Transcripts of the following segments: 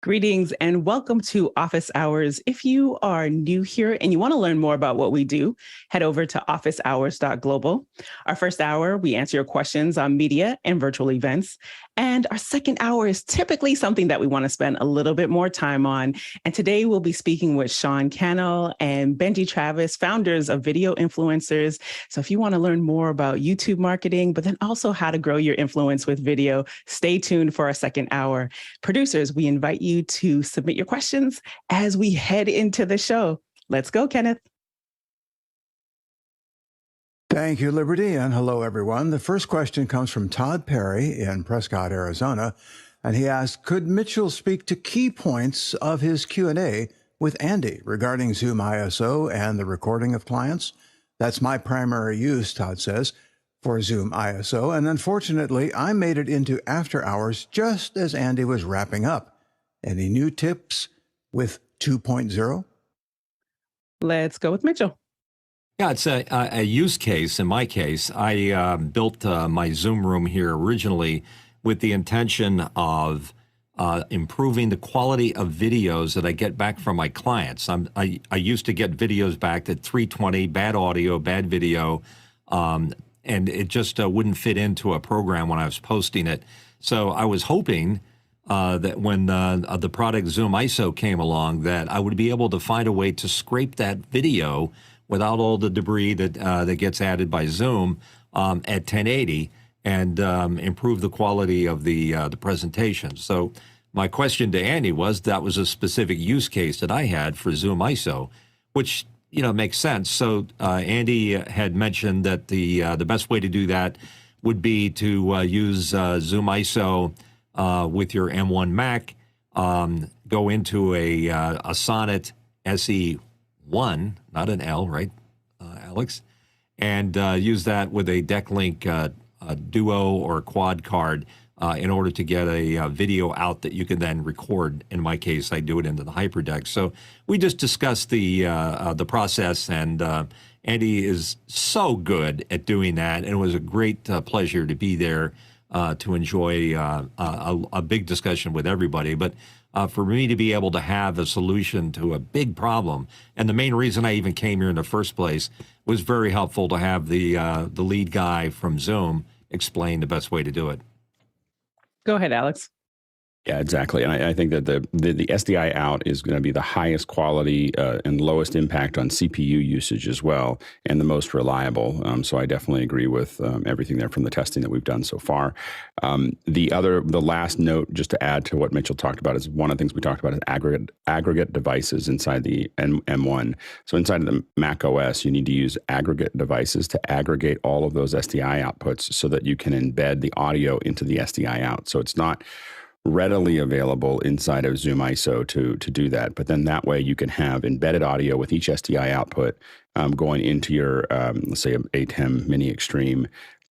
Greetings and welcome to Office Hours. If you are new here and you want to learn more about what we do, head over to officehours.global. Our first hour, we answer your questions on media and virtual events. And our second hour is typically something that we want to spend a little bit more time on. And today we'll be speaking with Cannell and Benji Travis, founders of Video Influencers. So if you want to learn more about YouTube marketing, but then also how to grow your influence with video, stay tuned for our second hour. Producers, we invite you to submit your questions as we head into the show. Let's go, Kenneth. Thank you, Liberty, and hello, everyone. The first question comes from Todd Perry in Prescott, Arizona, and he asked, could Mitchell speak to key points of his Q&A with Andy regarding Zoom ISO and the recording of clients? That's my primary use, Todd says, for Zoom ISO, and unfortunately, I made it into after hours just as Andy was wrapping up. Any new tips with 2.0? Let's go with Mitchell. Yeah, it's a use case. In my case, I built my Zoom room here originally with the intention of improving the quality of videos that I get back from my clients. I used to get videos back at 320, bad audio, bad video, and it just wouldn't fit into a program when I was posting it. So I was hoping that when the product Zoom ISO came along, that I would be able to find a way to scrape that video without all the debris that gets added by Zoom at 1080 and improve the quality of the presentation. So my question to Andy was, that was a specific use case that I had for Zoom ISO, which makes sense. So Andy had mentioned that the best way to do that would be to use Zoom ISO with your M1 Mac, go into a Sonnet SE1, not an L, right, Alex? And use that with a Decklink Duo or Quad card in order to get a video out that you can then record. In my case, I do it into the HyperDeck. So we just discussed the process, and Andy is so good at doing that, and it was a great pleasure to be there to enjoy a big discussion with everybody. But for me to be able to have a solution to a big problem, and the main reason I even came here in the first place was very helpful to have the lead guy from Zoom explain the best way to do it. Go ahead, Alex. Yeah, exactly. And I think that the SDI out is going to be the highest quality and lowest impact on CPU usage as well, and the most reliable. So I definitely agree with everything there from the testing that we've done so far. The last note, just to add to what Mitchell talked about, is one of the things we talked about is aggregate devices inside the M1. So inside of the Mac OS, you need to use aggregate devices to aggregate all of those SDI outputs so that you can embed the audio into the SDI out. So it's not readily available inside of Zoom ISO to do that. But then that way you can have embedded audio with each SDI output going into your, let's say, A10 Mini Extreme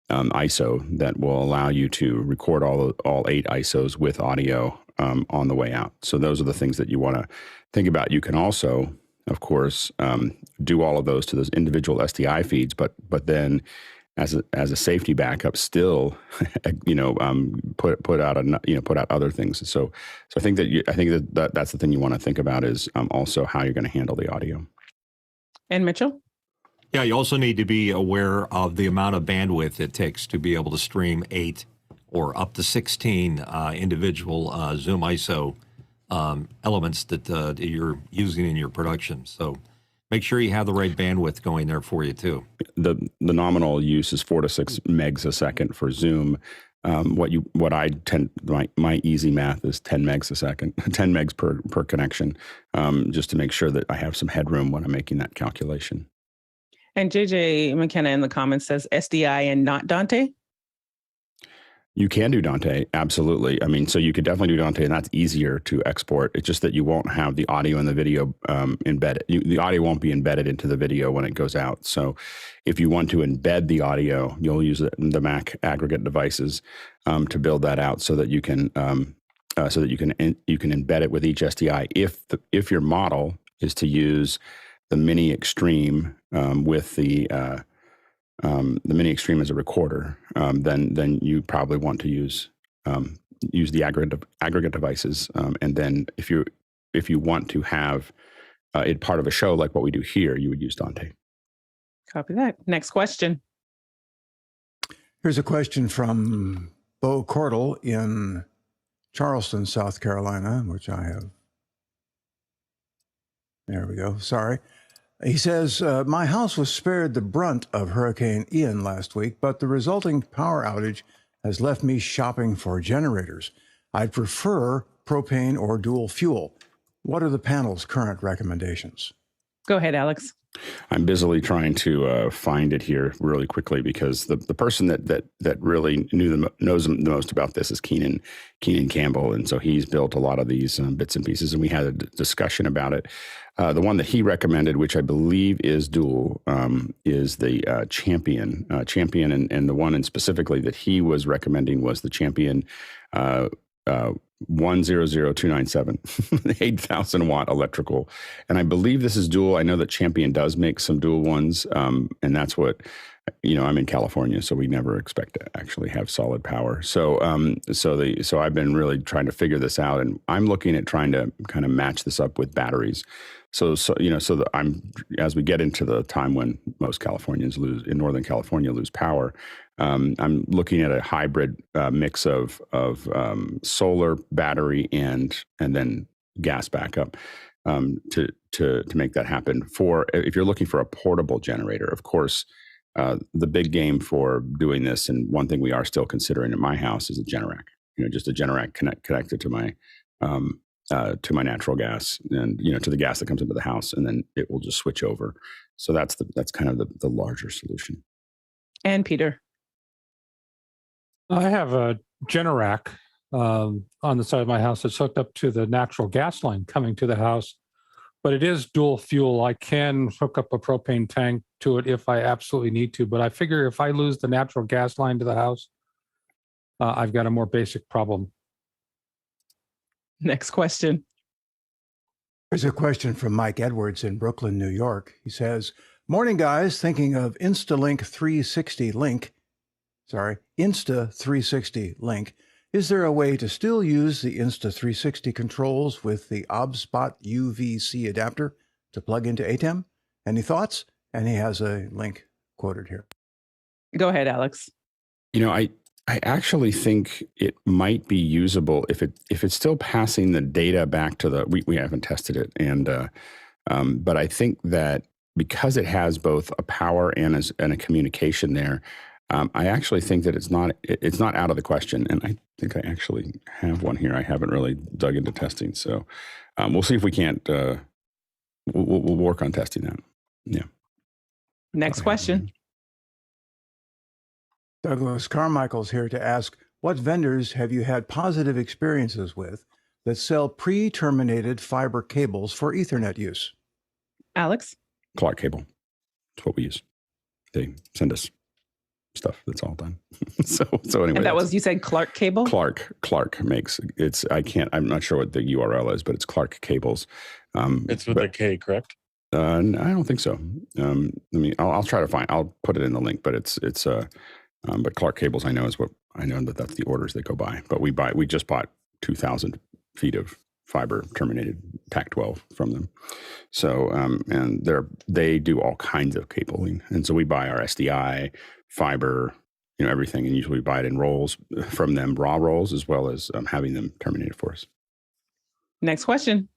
ISO that will allow you to record all 8 ISOs with audio on the way out. So those are the things that you want to think about. You can also, of course, do all of those to those individual SDI feeds, but then as a safety backup, still, put out other things. So I think that's the thing you want to think about is also how you're going to handle the audio. And Mitchell? Yeah, you also need to be aware of the amount of bandwidth it takes to be able to stream 8 or up to 16 individual Zoom ISO elements that you're using in your production. So make sure you have the right bandwidth going there for you too. The nominal use is 4 to 6 megs a second for Zoom. My easy math is 10 megs a second, 10 megs per connection, just to make sure that I have some headroom when I'm making that calculation. And JJ McKenna in the comments says SDI and not Dante. You can do Dante, absolutely. I mean, so you could definitely do Dante, and that's easier to export. It's just that you won't have the audio and the video embedded. The audio won't be embedded into the video when it goes out. So if you want to embed the audio, you'll use the Mac aggregate devices to build that out so that you can embed it with each SDI. If your model is to use the Mini Extreme with the Mini Extreme as a recorder, then you probably want to use use the aggregate devices, and then if you want to have it part of a show like what we do here, you would use Dante. Copy that. Next question. Here's a question from Bo Cordell in Charleston, South Carolina, which I have. There we go. Sorry. He says, my house was spared the brunt of Hurricane Ian last week, but the resulting power outage has left me shopping for generators. I'd prefer propane or dual fuel. What are the panel's current recommendations? Go ahead, Alex. I'm busily trying to find it here really quickly because the person that really knows the most about this is Keenan Campbell, and so he's built a lot of these bits and pieces, and we had a discussion about it. The one that he recommended, which I believe is dual, is the Champion, and the one specifically that he was recommending was the Champion 100297, 8,000 watt electrical. And I believe this is dual. I know that Champion does make some dual ones. And that's what, I'm in California, so we never expect to actually have solid power. So I've been really trying to figure this out, and I'm looking at trying to kind of match this up with batteries. So as we get into the time when most Californians in Northern California lose power, I'm looking at a hybrid mix of solar, battery, and then gas backup to make that happen. If you're looking for a portable generator, of course, the big game for doing this, and one thing we are still considering at my house, is a Generac. Just a Generac connected to my natural gas and to the gas that comes into the house, and then it will just switch over. So that's kind of the larger solution. And Peter. I have a Generac on the side of my house that's hooked up to the natural gas line coming to the house, but it is dual fuel. I can hook up a propane tank to it if I absolutely need to, but I figure if I lose the natural gas line to the house, I've got a more basic problem. Next question. Here's a question from Mike Edwards in Brooklyn, New York. He says, morning, guys. Thinking of Insta360 Link. Is there a way to still use the Insta360 controls with the OBSPOT UVC adapter to plug into ATEM? Any thoughts? And he has a link quoted here. Go ahead, Alex. I actually think it might be usable if it's still passing the data back to we haven't tested it, and but I think that because it has both a power and a communication there, I actually think that it's not out of the question. And I think I actually have one here. I haven't really dug into testing, so we'll see if we can't. We'll work on testing that. Yeah. Next question. Douglas Carmichael's here to ask, what vendors have you had positive experiences with that sell pre-terminated fiber cables for Ethernet use? Alex? Clark Cable. That's what we use. They send us stuff that's all done. so anyway. And that was, you said Clark Cable? Clark makes, I'm not sure what the URL is, but it's Clark Cables. It's with a K, correct? I don't think so. I'll try to find, I'll put it in the link, but but Clark Cables, I know that's the orders that go by. But we just bought 2,000 feet of fiber terminated TAC-12 from them. So and they do all kinds of cabling, and so we buy our SDI fiber, everything, and usually we buy it in rolls from them, raw rolls, as well as having them terminated for us. Next question.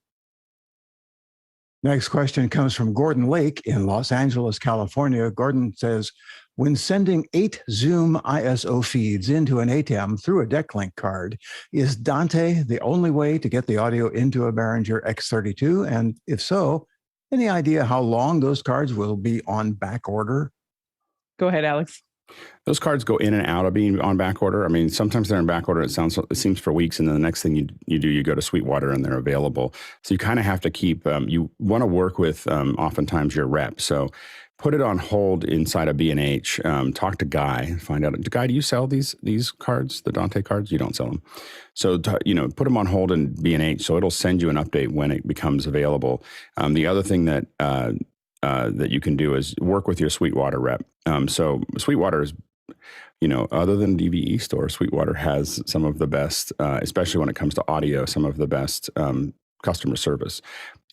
Next question comes from Gordon Lake in Los Angeles, California. Gordon says, when sending 8 Zoom ISO feeds into an ATEM through a DeckLink card, is Dante the only way to get the audio into a Behringer X32? And if so, any idea how long those cards will be on back order? Go ahead, Alex. Those cards go in and out of being on back order. I mean, sometimes they're in back order. It seems for weeks, and then the next thing you go to Sweetwater and they're available. So you kind of have to keep. You want to work with oftentimes your rep. So put it on hold inside of B&H. Talk to Guy. Find out. Guy, do you sell these cards, the Dante cards? You don't sell them. So put them on hold in B&H. So it'll send you an update when it becomes available. The other thing that you can do is work with your Sweetwater rep. So Sweetwater is other than DVE Store, Sweetwater has some of the best, especially when it comes to audio, some of the best customer service.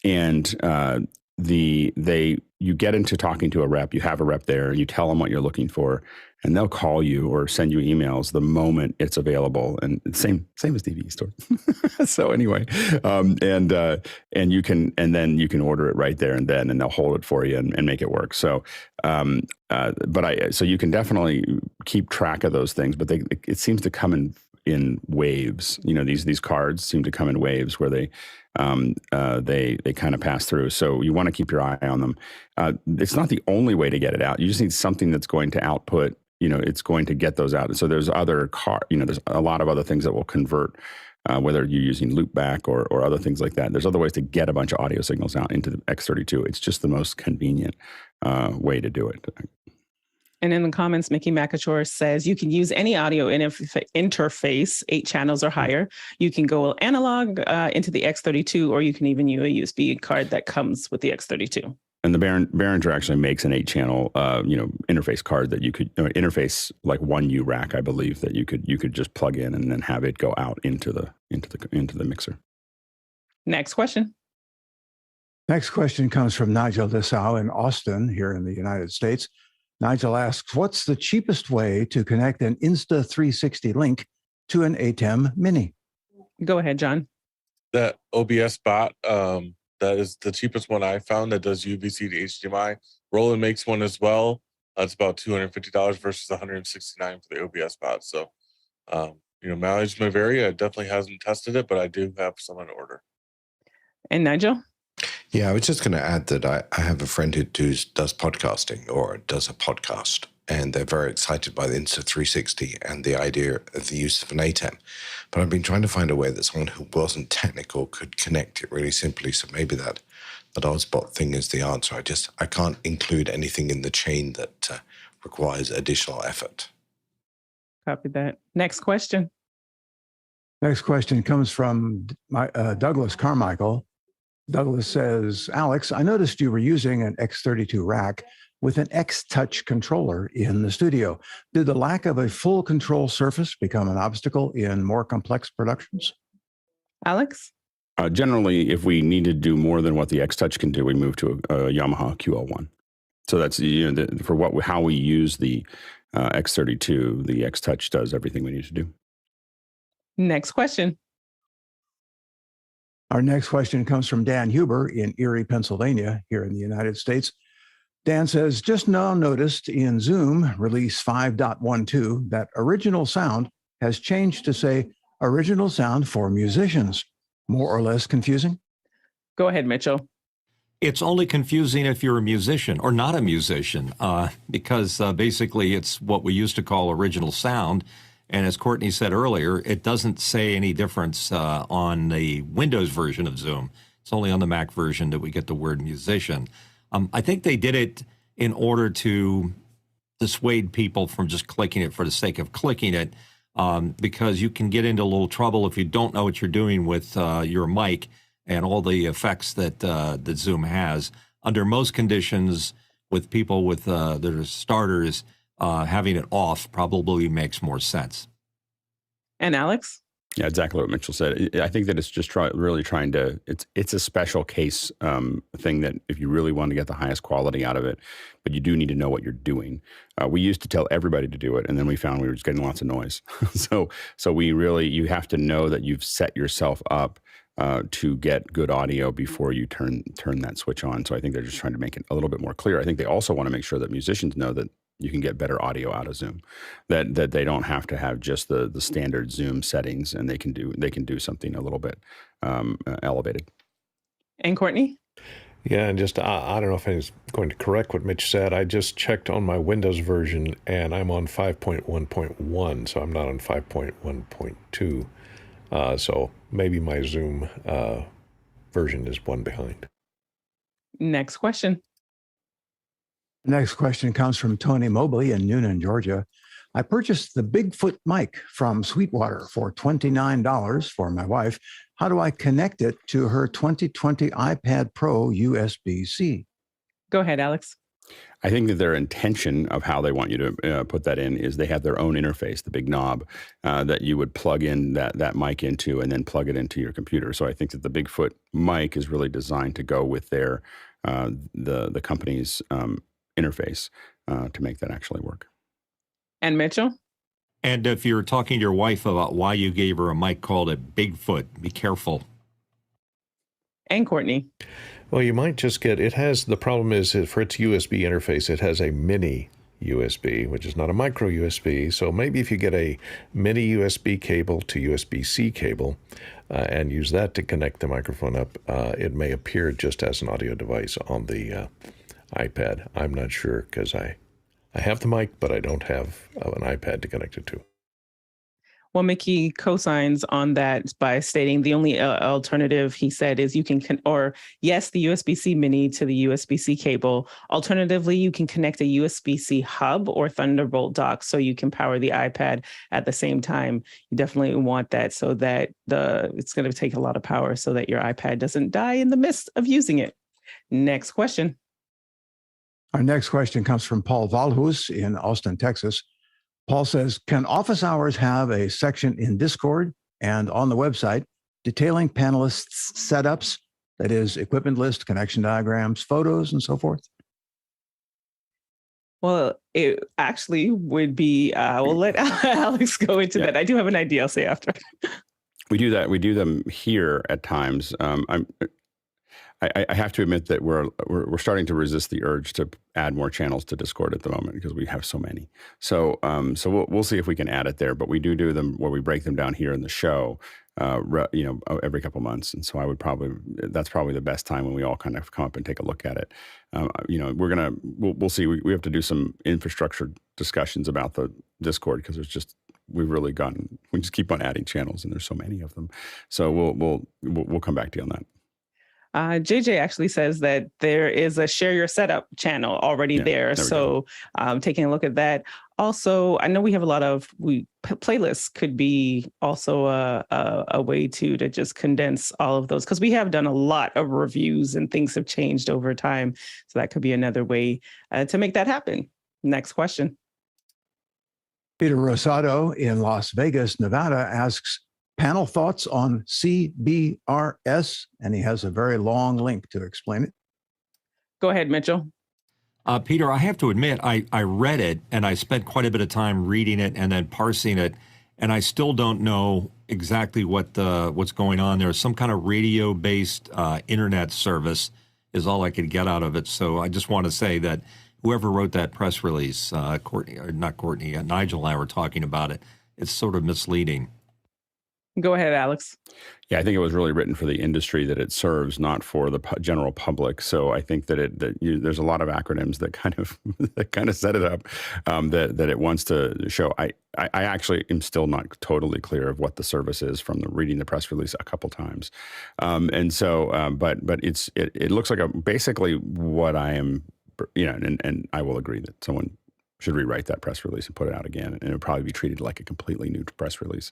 And you get into talking to a rep, you have a rep there, you tell them what you're looking for, and they'll call you or send you emails the moment it's available. And same as DVE Store. So anyway, and then you can order it right there and then, and they'll hold it for you and make it work. So, so you can definitely keep track of those things, but it seems to come in waves. These cards seem to come in waves where they kind of pass through. So you want to keep your eye on them. It's not the only way to get it out. You just need something that's going to output, it's going to get those out. And so there's there's a lot of other things that will convert, whether you're using loopback or other things like that. There's other ways to get a bunch of audio signals out into the X32. It's just the most convenient way to do it. And in the comments, Mickey McAchore says you can use any audio interface, 8 channels or higher. You can go analog into the X32, or you can even use a USB card that comes with the X32. And the Behringer actually makes an 8-channel, interface card that you could interface like one U rack, I believe, that you could just plug in and then have it go out into the mixer. Next question. Next question comes from Nigel Dessau in Austin, here in the United States. Nigel asks, what's the cheapest way to connect an Insta360 link to an ATEM Mini? Go ahead, John. That OBS bot, that is the cheapest one I found that does UVC to HDMI. Roland makes one as well. That's about $250 versus $169 for the OBS bot. So, mileage may vary. I definitely hasn't tested it, but I do have some on order. And Nigel? Yeah, I was just going to add that I have a friend who does podcasting or does a podcast, and they're very excited by the Insta360 and the idea of the use of an ATEM. But I've been trying to find a way that someone who wasn't technical could connect it really simply. So maybe that Oddsbot thing is the answer. I can't include anything in the chain that requires additional effort. Copy that. Next question. Next question comes from Douglas Carmichael. Douglas says, Alex, I noticed you were using an X32 rack with an X-Touch controller in the studio. Did the lack of a full control surface become an obstacle in more complex productions? Alex? Generally, if we need to do more than what the X-Touch can do, we move to a Yamaha QL1. So that's how we use the X32, the X-Touch does everything we need to do. Next question. Our next question comes from Dan Huber in Erie, Pennsylvania, here in the United States. Dan says, just now noticed in Zoom release 5.12 that original sound has changed to say original sound for musicians. More or less confusing? Go ahead, Mitchell. It's only confusing if you're a musician or not a musician, because basically it's what we used to call original sound. And as Courtney said earlier, it doesn't say any difference on the Windows version of Zoom. It's only on the Mac version that we get the word musician. I think they did it in order to dissuade people from just clicking it for the sake of clicking it, because you can get into a little trouble if you don't know what you're doing with your mic and all the effects that Zoom has. Under most conditions, with people with that are starters, having it off probably makes more sense. And Alex? Yeah, exactly what Mitchell said. I think that it's just really trying to, it's a special case thing that if you really want to get the highest quality out of it, but you do need to know what you're doing. We used to tell everybody to do it, and then we found we were just getting lots of noise. So you have to know that you've set yourself up to get good audio before you turn that switch on. So I think they're just trying to make it a little bit more clear. I think they also want to make sure that musicians know that you can get better audio out of Zoom, that they don't have to have just the standard Zoom settings, and they can do something a little bit elevated. And Courtney? Yeah, and just I don't know if I was going to correct what Mitch said. I just checked on my Windows version, and I'm on 5.1.1, so I'm not on 5.1.2. So maybe my Zoom version is one behind. Next question. Next question comes from Tony Mobley in Noonan, Georgia. I purchased the Bigfoot mic from Sweetwater for $29 for my wife. How do I connect it to her 2020 iPad Pro USB-C? Go ahead, Alex. I think that their intention of how they want you to put that in is they have their own interface, the big knob that you would plug in that mic into and then plug it into your computer. So I think that the Bigfoot mic is really designed to go with their the company's interface to make that actually work. And Mitchell? And if you're talking to your wife about why you gave her a mic called a Bigfoot, be careful. And Courtney? Well, you might just get, it has, the problem is that for its USB interface, it has a mini USB, which is not a micro USB. So maybe if you get a mini USB cable to USB-C cable and use that to connect the microphone up, it may appear just as an audio device on the iPad. I'm not sure because I have the mic, but I don't have an iPad to connect it to. Well, Mickey cosigns on that by stating the only alternative he said is you can, yes, the USB-C mini to the USB-C cable. Alternatively, you can connect a USB-C hub or Thunderbolt dock so you can power the iPad at the same time. You definitely want that so that it's going to take a lot of power so that your iPad doesn't die in the midst of using it. Next question. Our next question comes from Paul Valhus in Austin, Texas. Paul says, can office hours have a section in Discord and on the website detailing panelists' setups, that is, equipment list, connection diagrams, photos, and so forth? Well, it actually would be, we'll let Alex go into that. I do have an idea. I'll say after. We do that. We do them here at times. I have to admit that we're starting to resist the urge to add more channels to Discord at the moment because we have so many. So we'll see if we can add it there. But we do them where we break them down here in the show, every couple months. And so that's probably the best time when we all kind of come up and take a look at it. We'll see. We have to do some infrastructure discussions about the Discord because we just keep on adding channels and there's so many of them. So we'll come back to you on that. JJ actually says that there is a share your setup channel already there. So taking a look at that. Also, I know we have a lot of playlists could be also a way to just condense all of those because we have done a lot of reviews and things have changed over time. So that could be another way to make that happen. Next question. Peter Rosado in Las Vegas, Nevada asks, panel thoughts on CBRS, and he has a very long link to explain it. Go ahead, Mitchell. Peter, I have to admit, I read it and I spent quite a bit of time reading it and then parsing it, and I still don't know exactly what's going on there. Some kind of radio-based internet service is all I could get out of it. So I just want to say that whoever wrote that press release, Nigel and I were talking about it. It's sort of misleading. Go ahead, Alex. Yeah, I think it was really written for the industry that it serves, not for the general public. So I think that there's a lot of acronyms that kind of set it up that it wants to show. I actually am still not totally clear of what the service is from reading the press release a couple times, but it looks like basically what I am, and I will agree that someone should rewrite that press release and put it out again, and it would probably be treated like a completely new press release.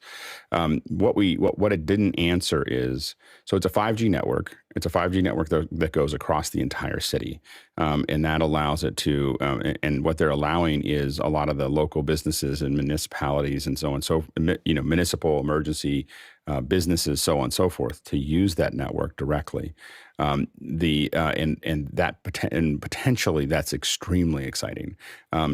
What it didn't answer is, so it's a 5G network. It's a 5G network that goes across the entire city, and that allows it to. And what they're allowing is a lot of the local businesses and municipalities and so on, municipal emergency businesses, so on and so forth, to use that network directly. Potentially that's extremely exciting.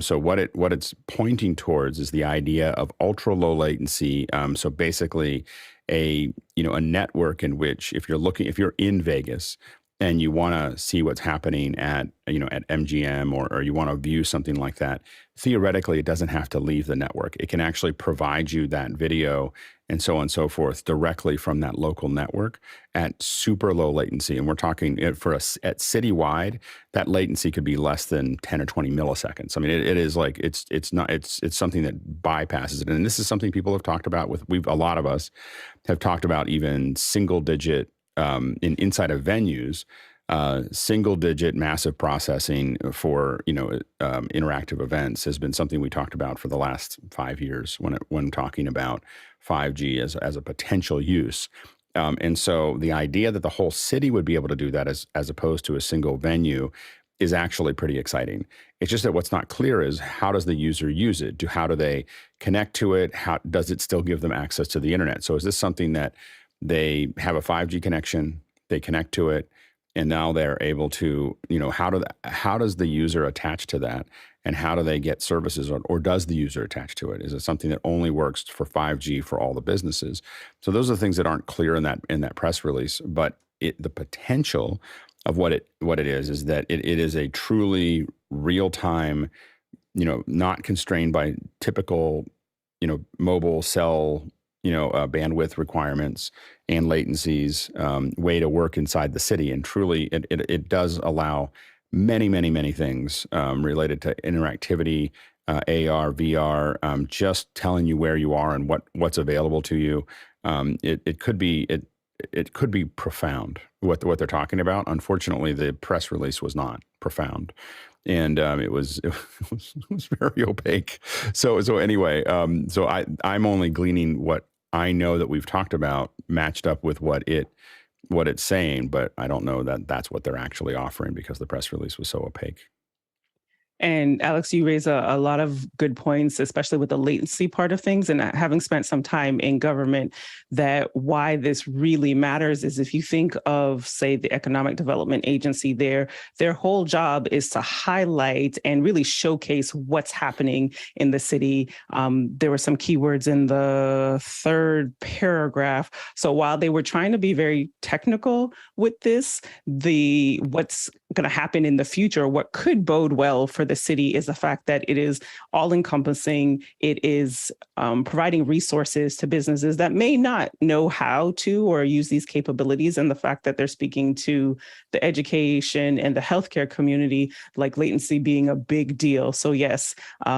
So what it's pointing towards is the idea of ultra low latency. So basically a network in which if you're in Vegas and you want to see what's happening at MGM or you want to view something like that, theoretically, it doesn't have to leave the network. It can actually provide you that video and so on and so forth directly from that local network at super low latency. And we're talking at citywide, that latency could be less than 10 or 20 milliseconds. I mean, it is like, it's something that bypasses it. And this is something people have talked about a lot of us have talked about even single digit inside of venues, single digit massive processing for interactive events has been something we talked about for the last 5 years when talking about 5G as a potential use. And so the idea that the whole city would be able to do that as opposed to a single venue is actually pretty exciting. It's just that what's not clear is how does the user use it? How do they connect to it? How does it still give them access to the internet? So is this something that they have a 5G connection, they connect to it, and now they're able to, how does the user attach to that? And how do they get services, or does the user attach to it? Is it something that only works for 5G for all the businesses? So those are the things that aren't clear in that press release. But the potential of what it is that it is a truly real time, not constrained by typical, mobile cell, bandwidth requirements and latencies, way to work inside the city. And truly, it does allow many, many, many things related to interactivity, AR, VR, just telling you where you are and what's available to you. It could be profound what they're talking about. Unfortunately, the press release was not profound, and it was very opaque. So anyway, so I'm only gleaning what I know that we've talked about matched up with what it's saying, but I don't know that that's what they're actually offering because the press release was so opaque. And Alex, you raise a lot of good points, especially with the latency part of things. And having spent some time in government, that why this really matters is if you think of, say, the Economic Development Agency, their whole job is to highlight and really showcase what's happening in the city. There were some keywords in the third paragraph. So while they were trying to be very technical with this, what's going to happen in the future, what could bode well for the city is the fact that it is all encompassing. It is providing resources to businesses that may not know how to or use these capabilities. And the fact that they're speaking to the education and the healthcare community, like latency being a big deal. So yes,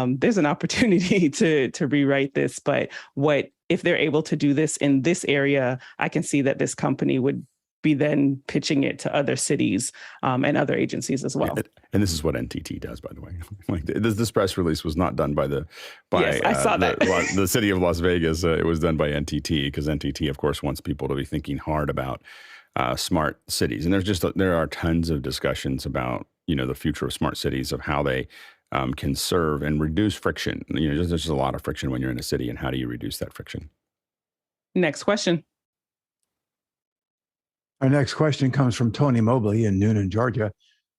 there's an opportunity to rewrite this. But if they're able to do this in this area, I can see that this company would be then pitching it to other cities and other agencies as well. And this is what NTT does, by the way. Like this press release was not done by yes, I saw that. the city of Las Vegas. It was done by NTT because NTT, of course, wants people to be thinking hard about smart cities. And there are tons of discussions about the future of smart cities, of how they can serve and reduce friction. There's just a lot of friction when you're in a city, and how do you reduce that friction? Next question. Our next question comes from Tony Mobley in Noonan, Georgia.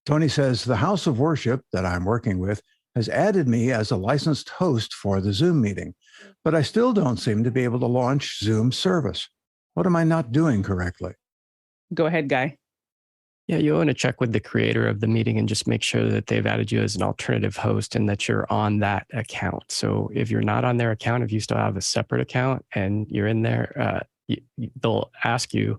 Tony says, the house of worship that I'm working with has added me as a licensed host for the Zoom meeting, but I still don't seem to be able to launch Zoom service. What am I not doing correctly? Go ahead, Guy. Yeah, you want to check with the creator of the meeting and just make sure that they've added you as an alternative host and that you're on that account. So if you're not on their account, if you still have a separate account and you're in there, they'll ask you,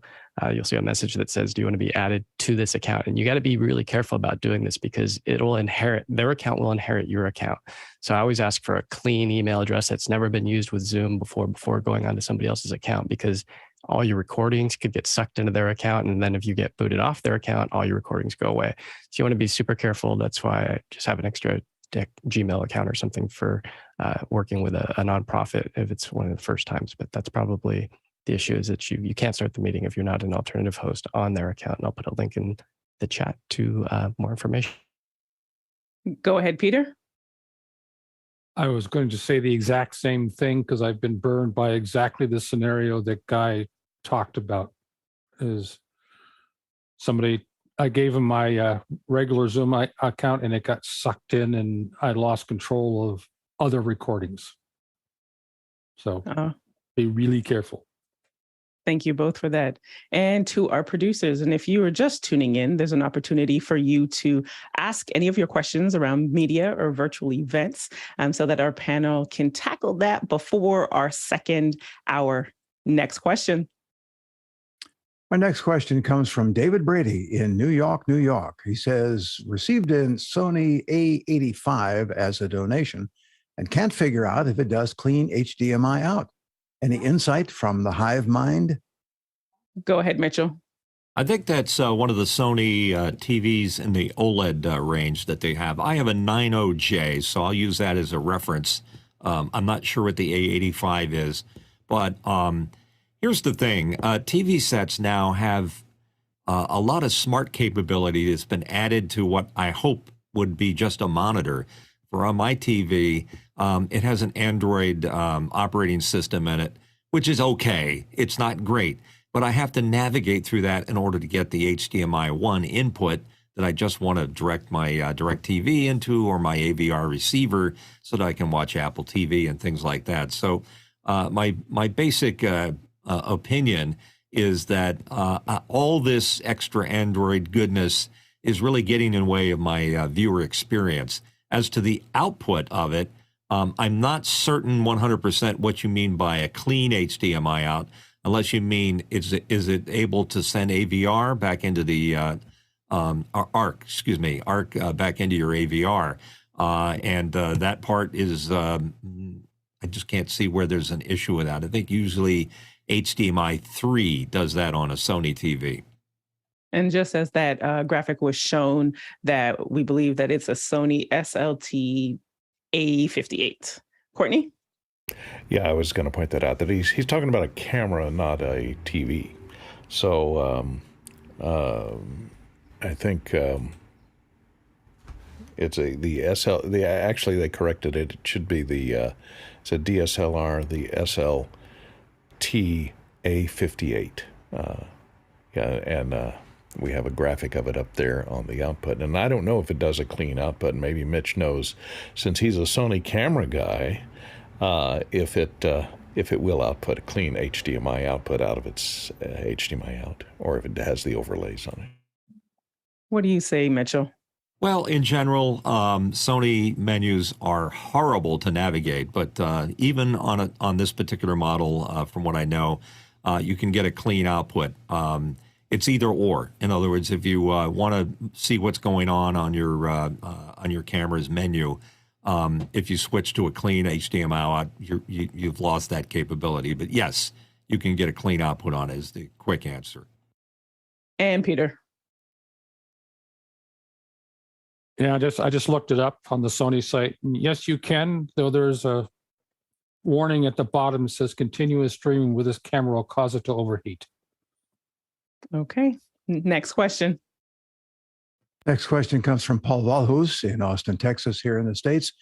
you'll see a message that says, do you want to be added to this account? And you got to be really careful about doing this because their account will inherit your account. So I always ask for a clean email address that's never been used with Zoom before going onto somebody else's account, because all your recordings could get sucked into their account. And then if you get booted off their account, all your recordings go away. So you want to be super careful. That's why I just have an extra Gmail account or something for working with a nonprofit if it's one of the first times. But that's probably the issue, is that you can't start the meeting if you're not an alternative host on their account. And I'll put a link in the chat to more information. Go ahead, Peter. I was going to say the exact same thing because I've been burned by exactly the scenario that Guy talked about. Is somebody, I gave him my regular Zoom account and it got sucked in and I lost control of other recordings. So be really careful. Thank you both for that. And to our producers, and if you are just tuning in, there's an opportunity for you to ask any of your questions around media or virtual events so that our panel can tackle that before our second hour. Next question. Our next question comes from David Brady in New York, New York. He says, received a Sony A85 as a donation and can't figure out if it does clean HDMI out. Any insight from the hive mind? Go ahead, Mitchell. I think that's one of the Sony TVs in the OLED range that they have. I have a 90J, so I'll use that as a reference. I'm not sure what the A85 is, but here's the thing. TV sets now have a lot of smart capability that's been added to what I hope would be just a monitor. For on my TV, it has an Android operating system in it, which is okay. It's not great, but I have to navigate through that in order to get the HDMI 1 input that I just want to direct my DirecTV into, or my AVR receiver, so that I can watch Apple TV and things like that. So my basic opinion is that all this extra Android goodness is really getting in the way of my viewer experience. As to the output of it, I'm not certain 100% what you mean by a clean HDMI out, unless you mean is it able to send AVR back into the ARC back into your AVR, and that part is I just can't see where there's an issue with that. I think usually HDMI 3 does that on a Sony TV. And just as that graphic was shown, that we believe that it's a Sony SLT A58. Courtney? Yeah, I was going to point that out, that he's talking about a camera, not a TV. So I think it's the SL. Actually, they corrected it. It should be it's a DSLR, the SLT A58. And we have a graphic of it up there on the output. And I don't know if it does a clean output. Maybe Mitch knows, since he's a Sony camera guy, if it will output a clean HDMI output out of its HDMI out, or if it has the overlays on it. What do you say, Mitchell? Well, in general, Sony menus are horrible to navigate, but even on this particular model, from what I know, you can get a clean output. It's either or. In other words, if you want to see what's going on your camera's menu, if you switch to a clean HDMI out, you've lost that capability. But yes, you can get a clean output on it, is the quick answer. And Peter? Yeah, I just looked it up on the Sony site. And yes, you can, though there's a warning at the bottom that says continuous streaming with this camera will cause it to overheat. Okay. Next question. Next question comes from Paul Valhus in Austin, Texas, here in the States.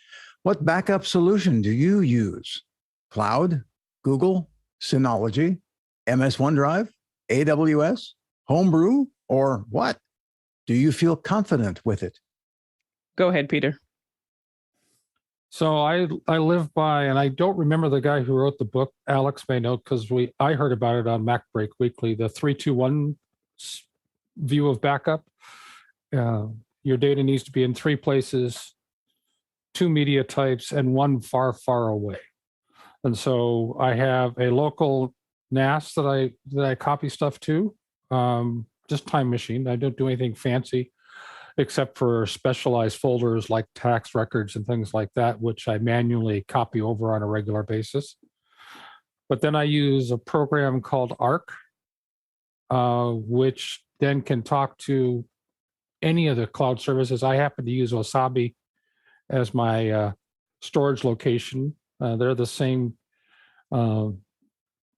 What backup solution do you use? Cloud, Google, Synology, MS OneDrive, AWS, Homebrew, or what? Do you feel confident with it? Go ahead, Peter. So I live by, and I don't remember the guy who wrote the book. Alex may know, because I heard about it on Mac Break Weekly, the 3-2-1 view of backup. Your data needs to be in 3 places, 2 media types, and 1 far, far away. And so I have a local NAS that I copy stuff to, just Time Machine. I don't do anything fancy, except for specialized folders like tax records and things like that, which I manually copy over on a regular basis. But then I use a program called ARC, which then can talk to any of the cloud services. I happen to use Wasabi as my storage location. They're the same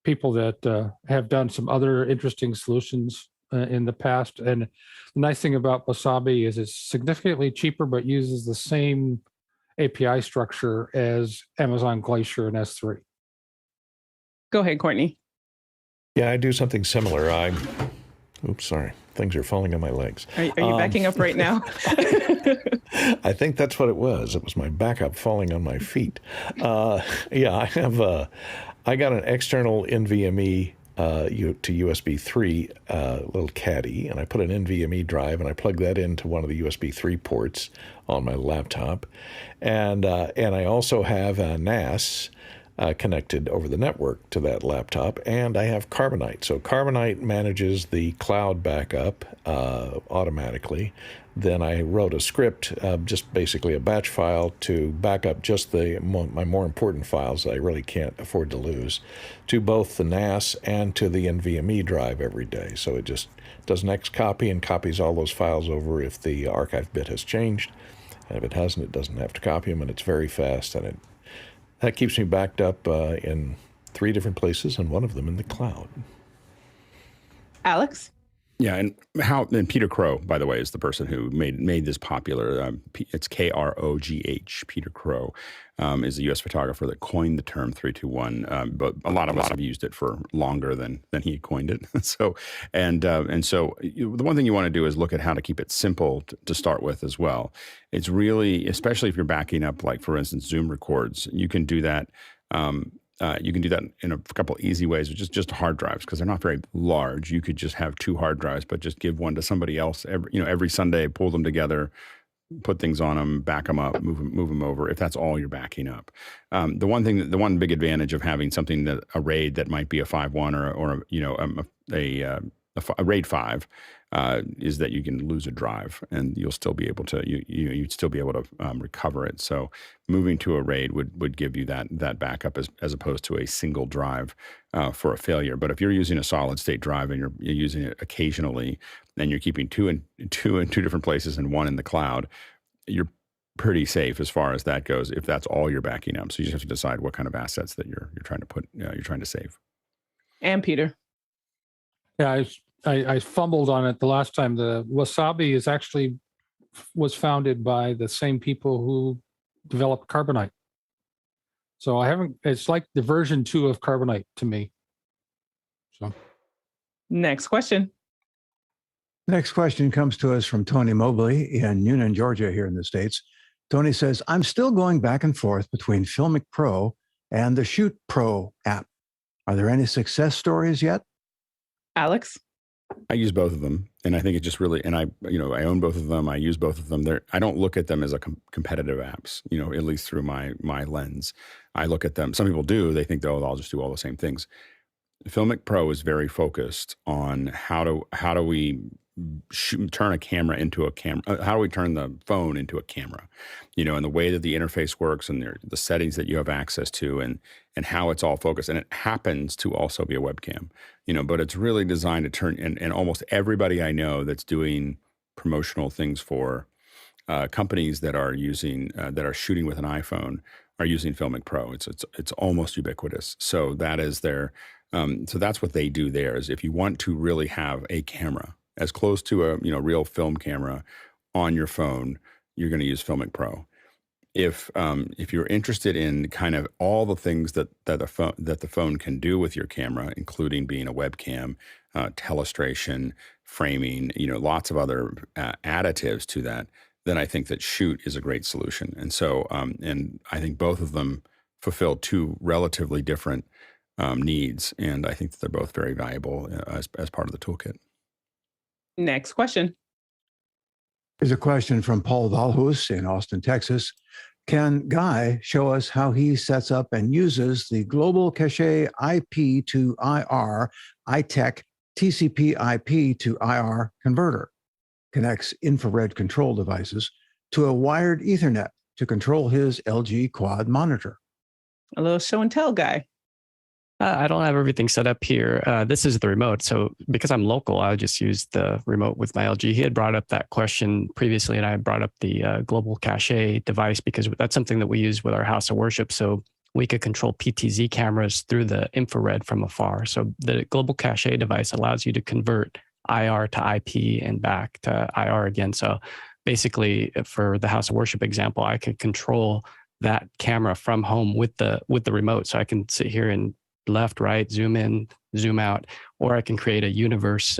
people that have done some other interesting solutions in the past. And the nice thing about Wasabi is it's significantly cheaper, but uses the same API structure as Amazon Glacier and S3. Go ahead, Courtney. Yeah, I do something similar. Oops, sorry. Things are falling on my legs. Are you backing up right now? I think that's what it was. It was my backup falling on my feet. Yeah, I got an external NVMe to USB 3 little caddy, and I put an NVMe drive and I plugged that into one of the USB 3 ports on my laptop, and I also have a NAS connected over the network to that laptop, and I have Carbonite. So Carbonite manages the cloud backup automatically. Then I wrote a script, just basically a batch file, to back up just my more important files that I really can't afford to lose, to both the NAS and to the NVMe drive every day. So it just does an X-copy and copies all those files over if the archive bit has changed. And if it hasn't, it doesn't have to copy them, and it's very fast. And that keeps me backed up in 3 different places, and one of them in the cloud. Alex? Yeah, and Peter Crow, by the way, is the person who made this popular. It's Krogh. Peter Crow is a U.S. photographer that coined the term 321. But a lot of us have used it for longer than he coined it. So the one thing you want to do is look at how to keep it simple to start with as well. It's really, especially if you're backing up, like for instance, Zoom records, you can do that. You can do that in a couple easy ways, which is just hard drives, because they're not very large. You could just have 2 hard drives, but just give one to somebody else every Sunday, pull them together, put things on them, back them up, move them over, if that's all you're backing up. The one big advantage of having something that a RAID that might be a 5.1 or a RAID 5 is that you can lose a drive and you'll still be able to you'd still be able to recover it. So moving to a RAID would give you that backup as opposed to a single drive for a failure. But if you're using a solid state drive and you're using it occasionally, and you're keeping two in two different places and one in the cloud, you're pretty safe as far as that goes, if that's all you're backing up. So you just have to decide what kind of assets that you're trying to save. And Peter. Yeah, I fumbled on it the last time. The Wasabi was founded by the same people who developed Carbonite. So it's like the version 2 of Carbonite to me. So next question. Next question comes to us from Tony Mobley in Newnan, Georgia, here in the States. Tony says, I'm still going back and forth between Filmic Pro and the Shoot Pro app. Are there any success stories yet? Alex? I use both of them, and I think it just really, and I own both of them. I use both of them. I don't look at them as competitive apps, at least through my lens. I look at them. Some people do. They think, I'll just do all the same things. Filmic Pro is very focused on how do we turn a camera into a camera. How do we turn the phone into a camera? And the way that the interface works and the settings that you have access to and how it's all focused. And it happens to also be a webcam, but it's really designed to turn, and almost everybody I know that's doing promotional things for companies that are shooting with an iPhone are using Filmic Pro. It's almost ubiquitous. So that is so that's what they do there, is if you want to really have a camera as close to a real film camera on your phone, you're going to use Filmic Pro. If you're interested in kind of all the things that the phone can do with your camera, including being a webcam, telestration, framing, lots of other additives to that, then I think that Shoot is a great solution. And so, and I think both of them fulfill 2 relatively different needs, and I think that they're both very valuable as part of the toolkit. Next question. Here's a question from Paul Valhus in Austin, Texas. Can Guy show us how he sets up and uses the Global Cache IP to IR iTech TCP IP to IR converter? Connects infrared control devices to a wired Ethernet to control his LG Quad monitor. A little show and tell, Guy. I don't have everything set up here. This is the remote. So because I'm local, I'll just use the remote with my LG. He had brought up that question previously, and I brought up the global cache device because that's something that we use with our house of worship. So we could control PTZ cameras through the infrared from afar. So the global cache device allows you to convert IR to IP and back to IR again. So basically, for the house of worship example, I could control that camera from home with the remote. So I can sit here and left, right, zoom in, zoom out, or I can create a universe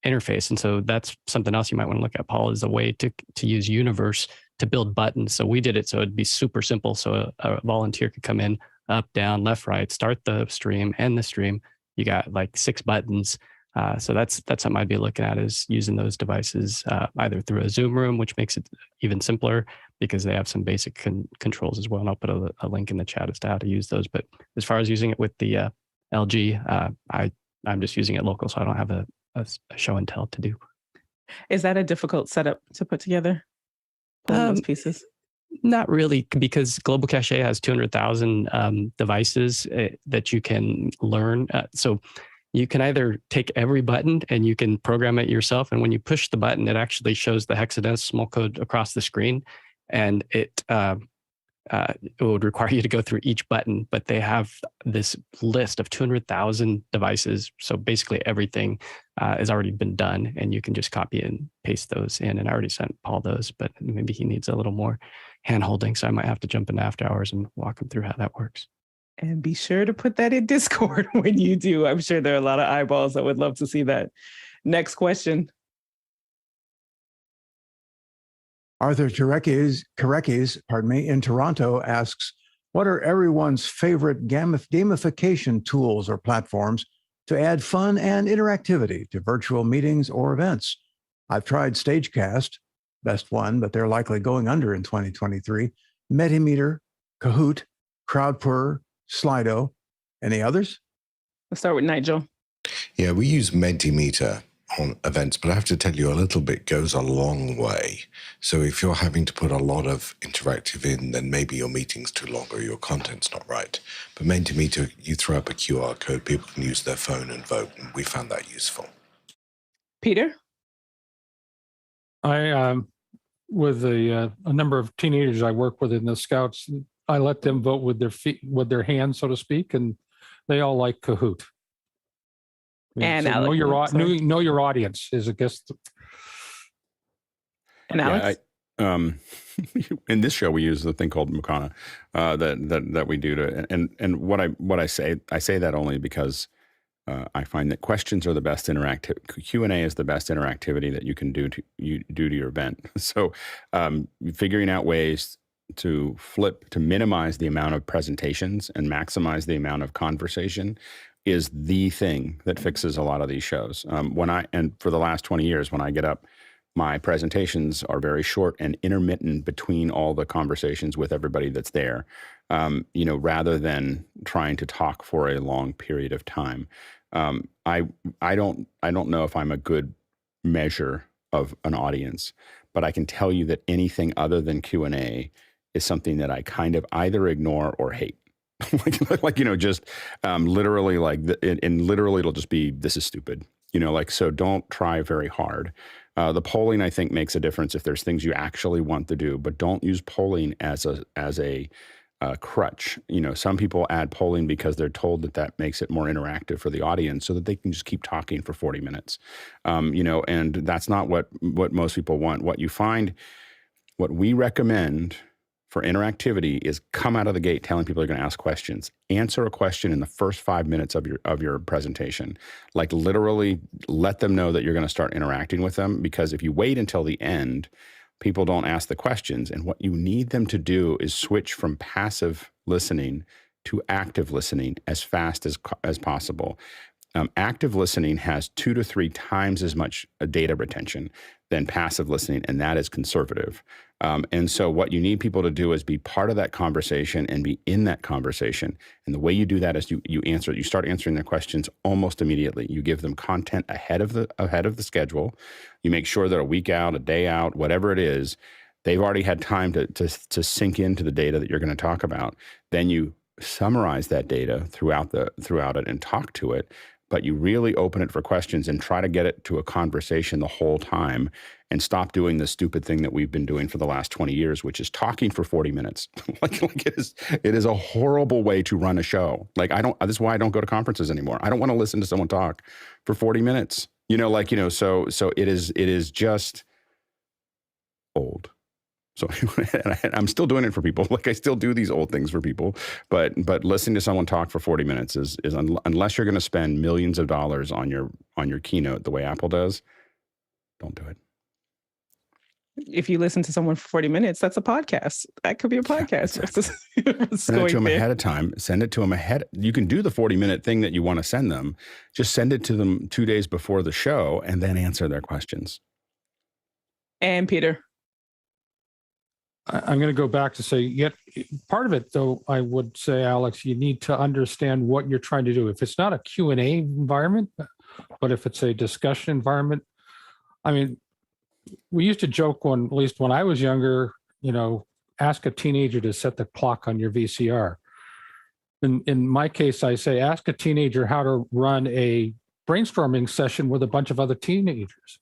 interface. And so that's something else you might want to look at, Paul, is a way to use universe to build buttons. So we did it so it'd be super simple. So a volunteer could come in, up, down, left, right, start the stream, end the stream. You got like 6 buttons. So that's something I'd be looking at, is using those devices either through a Zoom room, which makes it even simpler because they have some basic controls as well. And I'll put a link in the chat as to how to use those. But as far as using it with the LG, I'm just using it local, so I don't have a show and tell to do. Is that a difficult setup to put together? Pulling those pieces? Not really, because Global Cache has 200,000 devices that you can learn. So you can either take every button and you can program it yourself. And when you push the button, it actually shows the hexadecimal code across the screen. And it it would require you to go through each button, but they have this list of 200,000 devices. So basically everything has already been done, and you can just copy and paste those in. And I already sent Paul those, but maybe he needs a little more hand holding. So I might have to jump into after hours and walk him through how that works. And be sure to put that in Discord when you do. I'm sure there are a lot of eyeballs that would love to see that. Next question. Arthur Karekes, in Toronto asks, what are everyone's favorite gamification tools or platforms to add fun and interactivity to virtual meetings or events? I've tried Stagecast, best one, but they're likely going under in 2023, Metimeter, Kahoot, Crowdpur, Slido. Any others? Let's start with Nigel. Yeah, we use Mentimeter on events, but I have to tell you, a little bit goes a long way. So if you're having to put a lot of interactive in, then maybe your meeting's too long or your content's not right. But Mentimeter, you throw up a QR code, people can use their phone and vote, and we found that useful. Peter? I, with a number of teenagers I work with in the Scouts, I let them vote with their feet, with their hands, so to speak, and they all like Kahoot. And so know your audience is, I guess. And Alex? Yeah, in this show we use the thing called Mukana that we do to, and what I say that only because I find that questions are the best interactive. Q&A is the best interactivity that you can do to your event. So figuring out ways to minimize the amount of presentations and maximize the amount of conversation is the thing that fixes a lot of these shows. And for the last 20 years, when I get up, my presentations are very short and intermittent between all the conversations with everybody that's there, rather than trying to talk for a long period of time. I don't know if I'm a good measure of an audience, but I can tell you that anything other than Q&A is something that I kind of either ignore or hate. Literally, literally it'll just be, this is stupid, so don't try very hard. The polling, I think, makes a difference if there's things you actually want to do, but don't use polling as a crutch. Some people add polling because they're told that makes it more interactive for the audience so that they can just keep talking for 40 minutes. And that's not what most people want. What we recommend for interactivity is come out of the gate telling people you're going to ask questions. Answer a question in the first 5 minutes of your presentation. Like literally let them know that you're going to start interacting with them, because if you wait until the end, people don't ask the questions. And what you need them to do is switch from passive listening to active listening as fast as possible. Active listening has 2 to 3 times as much data retention than passive listening, and that is conservative. And so what you need people to do is be part of that conversation and be in that conversation. And the way you do that is you start answering their questions almost immediately. You give them content ahead of the schedule. You make sure that a week out, a day out, whatever it is, they've already had time to sink into the data that you're going to talk about. Then you summarize that data throughout it and talk to it. But you really open it for questions and try to get it to a conversation the whole time, and stop doing the stupid thing that we've been doing for the last 20 years, which is talking for 40 minutes. It is a horrible way to run a show. This is why I don't go to conferences anymore. I don't want to listen to someone talk for 40 minutes. So it is just old. So I'm still doing it for people. I still do these old things for people, but listening to someone talk for 40 minutes is unless you're going to spend millions of dollars on your keynote the way Apple does, don't do it. If you listen to someone for 40 minutes, that's a podcast. That could be a podcast. Send it to them ahead of time. Send it to them ahead. You can do the 40-minute thing that you want to send them. Just send it to them 2 days before the show and then answer their questions. And Peter? I'm going to go back to say, part of it, though, I would say, Alex, you need to understand what you're trying to do. If it's not a Q&A environment, but if it's a discussion environment, I mean, we used to joke at least when I was younger, ask a teenager to set the clock on your VCR. In my case, I say, ask a teenager how to run a brainstorming session with a bunch of other teenagers.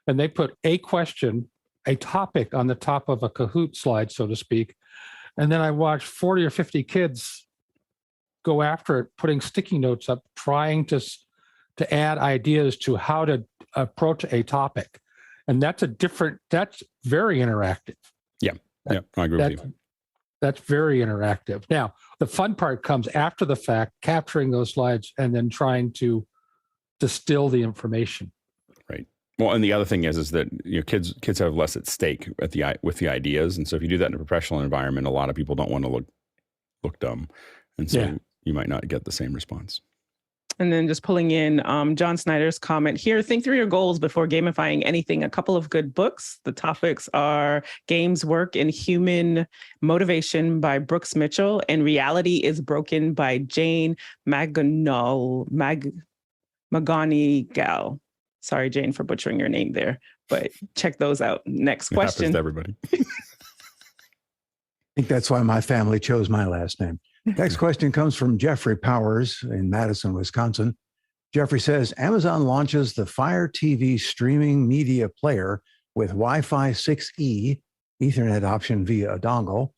And they put a question, a topic on the top of a Kahoot slide, so to speak, And then I watched 40 or 50 kids go after it, putting sticky notes up, trying to add ideas to how to approach a topic. And that's very interactive. Yeah, I agree with you. That's very interactive. Now, the fun part comes after the fact, capturing those slides and then trying to distill the information. Right. Well, and the other thing is that kids have less at stake with the ideas, and so if you do that in a professional environment, a lot of people don't want to look dumb, and so you might not get the same response. And then just pulling in John Snyder's comment here, think through your goals before gamifying anything. A couple of good books. The topics are Games Work in Human Motivation by Brooks Mitchell and Reality is Broken by Jane McGonigal. Sorry, Jane, for butchering your name there, but check those out. Next question. It happens to everybody. I think that's why my family chose my last name. Next question comes from Jeffrey Powers in Madison, Wisconsin. Jeffrey says, Amazon launches the Fire TV streaming media player with Wi-Fi 6E, Ethernet option via a dongle.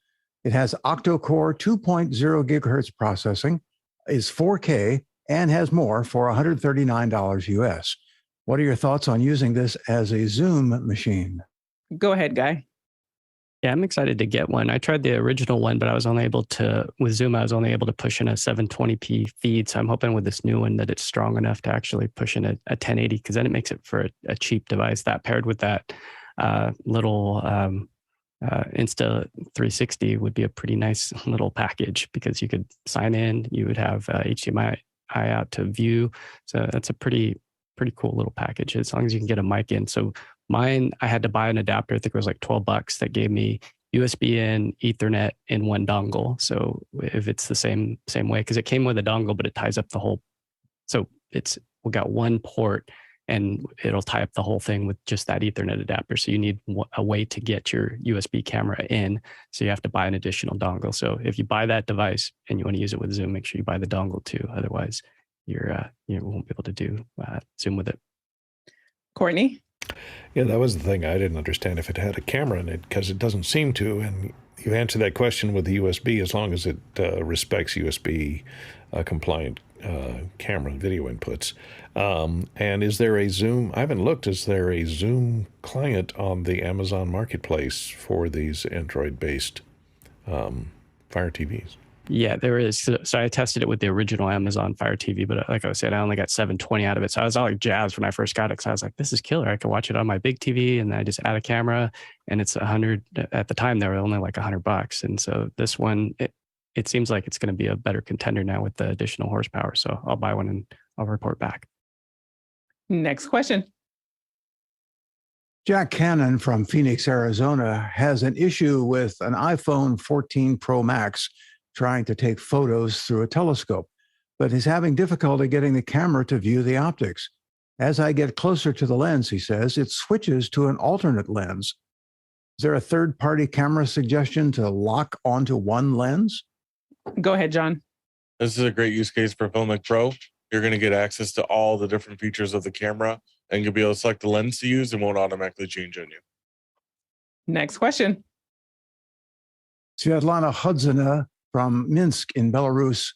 It has octa-core 2.0 gigahertz processing, is 4K, and has more for $139 US. What are your thoughts on using this as a Zoom machine? Go ahead, Guy. Yeah, I'm excited to get one. I tried the original one, but I was only able to, with Zoom, I was only able to push in a 720p feed. So I'm hoping with this new one that it's strong enough to actually push in a 1080, because then it makes it for a cheap device. That paired with that little Insta 360 would be a pretty nice little package, because you could sign in, you would have HDMI out to view. So that's a pretty cool little package, as long as you can get a mic in. So mine, I had to buy an adapter. I think it was like $12 that gave me USB in, Ethernet in one dongle. So if it's the same way, because it came with a dongle, but it ties up the whole. So we got one port and it'll tie up the whole thing with just that Ethernet adapter. So you need a way to get your USB camera in. So you have to buy an additional dongle. So if you buy that device and you want to use it with Zoom, make sure you buy the dongle too. Otherwise, you won't be able to do Zoom with it. Courtney? Yeah, that was the thing. I didn't understand if it had a camera in it, because it doesn't seem to. And you answer that question with the USB, as long as it respects USB compliant camera video inputs. And is there a Zoom? I haven't looked. Is there a Zoom client on the Amazon Marketplace for these Android-based Fire TVs? Yeah, there is. So I tested it with the original Amazon Fire TV, but like I said, I only got 720 out of it. So I was all like jazzed when I first got it, because I was like, this is killer. I can watch it on my big TV, and then I just add a camera, and it's 100. At the time, they were only like $100. And so this one, it seems like it's going to be a better contender now with the additional horsepower. So I'll buy one and I'll report back. Next question. Jack Cannon from Phoenix, Arizona has an issue with an iPhone 14 Pro Max trying to take photos through a telescope, but he's having difficulty getting the camera to view the optics. As I get closer to the lens, he says, it switches to an alternate lens. Is there a third-party camera suggestion to lock onto one lens? Go ahead, John. This is a great use case for Filmic Pro. You're going to get access to all the different features of the camera, and you'll be able to select the lens to use and won't automatically change on you. Next question. Svetlana Hudzina from Minsk in Belarus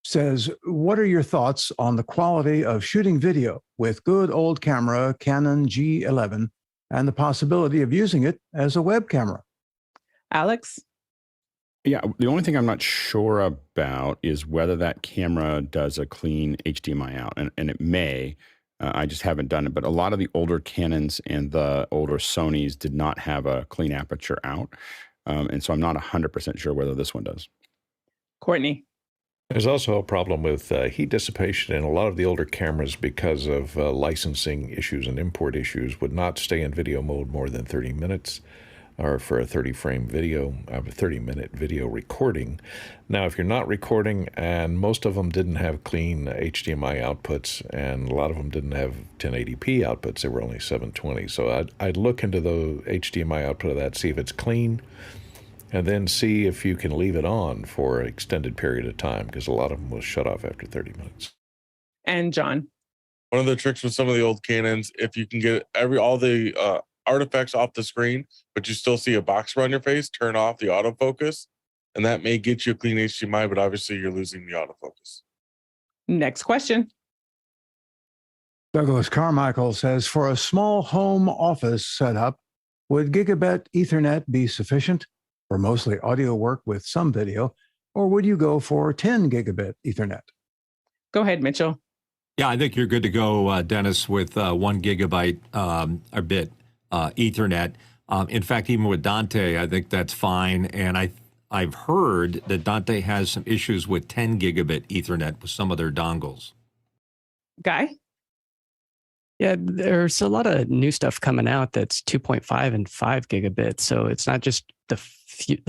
says, what are your thoughts on the quality of shooting video with good old camera Canon G11 and the possibility of using it as a web camera? Alex? Yeah, the only thing I'm not sure about is whether that camera does a clean HDMI out, and it may. I just haven't done it, but a lot of the older Canons and the older Sonys did not have a clean aperture out. And so I'm not 100% sure whether this one does. Courtney? There's also a problem with heat dissipation in a lot of the older cameras because of licensing issues and import issues. Would not stay in video mode more than 30 minutes, or for a 30-frame video, a 30-minute video recording. Now, if you're not recording, and most of them didn't have clean HDMI outputs, and a lot of them didn't have 1080p outputs, they were only 720. So I'd look into the HDMI output of that, see if it's clean, and then see if you can leave it on for an extended period of time, because a lot of them will shut off after 30 minutes. And John? One of the tricks with some of the old Canons, if you can get all the artifacts off the screen, but you still see a box around your face, turn off the autofocus. And that may get you a clean HDMI, but obviously you're losing the autofocus. Next question. Douglas Carmichael says, for a small home office setup, would gigabit Ethernet be sufficient for mostly audio work with some video, or would you go for 10 gigabit Ethernet? Go ahead, Mitchell. Yeah, I think you're good to go, Dennis, with 1 gigabyte a bit Ethernet. In fact, even with Dante, I think that's fine. And I've heard that Dante has some issues with 10 gigabit Ethernet with some of their dongles. Guy? Yeah, there's a lot of new stuff coming out that's 2.5 and 5 gigabits. So it's not just the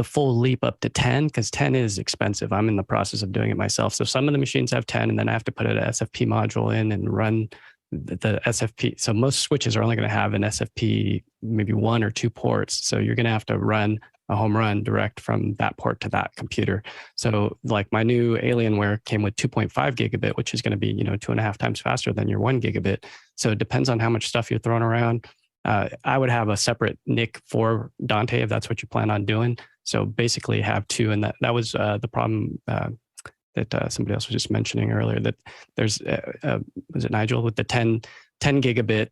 full leap up to 10, because 10 is expensive. I'm in the process of doing it myself. So some of the machines have 10, and then I have to put an SFP module in and run the SFP. So most switches are only going to have an SFP, maybe 1 or 2 ports. So you're going to have to run a home run direct from that port to that computer. So like my new Alienware came with 2.5 gigabit, which is going to be, 2.5 times faster than your 1 gigabit. So it depends on how much stuff you're throwing around. I would have a separate NIC for Dante if that's what you plan on doing. So basically have 2, and that was the problem that somebody else was just mentioning earlier, that there's, was it Nigel, with the 10 gigabit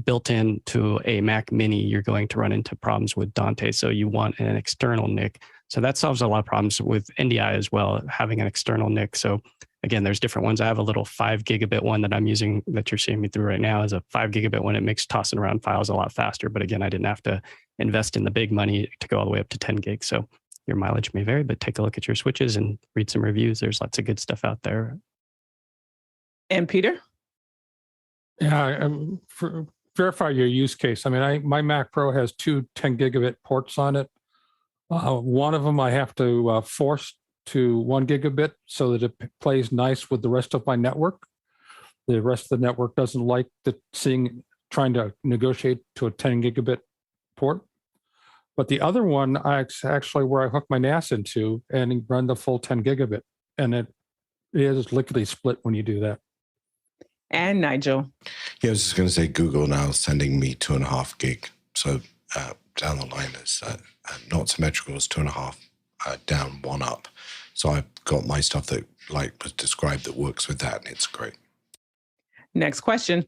built into a Mac Mini, you're going to run into problems with Dante. So you want an external NIC. So that solves a lot of problems with NDI as well, having an external NIC. So again, there's different ones. I have a little 5 gigabit one that I'm using that you're seeing me through right now is a 5 gigabit one. It makes tossing around files a lot faster. But again, I didn't have to invest in the big money to go all the way up to 10 gigs. So your mileage may vary, but take a look at your switches and read some reviews. There's lots of good stuff out there. And Peter? Yeah, verify your use case. I mean, my Mac Pro has 2 10 gigabit ports on it. One of them I have to force to 1 gigabit so that it plays nice with the rest of my network. The rest of the network doesn't like trying to negotiate to a 10 gigabit port. But the other one, I actually where I hook my NAS into and run the full 10 gigabit. And it is lickety split when you do that. And Nigel. Yeah, I was just going to say Google now is sending me 2.5 gig. So down the line is not symmetrical is 2.5 down, 1 up. So I've got my stuff that like was described that works with that, and it's great. Next question.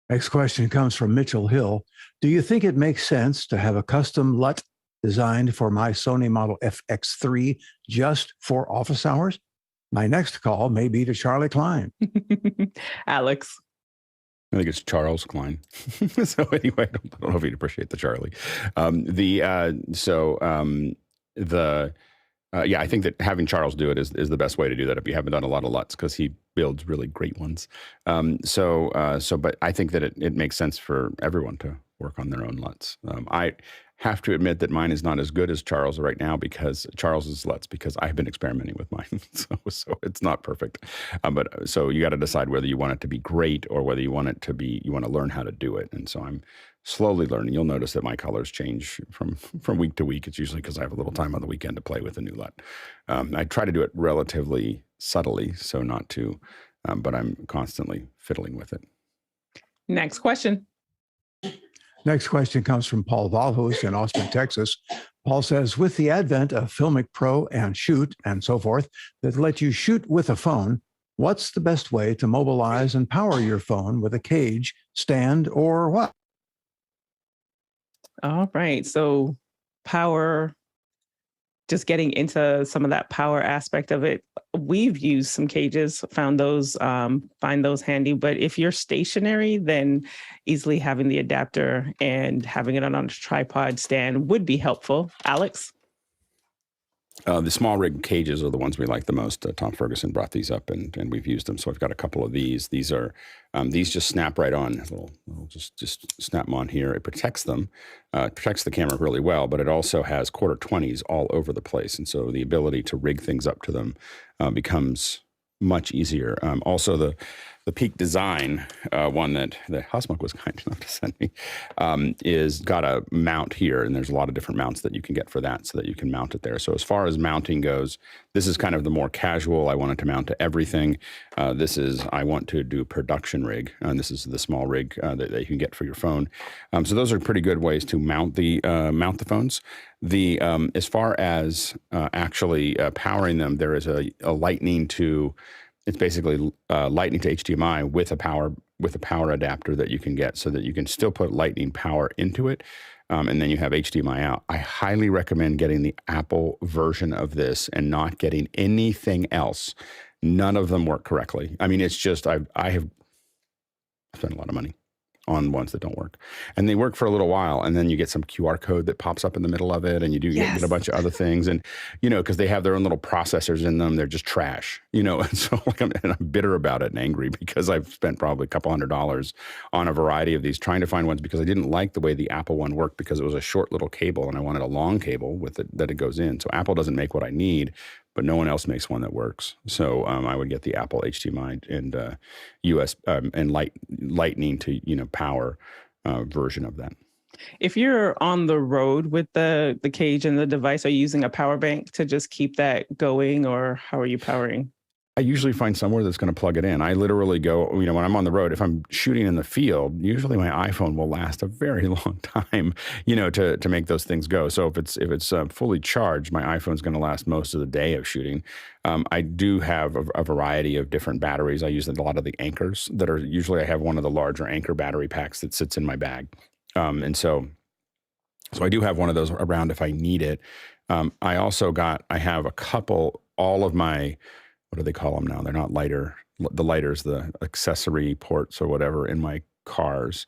Next question comes from Mitchell Hill. Do you think it makes sense to have a custom LUT designed for my Sony Model FX3 just for office hours? My next call may be to Charlie Klein. Alex. I think it's Charles Klein. So anyway, I don't know if you'd appreciate the Charlie. Yeah, I think that having Charles do it is the best way to do that if you haven't done a lot of LUTs, because he builds really great ones. But I think that it makes sense for everyone to work on their own LUTs. I have to admit that mine is not as good as Charles right now because Charles's LUTs, because I've been experimenting with mine. so it's not perfect. So you got to decide whether you want it to be great or whether you want it to be, you want to learn how to do it. And so I'm slowly learning. You'll notice that my colors change from week to week. It's usually because I have a little time on the weekend to play with a new LUT. I try to do it relatively subtly, so not to, but I'm constantly fiddling with it. Next question. Next question comes from Paul Valhus in Austin, Texas. Paul says, with the advent of Filmic Pro and Shoot and so forth that let you shoot with a phone, what's the best way to mobilize and power your phone with a cage, stand, or what? All right. So power, just getting into some of that power aspect of it. We've used some cages, find those handy. But if you're stationary, then easily having the adapter and having it on a tripod stand would be helpful. Alex? The small rig cages are the ones we like the most. Tom Ferguson brought these up, and we've used them. So I've got a couple of these. These just snap right on. Just snap them on here. It protects them, protects the camera really well, but it also has 1/4-20s all over the place. And so the ability to rig things up to them becomes much easier. Also, the Peak Design one that Husmuck was kind enough to send me is got a mount here, and there's a lot of different mounts that you can get for that so that you can mount it there. So as far as mounting goes, this is kind of the more casual. I want it to mount to everything. This is, I want to do production rig, and this is the small rig that you can get for your phone. So those are pretty good ways to mount the phones. As far as actually powering them, there is a lightning to, it's basically lightning to HDMI with a power adapter that you can get so that you can still put lightning power into it. And then you have HDMI out. I highly recommend getting the Apple version of this and not getting anything else. None of them work correctly. I mean, it's just, I have spent a lot of money on ones that don't work, and they work for a little while, and then you get some QR code that pops up in the middle of it, and you do get a bunch of other things, and because they have their own little processors in them, they're just trash, and so I'm bitter about it and angry because I've spent probably a couple $100 on a variety of these trying to find ones because I didn't like the way the Apple one worked because it was a short little cable, and I wanted a long cable with it that it goes in. So Apple doesn't make what I need, but no one else makes one that works. So I would get the Apple HDMI and US and lightning to power version of that. If you're on the road with the cage and the device, are you using a power bank to just keep that going, or how are you powering? I usually find somewhere that's going to plug it in. I literally go, when I'm on the road, if I'm shooting in the field, usually my iPhone will last a very long time, to make those things go. So if it's fully charged, my iPhone's going to last most of the day of shooting. I do have a variety of different batteries. I use a lot of the Anchors that are usually, I have one of the larger Anchor battery packs that sits in my bag. And so I do have one of those around if I need it. I have a couple, all of my, what do they call them now? They're not the lighters, the accessory ports or whatever in my cars.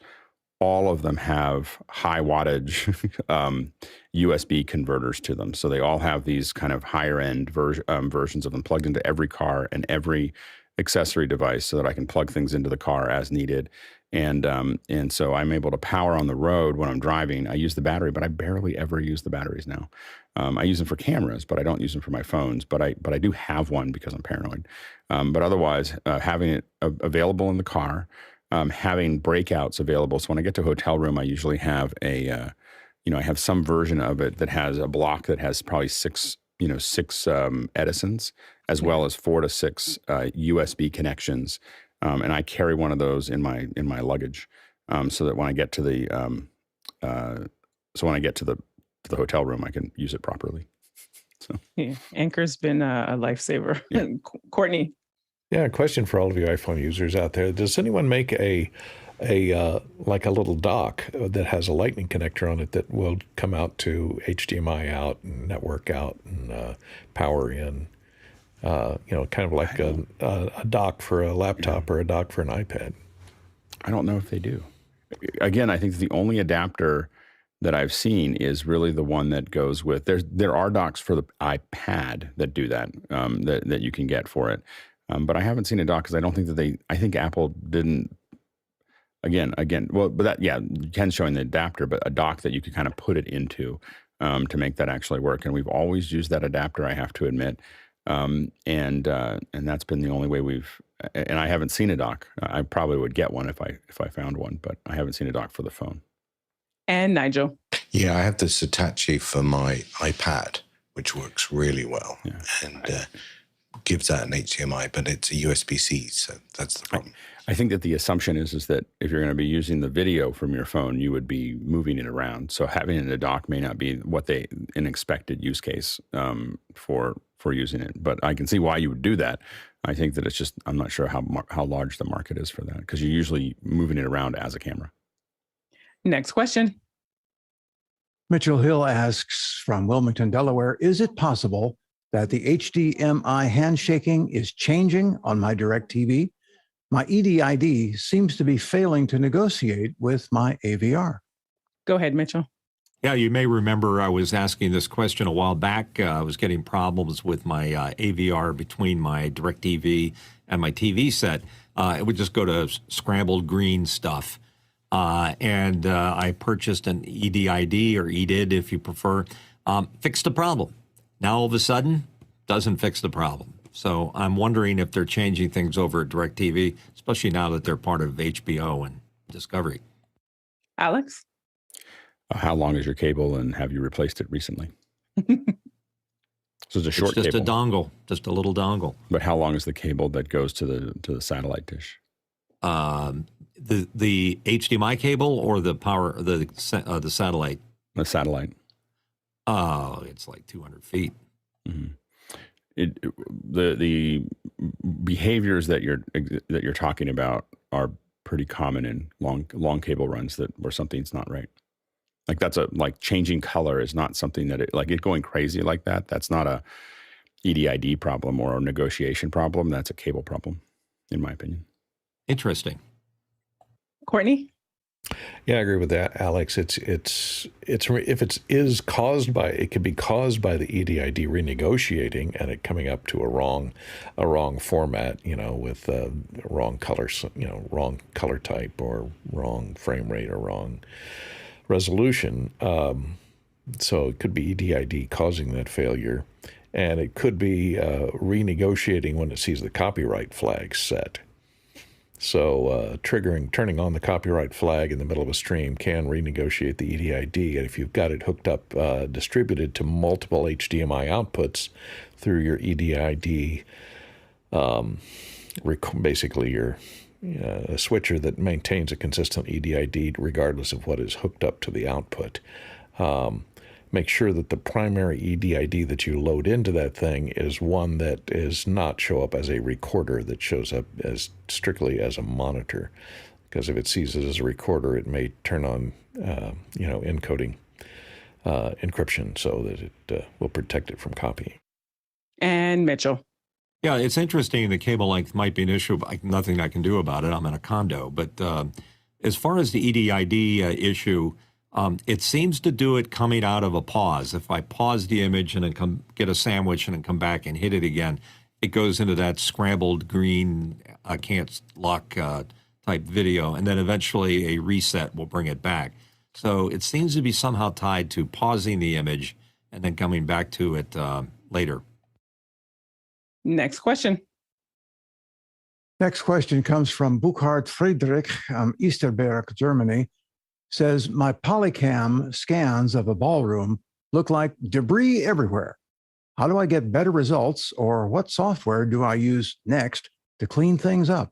All of them have high wattage USB converters to them. So they all have these kind of higher end versions of them plugged into every car and every accessory device so that I can plug things into the car as needed. And so I'm able to power on the road when I'm driving. I use the battery, but I barely ever use the batteries now. I use them for cameras, but I don't use them for my phones. But I do have one because I'm paranoid. But otherwise, having it available in the car, having breakouts available. So when I get to a hotel room, I usually have I have some version of it that has a block that has probably six Edisons, as well as 4 to 6 USB connections. And I carry one of those in my luggage, so that when I get to the hotel room, I can use it properly. So yeah, Anchor's been a lifesaver. Yeah. Courtney. Yeah, a question for all of you iPhone users out there: does anyone make a little dock that has a lightning connector on it that will come out to HDMI out and network out and power in? Kind of like a dock for a laptop or a dock for an iPad. I don't know if they do. Again, I think the only adapter that I've seen is really the one that goes with. There are docks for the iPad that do that, that you can get for it. But I haven't seen a dock because I don't think that I think Apple didn't. Again, well, but that, yeah, Ken's showing the adapter, but a dock that you could kind of put it into to make that actually work. And we've always used that adapter, I have to admit. And that's been the only way and I haven't seen a dock. I probably would get one if I found one, but I haven't seen a dock for the phone. And Nigel. Yeah, I have this Hitachi for my iPad, which works really well and gives out an HDMI, but it's a USB-C, so that's the problem. I think that the assumption is that if you're going to be using the video from your phone, you would be moving it around. So having it in a dock may not be an expected use case for using it. But I can see why you would do that. I think that it's just, I'm not sure how large the market is for that because you're usually moving it around as a camera. Next question. Mitchell Hill asks from Wilmington, Delaware, is it possible that the HDMI handshaking is changing on my DirecTV? My EDID seems to be failing to negotiate with my AVR. Go ahead, Mitchell. Yeah, you may remember I was asking this question a while back. I was getting problems with my AVR between my DirecTV and my TV set. It would just go to scrambled green stuff. And I purchased an EDID or EDID, if you prefer, fixed the problem. Now, all of a sudden, doesn't fix the problem. So I'm wondering if they're changing things over at DirecTV, especially now that they're part of HBO and Discovery. Alex? How long is your cable, and have you replaced it recently? So it's a short It's just cable. a dongle, just a little dongle. But how long is the cable that goes to the satellite dish? The HDMI cable or the power the satellite? The satellite. Oh, it's like 200 feet. Mm-hmm. The behaviors that you're talking about are pretty common in long cable runs where something's not right. Like like changing color is not something that it going crazy like that. That's not a EDID problem or a negotiation problem. That's a cable problem, in my opinion. Interesting. Courtney? Yeah, I agree with that, Alex. If it is caused by, it could be caused by the EDID renegotiating and it coming up to a wrong format, with wrong colors, wrong color type or wrong frame rate or wrong resolution. So it could be EDID causing that failure, and it could be renegotiating when it sees the copyright flag set. So turning on the copyright flag in the middle of a stream can renegotiate the EDID. And if you've got it hooked up, distributed to multiple HDMI outputs through your EDID, basically your a switcher that maintains a consistent EDID regardless of what is hooked up to the output. Make sure that the primary EDID that you load into that thing is one that is not show up as a recorder, that shows up as strictly as a monitor. Because if it sees it as a recorder, it may turn on, encoding encryption so that it will protect it from copying. And Mitchell. Yeah, it's interesting. The cable length might be an issue, but nothing I can do about it. I'm in a condo. But as far as the EDID issue, it seems to do it coming out of a pause. If I pause the image and then get a sandwich and then come back and hit it again, it goes into that scrambled green, I can't lock type video, and then eventually a reset will bring it back. So it seems to be somehow tied to pausing the image and then coming back to it later. Next question. Next question comes from Burkhard Friedrich, Easterberg, Germany. Says, my Polycam scans of a ballroom look like debris everywhere. How do I get better results, or what software do I use next to clean things up?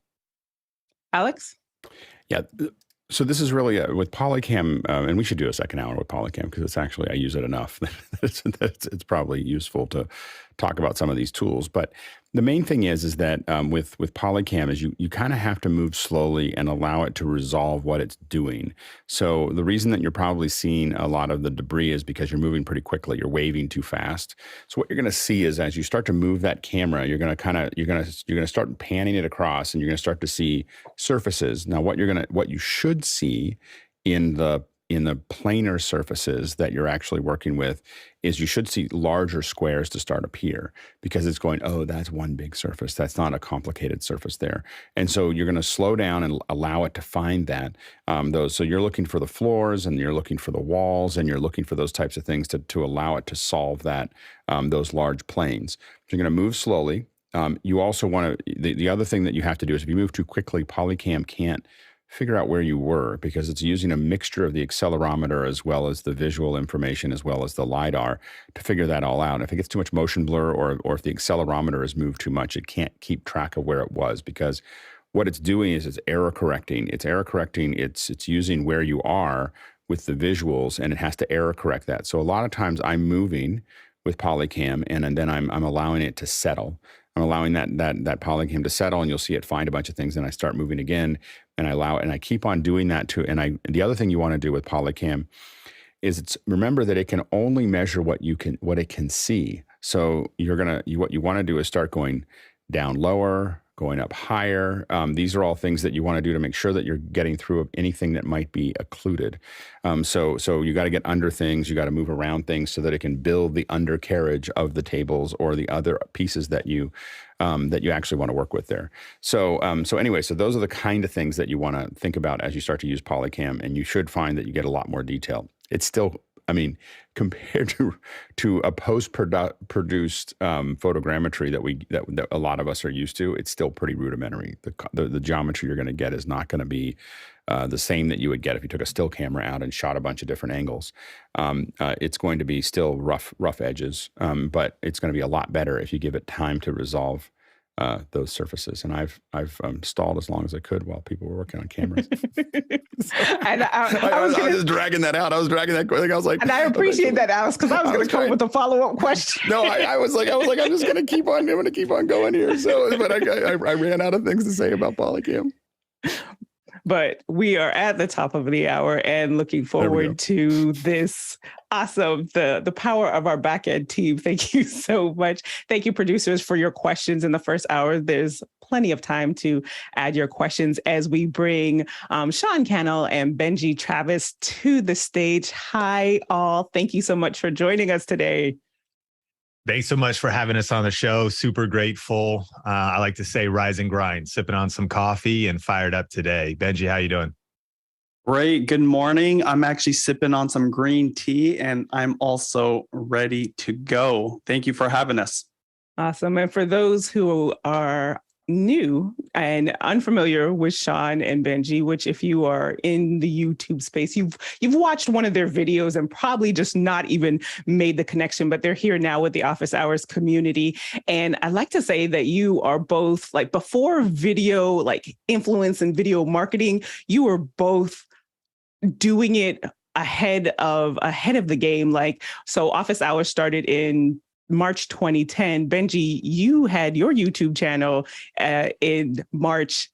Alex? Yeah. So this is really with Polycam, and we should do a second hour with Polycam because it's actually, I use it enough. It's probably useful to talk about some of these tools. But the main thing is that with Polycam is you kind of have to move slowly and allow it to resolve what it's doing. So the reason that you're probably seeing a lot of the debris is because you're moving pretty quickly. You're waving too fast. So what you're going to see is as you start to move that camera, you're going to start panning it across, and you're going to start to see surfaces. Now what you should see in the planar surfaces that you're actually working with is you should see larger squares to start appear, because it's going, oh, that's one big surface. That's not a complicated surface there. And so you're going to slow down and allow it to find that those. So you're looking for the floors, and you're looking for the walls, and you're looking for those types of things to allow it to solve that those large planes. So you're going to move slowly. You also want to, the other thing that you have to do is if you move too quickly, Polycam can't figure out where you were, because it's using a mixture of the accelerometer as well as the visual information as well as the LiDAR to figure that all out. And if it gets too much motion blur or if the accelerometer has moved too much, it can't keep track of where it was, because what it's doing is it's error correcting. It's using where you are with the visuals, and it has to error correct that. So a lot of times I'm moving with Polycam, and then I'm allowing it to settle. I'm allowing that Polycam to settle, and you'll see it find a bunch of things, and I start moving again, and I allow it, and I keep on doing that too. And the other thing you want to do with Polycam is remember that it can only measure what it can see. So what you want to do is start going down lower, going up higher. These are all things that you want to do to make sure that you're getting through anything that might be occluded. So you got to get under things, you got to move around things so that it can build the undercarriage of the tables or the other pieces that you actually want to work with there. So those are the kind of things that you want to think about as you start to use Polycam, and you should find that you get a lot more detail. It's still I mean, compared to a post-produced photogrammetry that a lot of us are used to, it's still pretty rudimentary. The geometry you're going to get is not going to be the same that you would get if you took a still camera out and shot a bunch of different angles. It's going to be still rough edges, but it's going to be a lot better if you give it time to resolve those surfaces. And I've stalled as long as I could while people were working on cameras. I was just dragging that out. I was dragging that quick. I was like, and I appreciate that, Alex, because I was going to come up with a follow-up question. No, I was like, I'm just going to keep on. I'm going to keep on going here. So, but I ran out of things to say about Polycam. But we are at the top of the hour and looking forward to this awesome, the power of our back-end team. Thank you so much. Thank you, producers, for your questions in the first hour. There's plenty of time to add your questions as we bring Sean Cannell and Benji Travis to the stage. Hi, all. Thank you so much for joining us today. Thanks so much for having us on the show. Super grateful. I like to say rise and grind, sipping on some coffee and fired up today. Benji, how you doing? Great. Good morning. I'm actually sipping on some green tea and I'm also ready to go. Thank you for having us. Awesome. And for those who are new and unfamiliar with Sean and Benji, which if you are in the YouTube space, you've watched one of their videos and probably just not even made the connection, but they're here now with the Office Hours community. And I like to say that you are both, like, before video, like influence and video marketing, you were both doing it ahead of the game. Like, so Office Hours started in March 2010. Benji, you had your YouTube channel in Office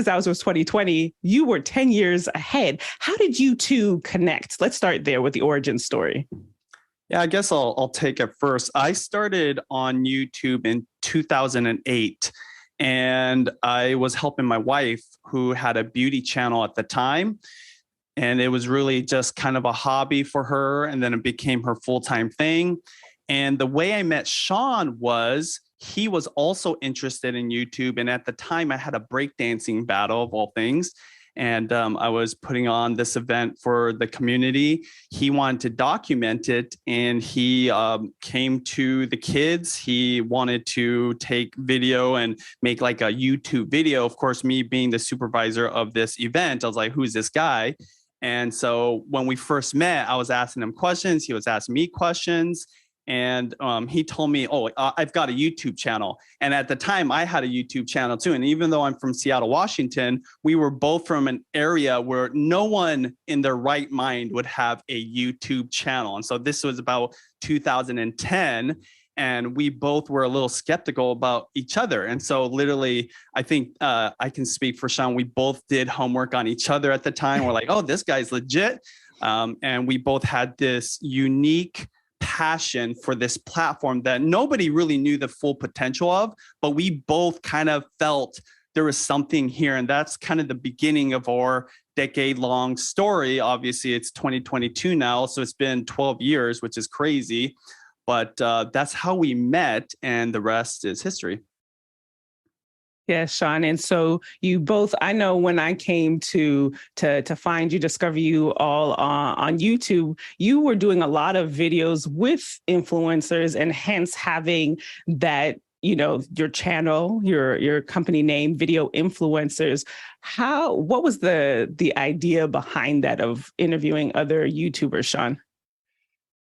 Hours was 2020. You were 10 years ahead. How did you two connect? Let's start there with the origin story. Yeah, I guess I'll take it first. I started on YouTube in 2008, and I was helping my wife who had a beauty channel at the time. And it was really just kind of a hobby for her. And then it became her full-time thing. And the way I met Sean was he was also interested in YouTube. And at the time I had a breakdancing battle of all things. And I was putting on this event for the community. He wanted to document it, and he came to the kids. He wanted to take video and make like a YouTube video. Of course, me being the supervisor of this event, I was like, who's this guy? And so when we first met, I was asking him questions. He was asking me questions. And he told me, I've got a YouTube channel. And at the time, I had a YouTube channel too. And even though I'm from Seattle, Washington, we were both from an area where no one in their right mind would have a YouTube channel. And so this was about 2010. And we both were a little skeptical about each other. And so literally, I think I can speak for Sean. We both did homework on each other at the time. We're like, oh, this guy's legit. And we both had this unique passion for this platform that nobody really knew the full potential of, but we both kind of felt there was something here. And that's kind of the beginning of our decade-long story. Obviously, it's 2022 now, so it's been 12 years, which is crazy. But that's how we met, and the rest is history. Yes, Sean. And so you both, I know when I came to find you, discover you all on YouTube, you were doing a lot of videos with influencers, and hence having that, your channel, your company name, Video Influencers. What was the idea behind that of interviewing other YouTubers, Sean?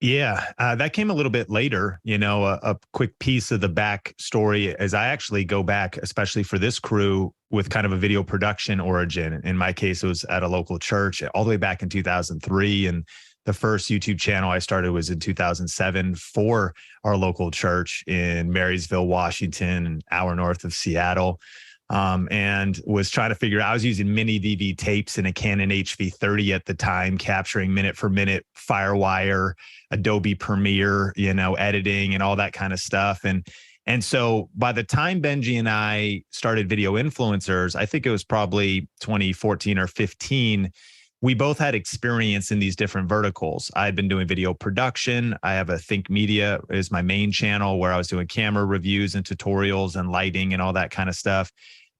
Yeah, that came a little bit later, a quick piece of the backstory as I actually go back, especially for this crew, with kind of a video production origin. In my case, it was at a local church all the way back in 2003. And the first YouTube channel I started was in 2007 for our local church in Marysville, Washington, an hour north of Seattle. And was trying to figure out, I was using mini DV tapes in a Canon HV30 at the time, capturing minute for minute Firewire, Adobe Premiere, editing and all that kind of stuff. And so by the time Benji and I started Video Influencers, I think it was probably 2014 or 15, we both had experience in these different verticals. I had been doing video production. I have a Think Media is my main channel where I was doing camera reviews and tutorials and lighting and all that kind of stuff.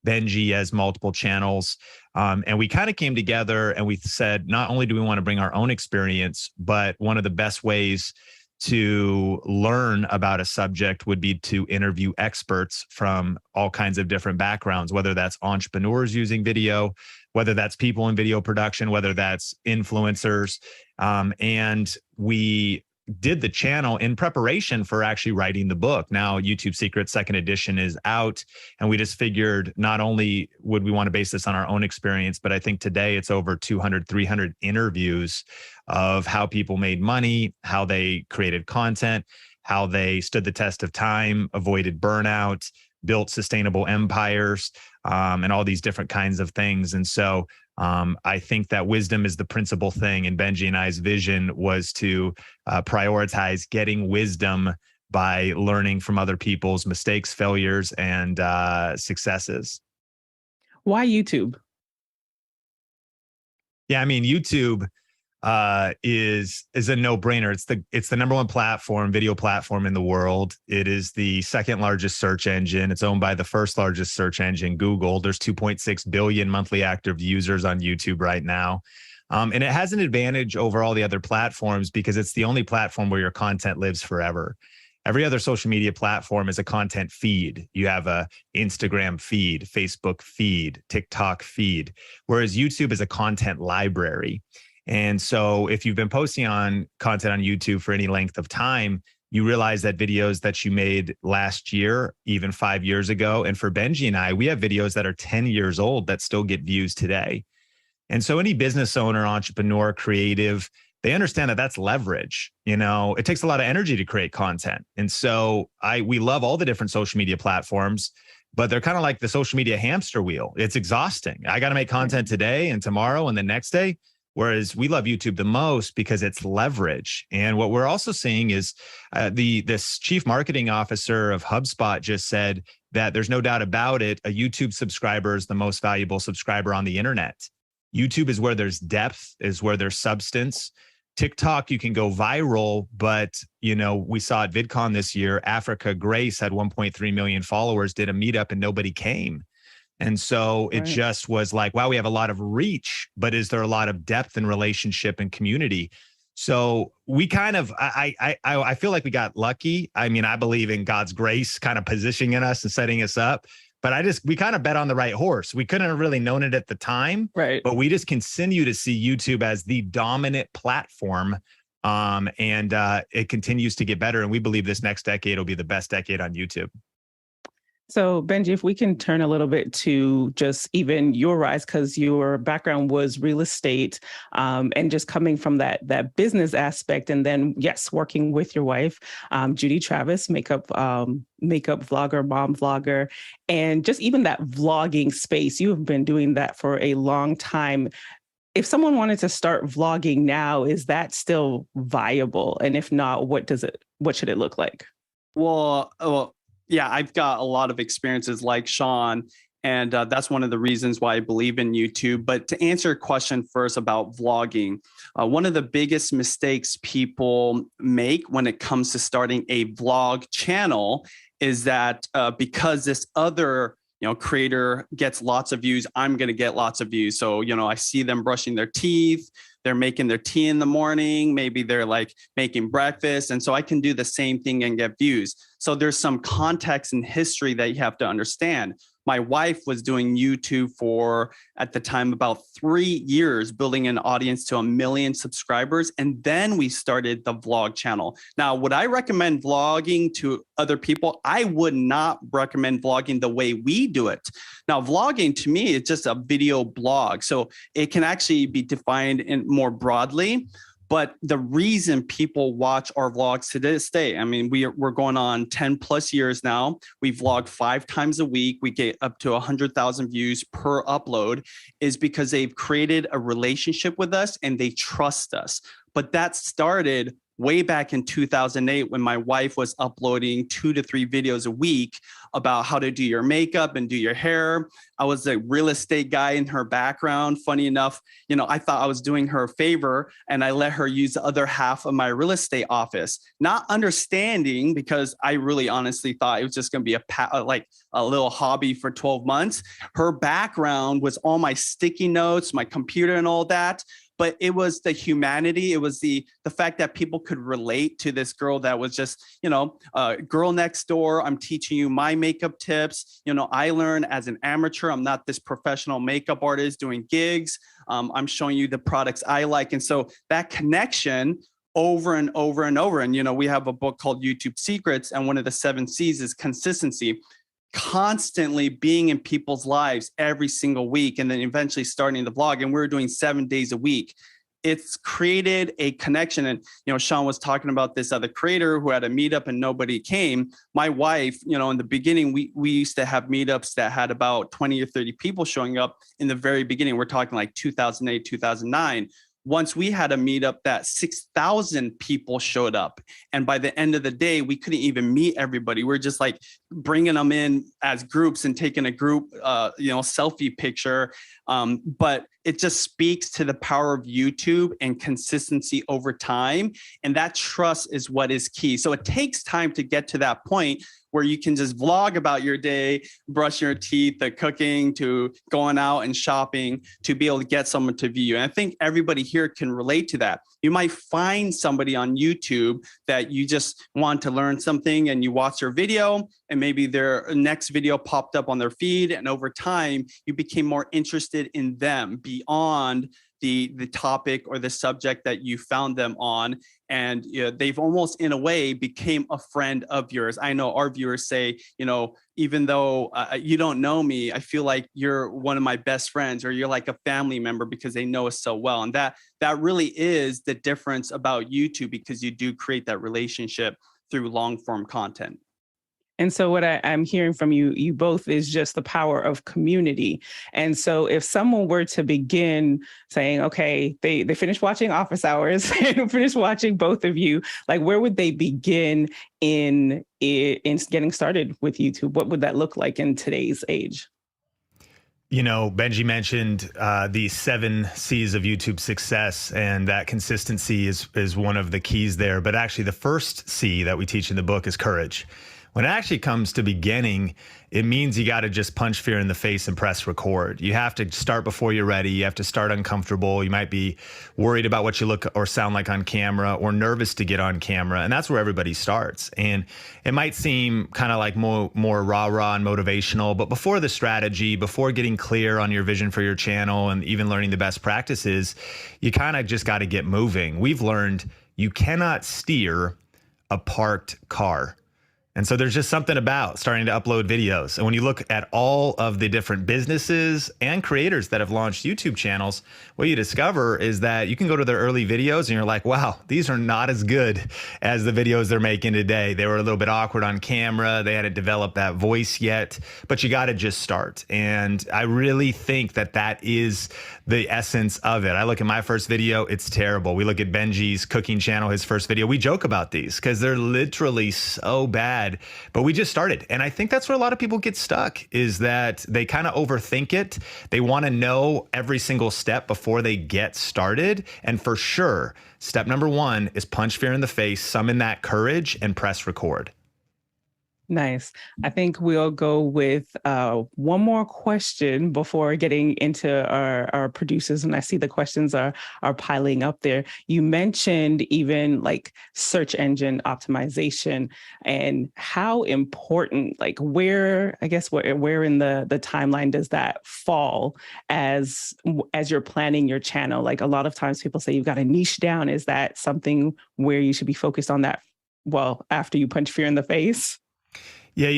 Benji has multiple channels. And we kind of came together and we said, not only do we want to bring our own experience, but one of the best ways to learn about a subject would be to interview experts from all kinds of different backgrounds, whether that's entrepreneurs using video, whether that's people in video production, whether that's influencers. And we did the channel in preparation for actually writing the book. Now, YouTube Secrets second edition is out, and we just figured not only would we want to base this on our own experience, but I think today it's over 200, 300 interviews of how people made money, how they created content, how they stood the test of time, avoided burnout, built sustainable empires, and all these different kinds of things. And so I think that wisdom is the principal thing. And Benji and I's vision was to prioritize getting wisdom by learning from other people's mistakes, failures, and successes. Why YouTube? Yeah, I mean, YouTube is a no-brainer. It's the number one video platform in the world. It is the second largest search engine. It's owned by the first largest search engine, Google. There's 2.6 billion monthly active users on YouTube right now. And it has an advantage over all the other platforms because it's the only platform where your content lives forever. Every other social media platform is a content feed. You have a Instagram feed, Facebook feed, TikTok feed, whereas YouTube is a content library. And so if you've been posting on content on YouTube for any length of time, you realize that videos that you made last year, even 5 years ago, and for Benji and I, we have videos that are 10 years old that still get views today. And so any business owner, entrepreneur, creative, they understand that that's leverage. You know, it takes a lot of energy to create content. And so we love all the different social media platforms, but they're kind of like the social media hamster wheel. It's exhausting. I got to make content today and tomorrow and the next day. Whereas we love YouTube the most because it's leverage. And what we're also seeing is this chief marketing officer of HubSpot just said that there's no doubt about it, a YouTube subscriber is the most valuable subscriber on the internet. YouTube is where there's depth, is where there's substance. TikTok, you can go viral, but we saw at VidCon this year, Africa Grace had 1.3 million followers, did a meetup and nobody came. And so it just was like, wow, we have a lot of reach, but is there a lot of depth and relationship and community? So we kind of, I feel like we got lucky. I mean, I believe in God's grace kind of positioning us and setting us up, but we kind of bet on the right horse. We couldn't have really known it at the time, right? But we just continue to see YouTube as the dominant platform. And it continues to get better. And we believe this next decade will be the best decade on YouTube. So Benji, if we can turn a little bit to just even your rise, because your background was real estate, and just coming from that business aspect, and then working with your wife, Judy Travis, makeup vlogger, mom vlogger, and just even that vlogging space. You have been doing that for a long time. If someone wanted to start vlogging now, is that still viable? And if not, what should it look like? Well, yeah, I've got a lot of experiences like Sean, and that's one of the reasons why I believe in YouTube. But to answer your question first about vlogging, one of the biggest mistakes people make when it comes to starting a vlog channel is that because this other creator gets lots of views, I'm going to get lots of views. So, I see them brushing their teeth, they're making their tea in the morning, maybe they're like making breakfast. And so I can do the same thing and get views. So there's some context and history that you have to understand. My wife was doing YouTube for, at the time, about 3 years, building an audience to 1 million subscribers. And then we started the vlog channel. Now, would I recommend vlogging to other people? I would not recommend vlogging the way we do it. Now, vlogging to me is just a video blog. So it can actually be defined more broadly. But the reason people watch our vlogs to this day, I mean, we're going on 10 plus years now. We vlog 5 times a week. We get up to 100,000 views per upload, is because they've created a relationship with us and they trust us. But that started way back in 2008 when my wife was uploading 2 to 3 videos a week about how to do your makeup and do your hair. I was a real estate guy in her background. Funny enough, I thought I was doing her a favor, and I let her use the other half of my real estate office, not understanding, because I really honestly thought it was just going to be a little hobby for 12 months. Her background was all my sticky notes, my computer and all that. But it was the humanity. It was the fact that people could relate to this girl that was just, girl next door. I'm teaching you my makeup tips. I learned as an amateur. I'm not this professional makeup artist doing gigs. I'm showing you the products I like. And so that connection over and over and over. And, we have a book called YouTube Secrets, and one of the 7 C's is consistency. Constantly being in people's lives every single week, and then eventually starting the vlog. And we're doing 7 days a week. It's created a connection. And, Sean was talking about this other creator who had a meetup and nobody came. My wife, in the beginning, we used to have meetups that had about 20 or 30 people showing up in the very beginning. We're talking like 2008, 2009. Once we had a meetup that 6,000 people showed up. And by the end of the day, we couldn't even meet everybody. We're just like bringing them in as groups and taking a group, selfie picture. But it just speaks to the power of YouTube and consistency over time. And that trust is what is key. So it takes time to get to that point where you can just vlog about your day, brushing your teeth, the cooking, to going out and shopping, to be able to get someone to view you. And I think everybody here can relate to that. You might find somebody on YouTube that you just want to learn something, and you watch their video, and maybe their next video popped up on their feed. And over time, you became more interested in them beyond the topic or the subject that you found them on. And they've almost in a way became a friend of yours. I know our viewers say, even though you don't know me, I feel like you're one of my best friends, or you're like a family member, because they know us so well. And that really is the difference about YouTube, because you do create that relationship through long form content. And so what I'm hearing from you both is just the power of community. And so if someone were to begin saying, okay, they finished watching Office Hours and finished watching both of you, like, where would they begin in getting started with YouTube? What would that look like in today's age? Benji mentioned the 7 C's of YouTube success, and that consistency is one of the keys there. But actually, the first C that we teach in the book is courage. When it actually comes to beginning, it means you got to just punch fear in the face and press record. You have to start before you're ready. You have to start uncomfortable. You might be worried about what you look or sound like on camera, or nervous to get on camera. And that's where everybody starts. And it might seem kind of like more rah-rah and motivational, but before the strategy, before getting clear on your vision for your channel and even learning the best practices, you kind of just got to get moving. We've learned you cannot steer a parked car. And so there's just something about starting to upload videos. And when you look at all of the different businesses and creators that have launched YouTube channels, what you discover is that you can go to their early videos and you're like, wow, these are not as good as the videos they're making today. They were a little bit awkward on camera. They hadn't developed that voice yet, but you got to just start. And I really think that is the essence of it. I look at my first video, it's terrible. We look at Benji's cooking channel, his first video. We joke about these because they're literally so bad. But we just started. And I think that's where a lot of people get stuck, is that they kind of overthink it. They want to know every single step before they get started. And for sure, step number 1 is punch fear in the face, summon that courage, and press record. Nice. I think we'll go with one more question before getting into our producers. And I see the questions are piling up there. You mentioned even like search engine optimization, and how important, like where in the timeline does that fall as you're planning your channel? Like a lot of times people say you've got to niche down. Is that something where you should be focused on that? Well, after you punch fear in the face? Yeah,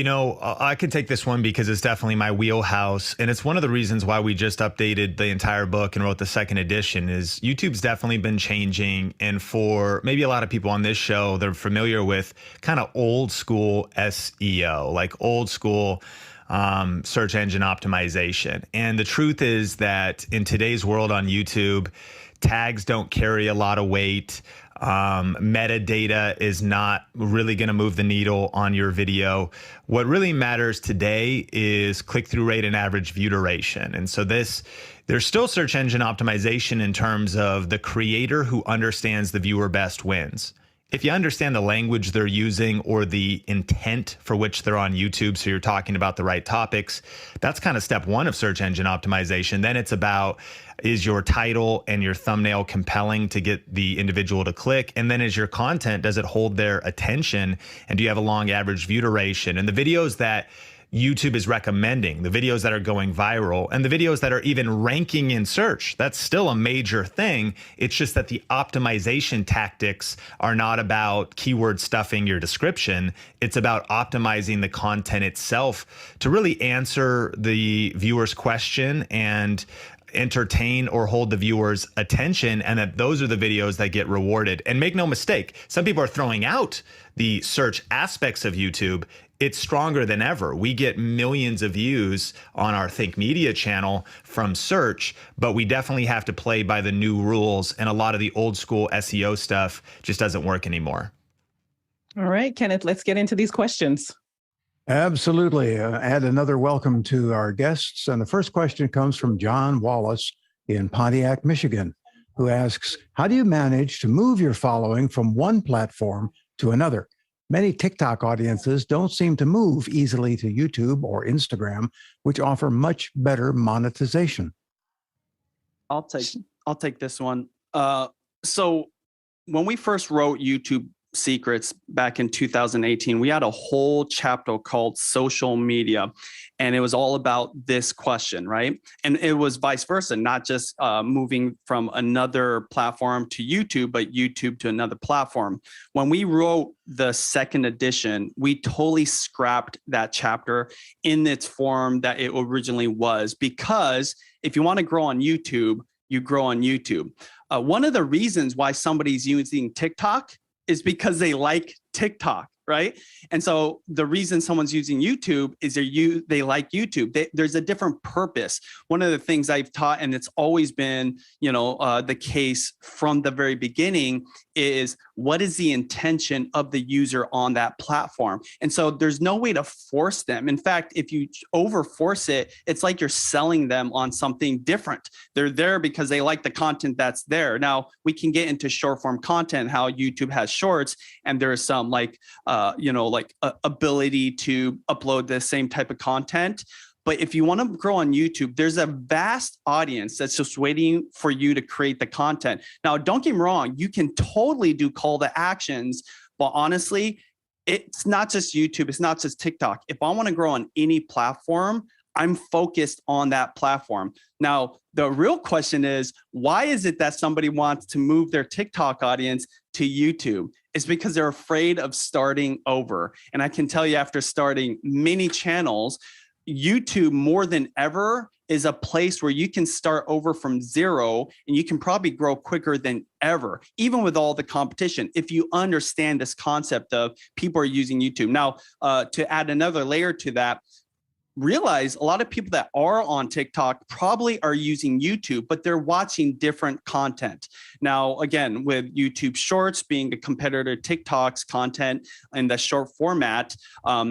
I can take this one because it's definitely my wheelhouse. And it's one of the reasons why we just updated the entire book and wrote the second edition. Is YouTube's definitely been changing. And for maybe a lot of people on this show, they're familiar with kind of old school SEO, like old school search engine optimization. And the truth is that in today's world on YouTube, Tags don't carry a lot of weight. Metadata is not really going to move the needle on your video. What really matters today is click-through rate and average view duration. And so there's still search engine optimization in terms of the creator who understands the viewer best wins. If you understand the language they're using or the intent for which they're on YouTube, so you're talking about the right topics, that's kind of step one of search engine optimization. Then it's about, is your title and your thumbnail compelling to get the individual to click? And then is your content, does it hold their attention? And do you have a long average view duration? And the videos that YouTube is recommending, the videos that are going viral, and the videos that are even ranking in search, that's still a major thing. It's just that the optimization tactics are not about keyword stuffing your description. It's about optimizing the content itself to really answer the viewer's question and entertain or hold the viewer's attention, and that those are the videos that get rewarded. And make no mistake, some people are throwing out the search aspects of YouTube. It's stronger than ever. We get millions of views on our Think Media channel from search, but we definitely have to play by the new rules, and a lot of the old school SEO stuff just doesn't work anymore. All right, Kenneth, let's get into these questions. Absolutely. Add another welcome to our guests. And the first question comes from John Wallace in Pontiac, Michigan, who asks, how do you manage to move your following from one platform to another? Many TikTok audiences don't seem to move easily to YouTube or Instagram, which offer much better monetization. I'll take this one. So when we first wrote YouTube Secrets back in 2018, we had a whole chapter called social media, and it was all about this question, right? And it was vice versa, not just moving from another platform to YouTube, but YouTube to another platform. When we wrote the second edition, we totally scrapped that chapter in its form that it originally was, because if you want to grow on YouTube, you grow on YouTube. One of the reasons why somebody's using TikTok is because they like TikTok, right? And so the reason someone's using YouTube is they like YouTube. There's a different purpose. One of the things I've taught, and it's always been, the case from the very beginning, is what is the intention of the user on that platform? And so there's no way to force them. In fact, if you overforce it, it's like you're selling them on something different. They're there because they like the content that's there. Now, we can get into short form content, how YouTube has shorts, and there's some ability to upload the same type of content. But if you want to grow on YouTube, there's a vast audience that's just waiting for you to create the content. Now, don't get me wrong, you can totally do call to actions, but honestly, it's not just YouTube, it's not just TikTok. If I want to grow on any platform, I'm focused on that platform. Now, the real question is, why is it that somebody wants to move their TikTok audience to YouTube? It's because they're afraid of starting over. And I can tell you, after starting many channels, YouTube more than ever is a place where you can start over from zero, and you can probably grow quicker than ever, even with all the competition, if you understand this concept of people are using YouTube. Now, to add another layer to that, realize a lot of people that are on TikTok probably are using YouTube, but they're watching different content. Now, again, with YouTube Shorts being a competitor to TikTok's content in the short format,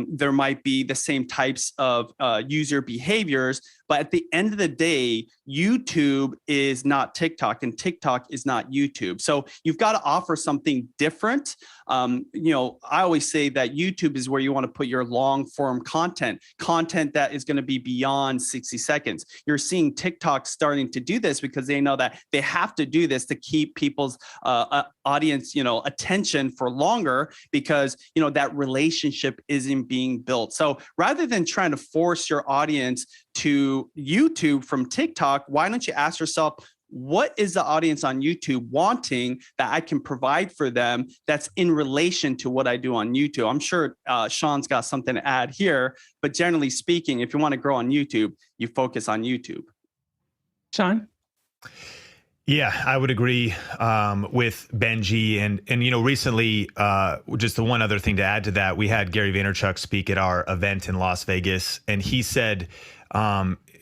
there might be the same types of user behaviors. But at the end of the day, YouTube is not TikTok, and TikTok is not YouTube. So you've got to offer something different. I always say that YouTube is where you want to put your long form content that is going to be beyond 60 seconds. You're seeing TikTok starting to do this because they know that they have to do this to keep people's audience, attention for longer, because, that relationship isn't being built. So rather than trying to force your audience to YouTube from TikTok, why don't you ask yourself, what is the audience on YouTube wanting that I can provide for them that's in relation to what I do on YouTube? I'm sure Sean's got something to add here, but generally speaking, if you want to grow on YouTube, you focus on YouTube. Sean? Yeah, I would agree with Benji. And recently, just the one other thing to add to that, we had Gary Vaynerchuk speak at our event in Las Vegas, and he said,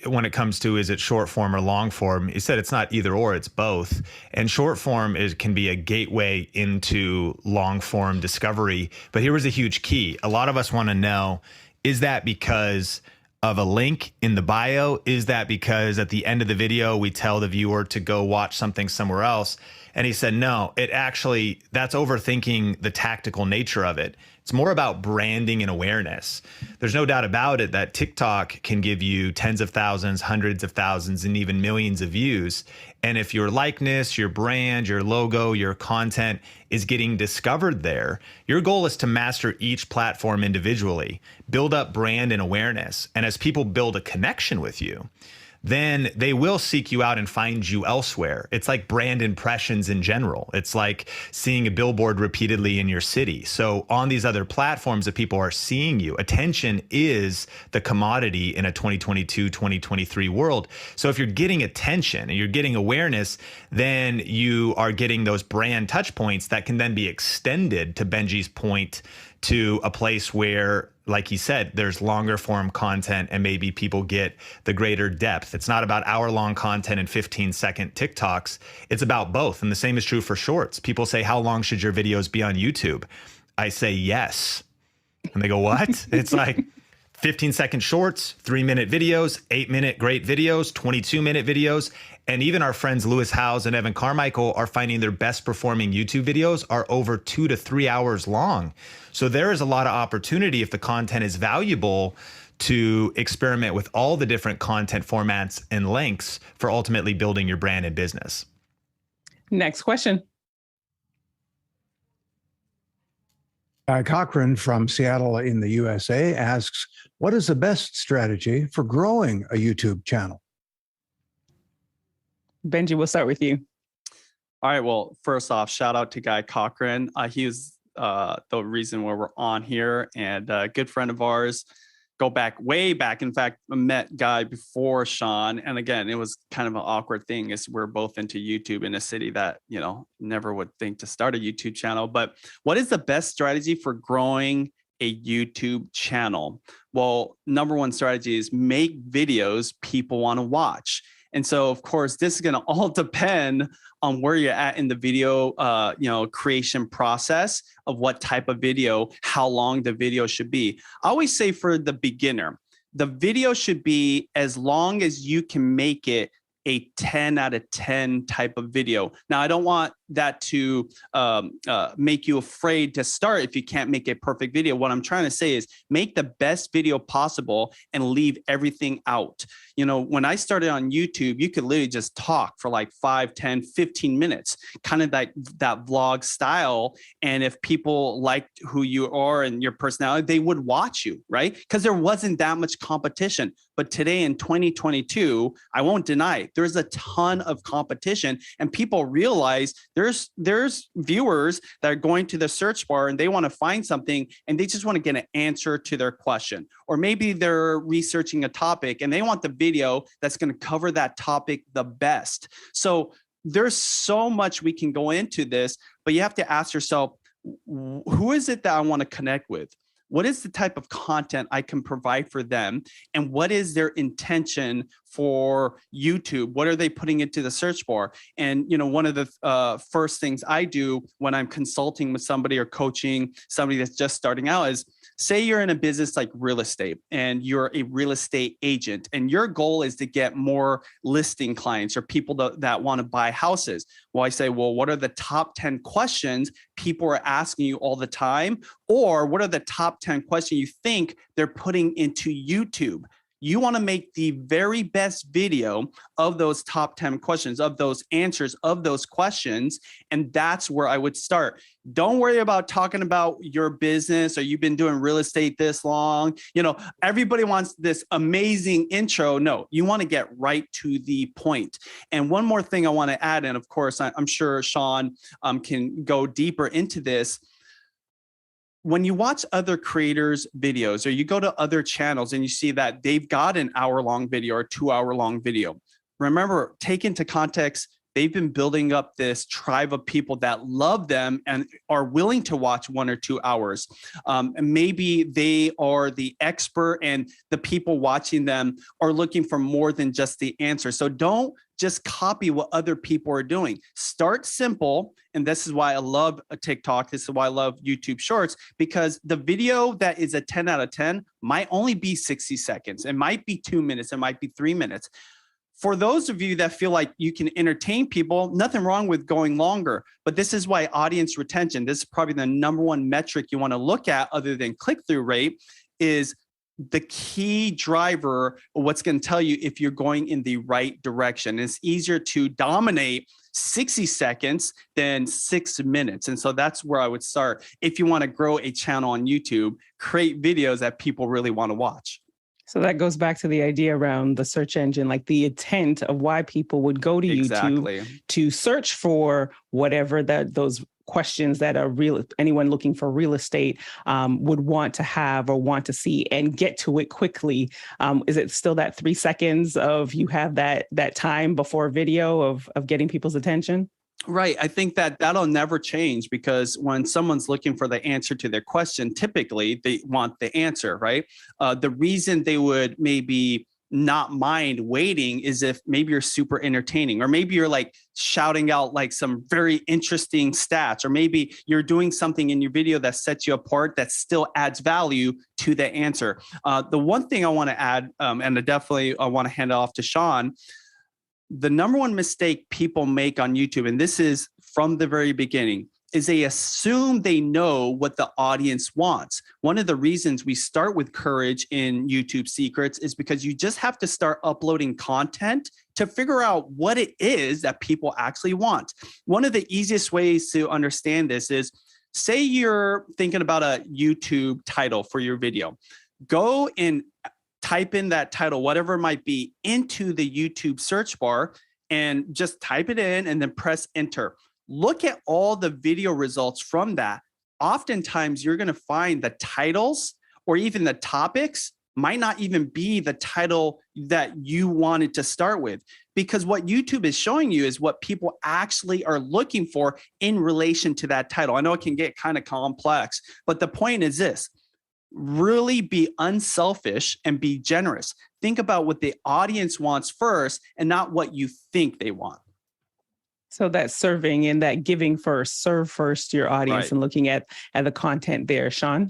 when it comes to, is it short form or long form? He said it's not either or, it's both. And short form can be a gateway into long form discovery. But here was a huge key. A lot of us want to know, is that because of a link in the bio? Is that because at the end of the video, we tell the viewer to go watch something somewhere else? And he said, no, that's overthinking the tactical nature of it. It's more about branding and awareness. There's no doubt about it that TikTok can give you tens of thousands, hundreds of thousands, and even millions of views. And if your likeness, your brand, your logo, your content is getting discovered there, your goal is to master each platform individually, build up brand and awareness. And as people build a connection with you, then they will seek you out and find you elsewhere. It's like brand impressions in general. It's like seeing a billboard repeatedly in your city. So on these other platforms that people are seeing you, attention is the commodity in a 2022, 2023 world. So if you're getting attention and you're getting awareness, then you are getting those brand touch points that can then be extended, to Benji's point, to a place where, like he said, there's longer form content and maybe people get the greater depth. It's not about hour-long content and 15-second TikToks. It's about both. And the same is true for shorts. People say, how long should your videos be on YouTube? I say yes. And they go, what? It's like 15-second shorts, 3-minute videos, 8-minute great videos, 22-minute videos. And even our friends Lewis Howes and Evan Carmichael are finding their best performing YouTube videos are over 2 to 3 hours long. So there is a lot of opportunity, if the content is valuable, to experiment with all the different content formats and lengths for ultimately building your brand and business. Next question. Cochran from Seattle in the USA asks, what is the best strategy for growing a YouTube channel? Benji, we'll start with you. All right. Well, first off, shout out to Guy Cochran. He was the reason why we're on here, and a good friend of ours. Go back, way back. In fact, I met Guy before Sean. And again, it was kind of an awkward thing, is we're both into YouTube in a city that, never would think to start a YouTube channel. But what is the best strategy for growing a YouTube channel? Well, number one strategy is make videos people want to watch. And so, of course, this is going to all depend on where you're at in the video, creation process of what type of video, how long the video should be. I always say for the beginner, the video should be as long as you can make it a 10 out of 10 type of video. Now, I don't want that to make you afraid to start if you can't make a perfect video. What I'm trying to say is make the best video possible and leave everything out. When I started on YouTube, you could literally just talk for like 5, 10, 15 minutes, kind of like that vlog style. And if people liked who you are and your personality, they would watch you, right? Because there wasn't that much competition. But today in 2022, I won't deny it, there's a ton of competition, and people realize there's viewers that are going to the search bar and they want to find something and they just want to get an answer to their question. Or maybe they're researching a topic and they want the video that's going to cover that topic the best. So there's so much we can go into this, but you have to ask yourself, who is it that I want to connect with? What is the type of content I can provide for them? And what is their intention for YouTube? What are they putting into the search bar? And, one of the first things I do when I'm consulting with somebody or coaching somebody that's just starting out is, say you're in a business like real estate and you're a real estate agent and your goal is to get more listing clients or people that want to buy houses. Well, I say, well, what are the top 10 questions people are asking you all the time? Or what are the top 10 questions you think they're putting into YouTube? You want to make the very best video of those top 10 questions, of those answers, of those questions. And that's where I would start. Don't worry about talking about your business or you've been doing real estate this long. Everybody wants this amazing intro. No, you want to get right to the point. And one more thing I want to add, and of course, I'm sure Sean can go deeper into this. When you watch other creators' videos or you go to other channels and you see that they've got an hour-long video or 2-hour-long video, remember, take into context they've been building up this tribe of people that love them and are willing to watch 1 or 2 hours. And maybe they are the expert and the people watching them are looking for more than just the answer. So don't just copy what other people are doing. Start simple. And this is why I love a TikTok. This is why I love YouTube Shorts, because the video that is a 10 out of 10 might only be 60 seconds. It might be 2 minutes. It might be 3 minutes. For those of you that feel like you can entertain people, nothing wrong with going longer. But this is why audience retention, this is probably the number one metric you want to look at other than click-through rate, is the key driver of what's going to tell you if you're going in the right direction. It's easier to dominate 60 seconds than 6 minutes. And so that's where I would start. If you want to grow a channel on YouTube, create videos that people really want to watch. So that goes back to the idea around the search engine, like the intent of why people would go to YouTube to search for whatever those questions that are real, anyone looking for real estate would want to have or want to see and get to it quickly. Is it still that 3 seconds of you have that time before video of getting people's attention? Right. I think that that'll never change, because when someone's looking for the answer to their question, typically they want the answer, right? The reason they would maybe not mind waiting is if maybe you're super entertaining, or maybe you're like shouting out like some very interesting stats, or maybe you're doing something in your video that sets you apart that still adds value to the answer. The one thing I want to add, and I want to hand it off to Sean, the number one mistake people make on YouTube, and this is from the very beginning, is they assume they know what the audience wants. One of the reasons we start with courage in YouTube Secrets is because you just have to start uploading content to figure out what it is that people actually want. One of the easiest ways to understand this is, say you're thinking about a YouTube title for your video. Go and type in that title, whatever it might be, into the YouTube search bar and just type it in and then press enter. Look at all the video results from that. Oftentimes, you're going to find the titles or even the topics might not even be the title that you wanted to start with, because what YouTube is showing you is what people actually are looking for in relation to that title. I know it can get kind of complex, but the point is this: really be unselfish and be generous. Think about what the audience wants first and not what you think they want. So that serving and that giving first, serve first your audience, right, and looking at the content there. Sean?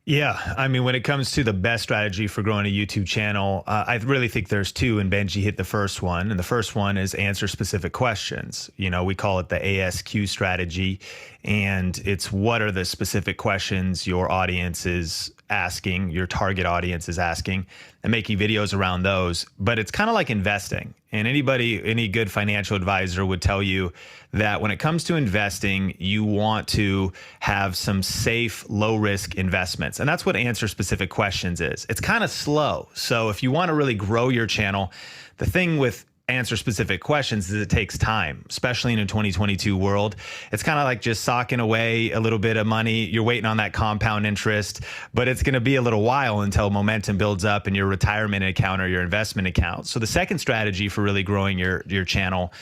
Yeah, I mean, when it comes to the best strategy for growing a YouTube channel, I really think there's two, and Benji hit the first one. And the first one is answer specific questions. You know, we call it the ASQ strategy, and it's what are the specific questions your audience is asking, your target audience is asking, and making videos around those. But it's kind of like investing. And any good financial advisor would tell you that when it comes to investing, you want to have some safe, low-risk investments. And that's what answer specific questions is. It's kind of slow. So if you want to really grow your channel, the thing with answer specific questions is it takes time, especially in a 2022 world. It's kind of like just socking away a little bit of money. You're waiting on that compound interest, but it's going to be a little while until momentum builds up in your retirement account or your investment account. So the second strategy for really growing your channel,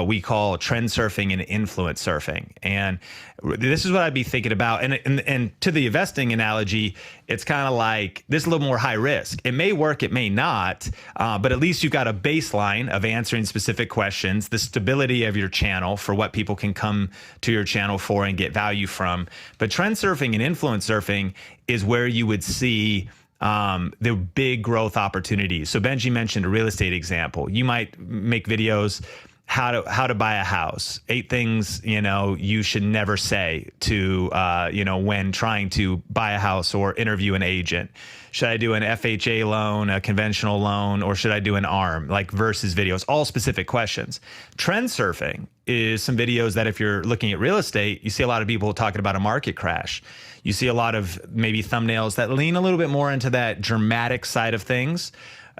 we call trend surfing and influence surfing. And this is what I'd be thinking about. And to the investing analogy, it's kind of like this is a little more high risk. It may work, it may not, but at least you've got a baseline of answering specific questions, the stability of your channel for what people can come to your channel for and get value from. But trend surfing and influence surfing is where you would see the big growth opportunities. So Benji mentioned a real estate example. You might make videos how to buy a house, 8 things, you should never say to, when trying to buy a house or interview an agent. Should I do an FHA loan, a conventional loan, or should I do an ARM, like versus videos, all specific questions. Trend surfing is some videos that if you're looking at real estate, you see a lot of people talking about a market crash. You see a lot of maybe thumbnails that lean a little bit more into that dramatic side of things.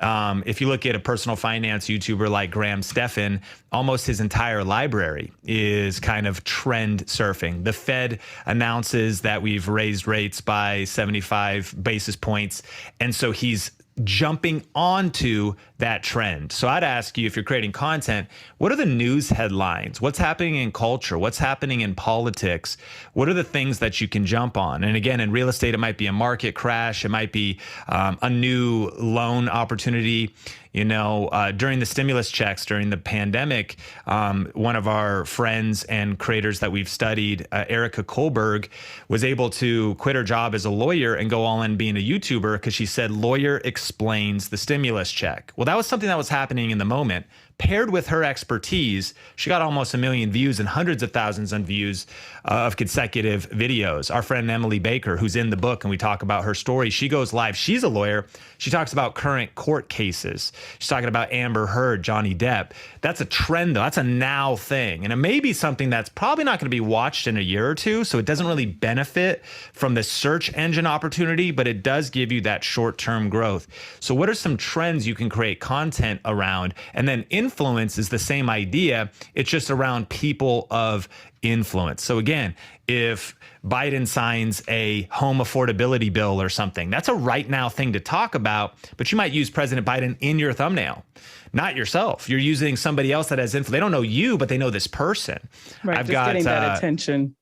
If you look at a personal finance YouTuber like Graham Stephan, almost his entire library is kind of trend surfing. The Fed announces that we've raised rates by 75 basis points. And so he's jumping onto that trend. So I'd ask you, if you're creating content, what are the news headlines? What's happening in culture? What's happening in politics? What are the things that you can jump on? And again, in real estate, it might be a market crash. It might be a new loan opportunity. During the stimulus checks, during the pandemic, one of our friends and creators that we've studied, Erica Kohlberg, was able to quit her job as a lawyer and go all in being a YouTuber because she said, lawyer explains the stimulus check. Well, that was something that was happening in the moment. Paired with her expertise, she got almost 1 million views and hundreds of thousands of views of consecutive videos. Our friend Emily Baker, who's in the book, and we talk about her story, she goes live. She's a lawyer. She talks about current court cases. She's talking about Amber Heard, Johnny Depp. That's a trend, though. That's a now thing. And it may be something that's probably not going to be watched in a year or two, so it doesn't really benefit from the search engine opportunity, but it does give you that short-term growth. So what are some trends you can create content around? And then influence is the same idea. It's just around people of influence. So again, if Biden signs a home affordability bill or something, that's a right now thing to talk about, but you might use President Biden in your thumbnail, not yourself. You're using somebody else that has influence. They don't know you, but they know this person. Right, I've got getting that attention.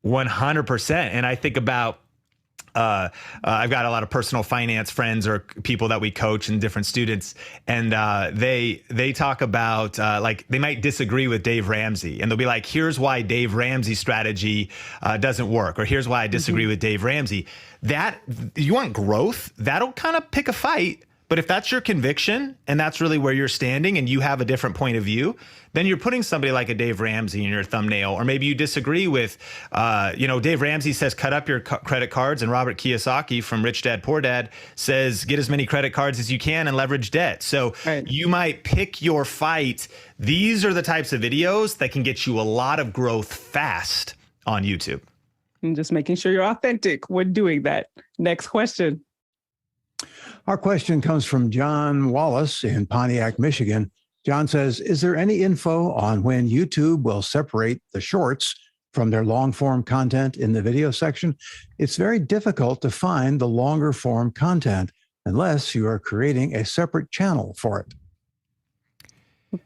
100%. And I think about I've got a lot of personal finance friends or people that we coach and different students, and they talk about like they might disagree with Dave Ramsey, and they'll be like, here's why Dave Ramsey's strategy doesn't work, or here's why I disagree with Dave Ramsey. That you want growth, that'll kind of pick a fight. But if that's your conviction and that's really where you're standing and you have a different point of view, then you're putting somebody like a Dave Ramsey in your thumbnail. Or maybe you disagree with, Dave Ramsey says, cut up your credit cards. And Robert Kiyosaki from Rich Dad, Poor Dad says, get as many credit cards as you can and leverage debt. So you might pick your fight. These are the types of videos that can get you a lot of growth fast on YouTube. And just making sure you're authentic when doing that. Next question. Our question comes from John Wallace in Pontiac, Michigan. John says, is there any info on when YouTube will separate the shorts from their long form content in the video section? It's very difficult to find the longer form content unless you are creating a separate channel for it.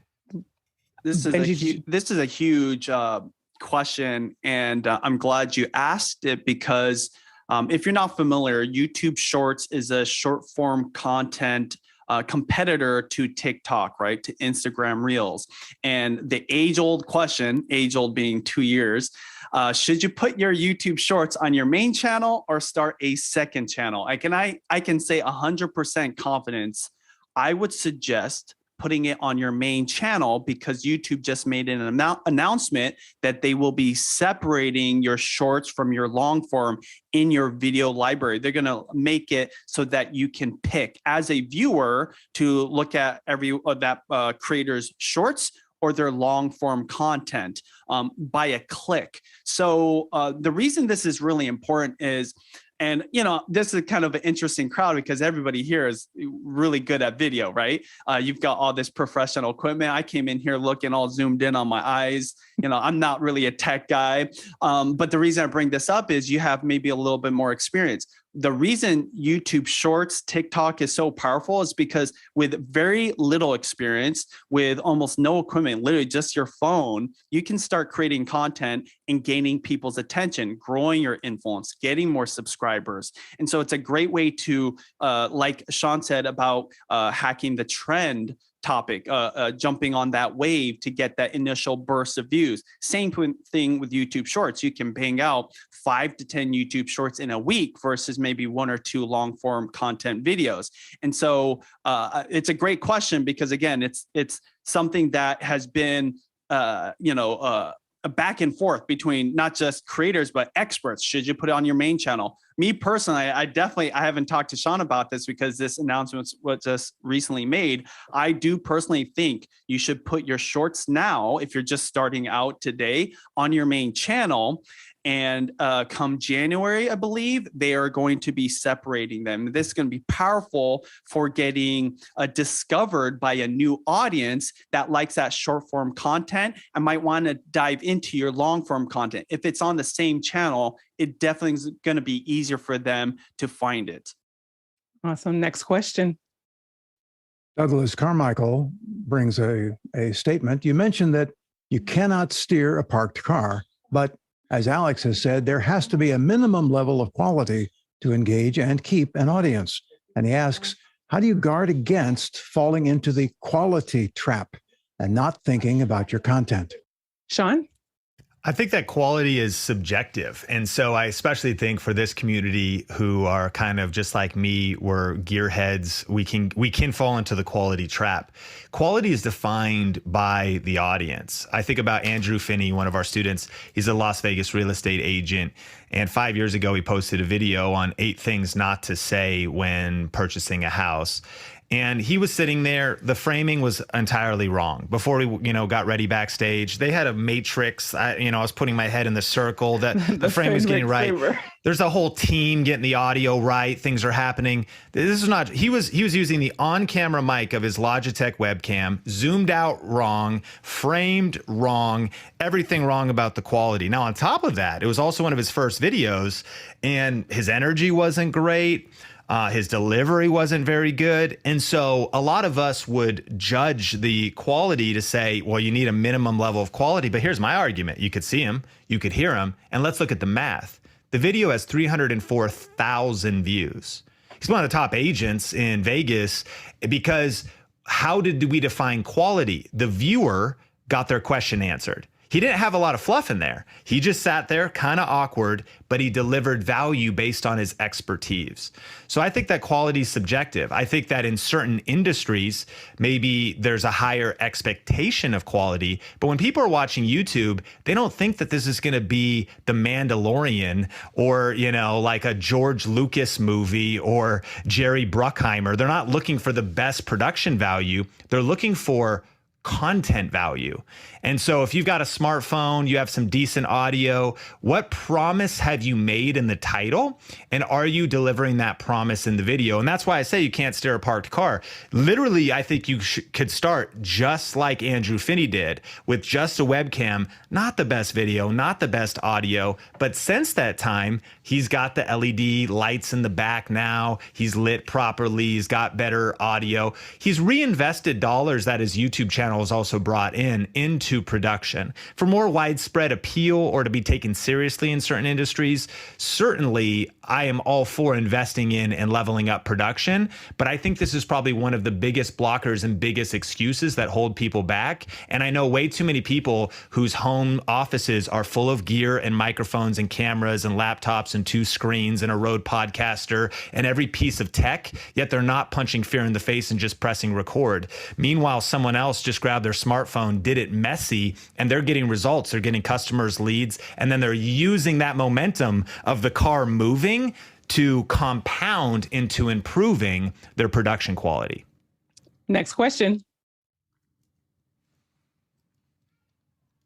This is a huge question, and I'm glad you asked it because if you're not familiar, YouTube Shorts is a short form content competitor to TikTok, right? To Instagram Reels. And the age-old question, age-old being 2 years, should you put your YouTube Shorts on your main channel or start a second channel? I can say 100% confidence. I would suggest putting it on your main channel because YouTube just made an announcement that they will be separating your shorts from your long form in your video library. They're going to make it so that you can pick as a viewer to look at that creator's shorts or their long form content by a click. So the reason this is really important is, and, this is kind of an interesting crowd because everybody here is really good at video, right? You've got all this professional equipment. I came in here looking all zoomed in on my eyes. I'm not really a tech guy. But the reason I bring this up is you have maybe a little bit more experience. The reason YouTube Shorts, TikTok is so powerful is because with very little experience, with almost no equipment, literally just your phone, you can start creating content and gaining people's attention, growing your influence, getting more subscribers. And so it's a great way to, like Sean said about hacking the trend topic, jumping on that wave to get that initial burst of views. Same thing with YouTube Shorts. You can bang out 5 to 10 YouTube Shorts in a week versus maybe 1 or 2 long form content videos. And so it's a great question because again, it's something that has been, a back and forth between not just creators, but experts. Should you put it on your main channel? Me personally, I haven't talked to Sean about this because this announcement was just recently made. I do personally think you should put your shorts now, if you're just starting out today, on your main channel. And come January, I believe, they are going to be separating them. This is going to be powerful for getting discovered by a new audience that likes that short form content and might want to dive into your long form content. If it's on the same channel, it definitely is going to be easier for them to find it. Awesome. Next question. Douglas Carmichael brings a statement. You mentioned that you cannot steer a parked car, but as Alex has said, there has to be a minimum level of quality to engage and keep an audience. And he asks, how do you guard against falling into the quality trap and not thinking about your content? Sean? I think that quality is subjective. And so I especially think for this community who are kind of just like me, we're gearheads, we can fall into the quality trap. Quality is defined by the audience. I think about Andrew Finney, one of our students. He's a Las Vegas real estate agent. And 5 years ago, he posted a video on 8 things not to say when purchasing a house. And he was sitting there. The framing was entirely wrong. Before we, got ready backstage, they had a matrix. I was putting my head in the circle. That the frame was getting right. There's a whole team getting the audio right. Things are happening. This is not. He was using the on-camera mic of his Logitech webcam, zoomed out wrong, framed wrong, everything wrong about the quality. Now, on top of that, it was also one of his first videos, and his energy wasn't great. His delivery wasn't very good. And so a lot of us would judge the quality to say, well, you need a minimum level of quality. But here's my argument. You could see him, you could hear him, and let's look at the math. The video has 304,000 views. He's one of the top agents in Vegas because how did we define quality? The viewer got their question answered. He didn't have a lot of fluff in there. He just sat there kind of awkward, but he delivered value based on his expertise. So I think that quality is subjective. I think that in certain industries, maybe there's a higher expectation of quality. But when people are watching YouTube, they don't think that this is going to be The Mandalorian or, like a George Lucas movie or Jerry Bruckheimer. They're not looking for the best production value. They're looking for content value. And so if you've got a smartphone, you have some decent audio, what promise have you made in the title? And are you delivering that promise in the video? And that's why I say you can't steer a parked car. Literally, I think you could start just like Andrew Finney did with just a webcam, not the best video, not the best audio. But since that time, he's got the LED lights in the back now. He's lit properly. He's got better audio. He's reinvested dollars that his YouTube channel has also brought into production. For more widespread appeal or to be taken seriously in certain industries, certainly I am all for investing in and leveling up production, but I think this is probably one of the biggest blockers and biggest excuses that hold people back. And I know way too many people whose home offices are full of gear and microphones and cameras and laptops and 2 screens and a Rode Podcaster and every piece of tech, yet they're not punching fear in the face and just pressing record. Meanwhile, someone else just grabbed their smartphone, did it messy, and they're getting results. They're getting customers, leads, and then they're using that momentum of the car moving to compound into improving their production quality. Next question.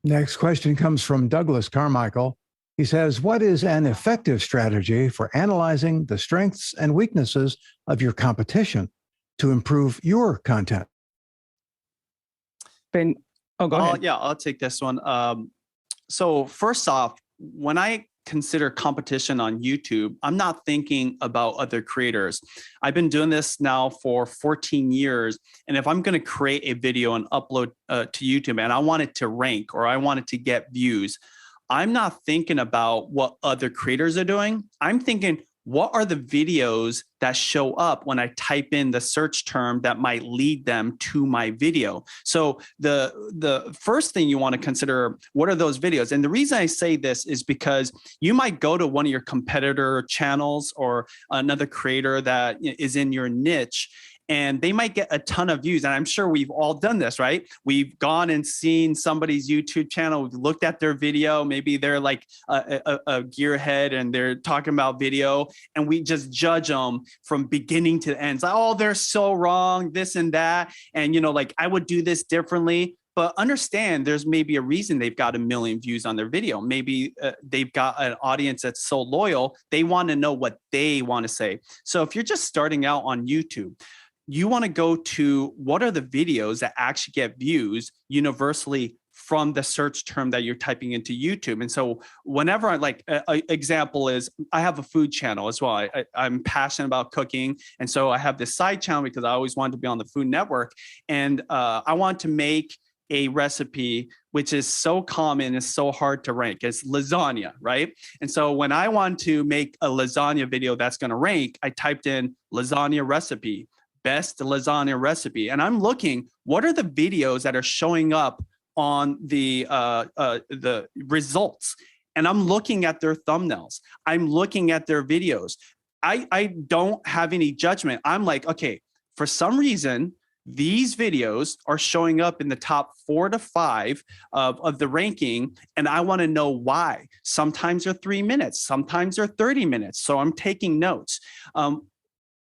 Next question comes from Douglas Carmichael. He says, what is an effective strategy for analyzing the strengths and weaknesses of your competition to improve your content? Ben, go ahead. Yeah, I'll take this one. So first off, when I consider competition on YouTube, I'm not thinking about other creators. I've been doing this now for 14 years. And if I'm going to create a video and upload to YouTube and I want it to rank or I want it to get views, I'm not thinking about what other creators are doing. I'm thinking, what are the videos that show up when I type in the search term that might lead them to my video? So the first thing you want to consider, what are those videos? And the reason I say this is because you might go to one of your competitor channels or another creator that is in your niche, and they might get a ton of views. And I'm sure we've all done this, right? We've gone and seen somebody's YouTube channel, we've looked at their video. Maybe they're like a gearhead and they're talking about video, and we just judge them from beginning to end. It's like, oh, they're so wrong, this and that. And, like I would do this differently. But understand there's maybe a reason they've got 1 million views on their video. Maybe they've got an audience that's so loyal, they want to know what they want to say. So if you're just starting out on YouTube, you want to go to what are the videos that actually get views universally from the search term that you're typing into YouTube. And so whenever example is, I have a food channel as well. I'm passionate about cooking. And so I have this side channel because I always wanted to be on the Food Network. And I want to make a recipe which is so common, is so hard to rank. It's lasagna, right? And so when I want to make a lasagna video that's going to rank, I typed in lasagna recipe, best lasagna recipe, and I'm looking, what are the videos that are showing up on the results? And I'm looking at their thumbnails. I'm looking at their videos. I don't have any judgment. I'm like, okay, for some reason, these videos are showing up in the top 4 to 5 of the ranking, and I want to know why. Sometimes they're 3 minutes, sometimes they're 30 minutes. So I'm taking notes.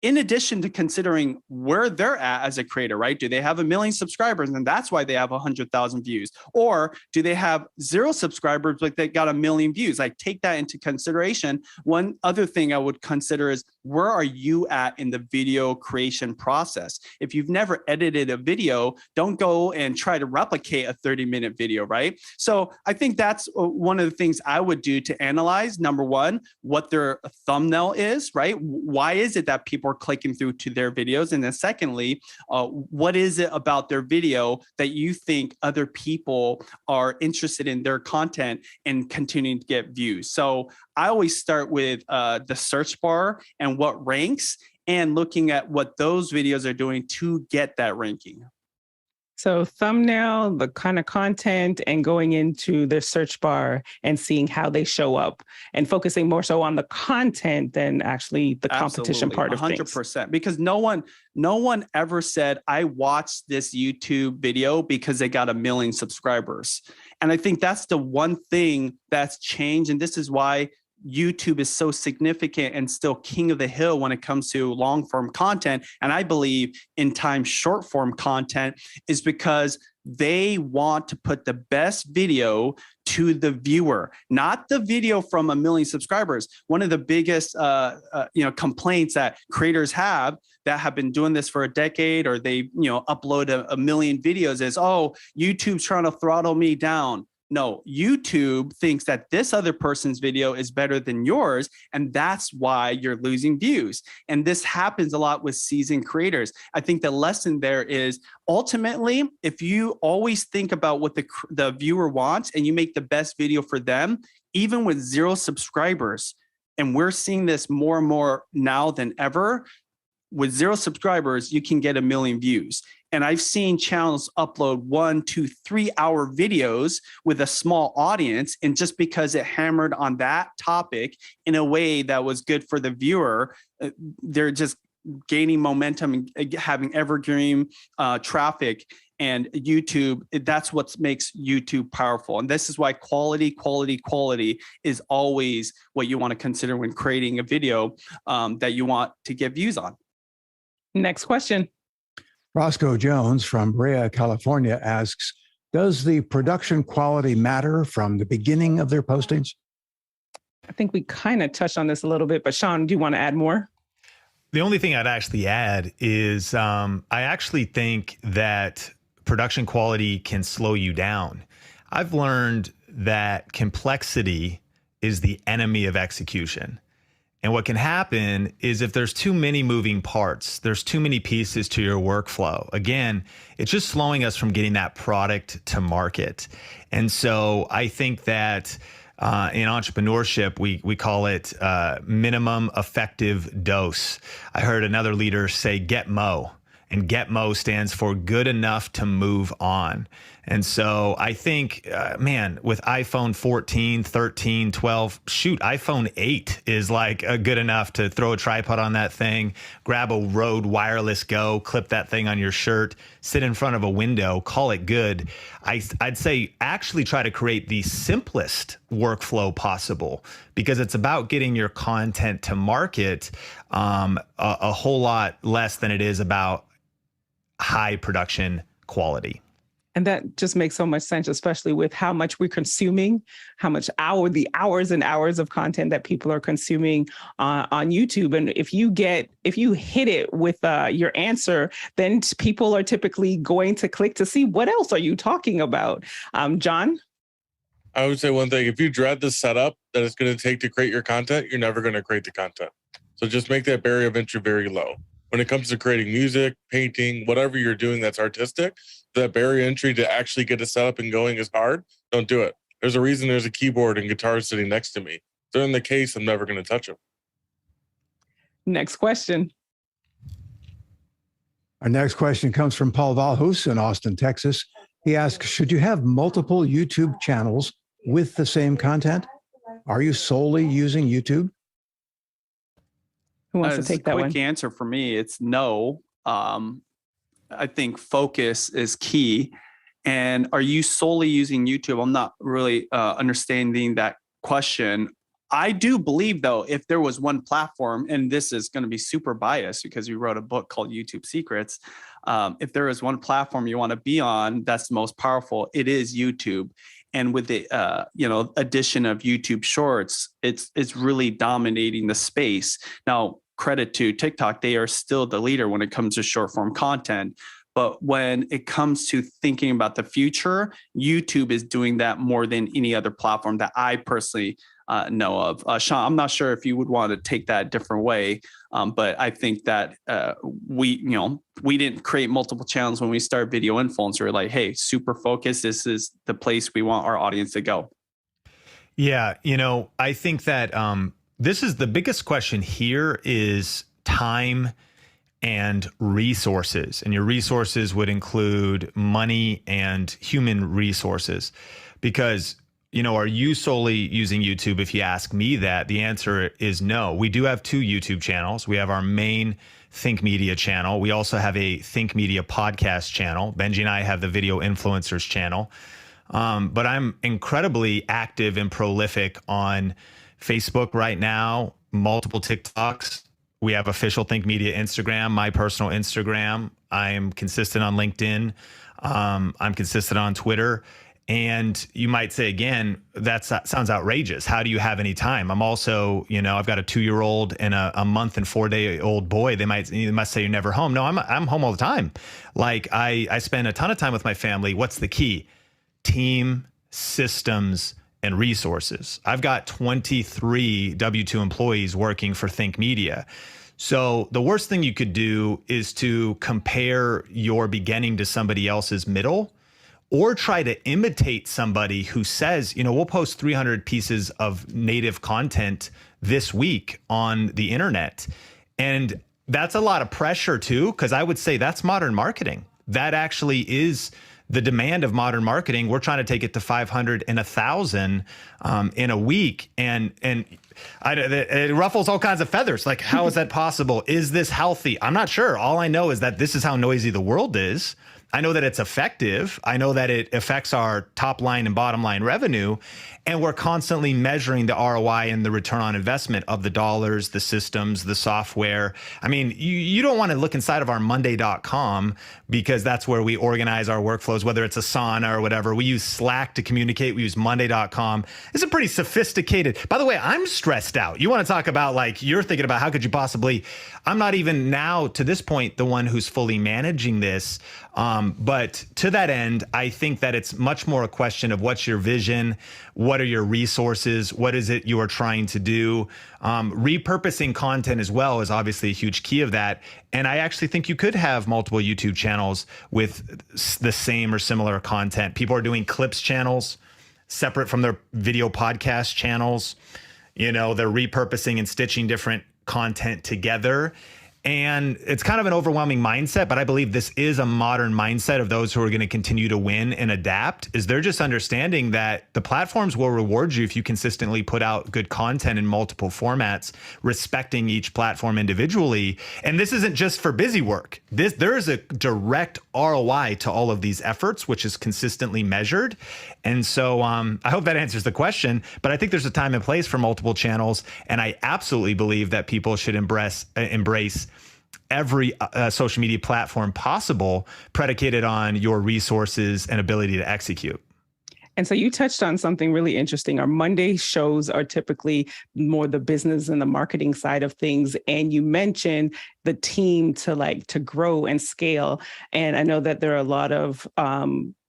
In addition to considering where they're at as a creator, right? Do they have 1 million subscribers and that's why they have 100,000 views? Or do they have 0 subscribers but they got 1 million views? I take that into consideration. One other thing I would consider is, where are you at in the video creation process? If you've never edited a video, don't go and try to replicate a 30-minute video, right? So I think that's one of the things I would do to analyze. Number one, what their thumbnail is, right? Why is it that people are clicking through to their videos? And then secondly, what is it about their video that you think other people are interested in their content and continuing to get views? So I always start with the search bar and what ranks, and looking at what those videos are doing to get that ranking. So thumbnail, the kind of content, and going into the search bar and seeing how they show up and focusing more so on the content than actually the competition part of 100%, things. Because no one ever said, I watched this YouTube video because they got 1 million subscribers. And I think that's the one thing that's changed. And this is why YouTube is so significant and still king of the hill when it comes to long form content. And I believe in time short form content is because they want to put the best video to the viewer, not the video from 1 million subscribers. One of the biggest complaints that creators have that have been doing this for a decade, or they upload 1 million videos, is, oh, YouTube's trying to throttle me down. No, YouTube thinks that this other person's video is better than yours, and that's why you're losing views. And this happens a lot with seasoned creators. I think the lesson there is, ultimately, if you always think about what the viewer wants and you make the best video for them, even with 0 subscribers, and we're seeing this more and more now than ever, with 0 subscribers, you can get 1 million views. And I've seen channels upload 1, 2, 3 hour videos with a small audience. And just because it hammered on that topic in a way that was good for the viewer, they're just gaining momentum and having evergreen traffic. And YouTube, that's what makes YouTube powerful. And this is why quality is always what you want to consider when creating a video that you want to get views on. Next question. Roscoe Jones from Brea, California asks, does the production quality matter from the beginning of their postings? I think we kind of touched on this a little bit, but Sean, do you want to add more? The only thing I'd actually add is I actually think that production quality can slow you down. I've learned that complexity is the enemy of execution. And what can happen is, if there's too many moving parts, there's too many pieces to your workflow, again, it's just slowing us from getting that product to market. And so I think that in entrepreneurship, we call it minimum effective dose. I heard another leader say get mo. And GETMO stands for good enough to move on. And so I think, with iPhone 14, 13, 12, iPhone 8 is like good enough to throw a tripod on that thing, grab a Rode Wireless Go, clip that thing on your shirt, sit in front of a window, call it good. I'd say actually try to create the simplest workflow possible, because it's about getting your content to market a whole lot less than it is about high production quality. And that just makes so much sense, especially with how much we're consuming, the hours and hours of content that people are consuming on YouTube. And if you hit it with your answer, then people are typically going to click to see what else are you talking about. John? I would say one thing: if you dread the setup that it's going to take to create your content, you're never going to create the content. So just make that barrier of entry very low. When it comes to creating music, painting, whatever you're doing that's artistic, that barrier entry to actually get it set up and going is hard. Don't do it. There's a reason there's a keyboard and guitar sitting next to me. If they're in the case, I'm never going to touch them. Next question. Our next question comes from Paul Valhus in Austin, Texas. He asks, should you have multiple YouTube channels with the same content? Are you solely using YouTube? Who wants to take that one? Quick answer for me, it's no. I think focus is key. And are you solely using YouTube? I'm not really understanding that question. I do believe, though, if there was one platform, and this is going to be super biased because we wrote a book called YouTube Secrets. If there is one platform you want to be on that's the most powerful, it is YouTube. And with the addition of YouTube Shorts, it's really dominating the space. Now, credit to TikTok, they are still the leader when it comes to short form content. But when it comes to thinking about the future, YouTube is doing that more than any other platform that I personally know of. Sean, I'm not sure if you would want to take that a different way, but I think that we didn't create multiple channels when we started Video Influencer. We're like, hey, super focused. This is the place we want our audience to go. Yeah, I think that this is the biggest question here is time and resources. And your resources would include money and human resources. Because, are you solely using YouTube? If you ask me that, the answer is no. We do have 2 YouTube channels. We have our main Think Media channel. We also have a Think Media podcast channel. Benji and I have the Video Influencers channel. But I'm incredibly active and prolific on Facebook right now, multiple TikToks. We have official Think Media Instagram, my personal Instagram. I'm consistent on LinkedIn. I'm consistent on Twitter. And you might say, again, that sounds outrageous. How do you have any time? I'm also, I've got a 2-year-old and a month and 4-day-old boy. They must say you're never home. No, I'm home all the time. Like I spend a ton of time with my family. What's the key? Team, systems, and resources. I've got 23 W-2 employees working for Think Media. So the worst thing you could do is to compare your beginning to somebody else's middle, or try to imitate somebody who says, we'll post 300 pieces of native content this week on the internet. And that's a lot of pressure too, because I would say that's modern marketing. That actually is the demand of modern marketing. We're trying to take it to 500 and 1,000 in a week. And it ruffles all kinds of feathers. Like, how is that possible? Is this healthy? I'm not sure. All I know is that this is how noisy the world is. I know that it's effective. I know that it affects our top line and bottom line revenue. And we're constantly measuring the ROI and the return on investment of the dollars, the systems, the software. I mean, you don't want to look inside of our Monday.com because that's where we organize our workflows, whether it's Asana or whatever. We use Slack to communicate. We use Monday.com. It's a pretty sophisticated. By the way, I'm stressed out. You want to talk about, like, you're thinking about how could you possibly, I'm not even now to this point the one who's fully managing this. But to that end, I think that it's much more a question of what's your vision, what are your resources, what is it you are trying to do. Repurposing content as well is obviously a huge key of that. And I actually think you could have multiple YouTube channels with the same or similar content. People are doing clips channels separate from their video podcast channels. They're repurposing and stitching different content together. And it's kind of an overwhelming mindset, but I believe this is a modern mindset of those who are going to continue to win and adapt, is they're just understanding that the platforms will reward you if you consistently put out good content in multiple formats, respecting each platform individually. And this isn't just for busy work. There is a direct ROI to all of these efforts, which is consistently measured. And so I hope that answers the question, but I think there's a time and place for multiple channels. And I absolutely believe that people should embrace every social media platform possible, predicated on your resources and ability to execute. And so you touched on something really interesting. Our Monday shows are typically more the business and the marketing side of things. And you mentioned the team to grow and scale. And I know that there are a lot of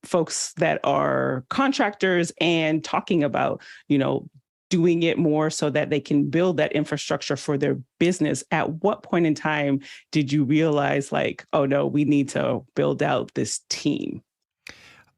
folks that are contractors and talking about, doing it more so that they can build that infrastructure for their business. At what point in time did you realize oh no, we need to build out this team?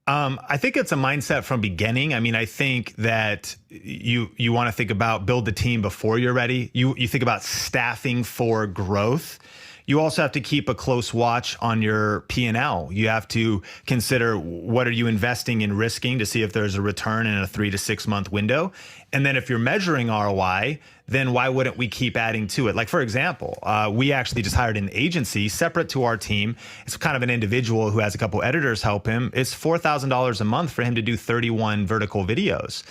I think it's a mindset from beginning. I mean, I think that you want to think about build the team before you're ready. You think about staffing for growth. You also have to keep a close watch on your P&L. You have to consider what are you investing in risking to see if there's a return in a 3 to 6 month window. And then if you're measuring ROI, then why wouldn't we keep adding to it? Like, for example, we actually just hired an agency separate to our team. It's kind of an individual who has a couple editors help him. It's $4,000 a month for him to do 31 vertical videos.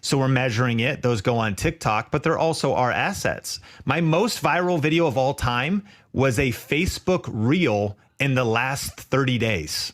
So we're measuring it. Those go on TikTok, but they're also our assets. My most viral video of all time was a Facebook reel in the last 30 days.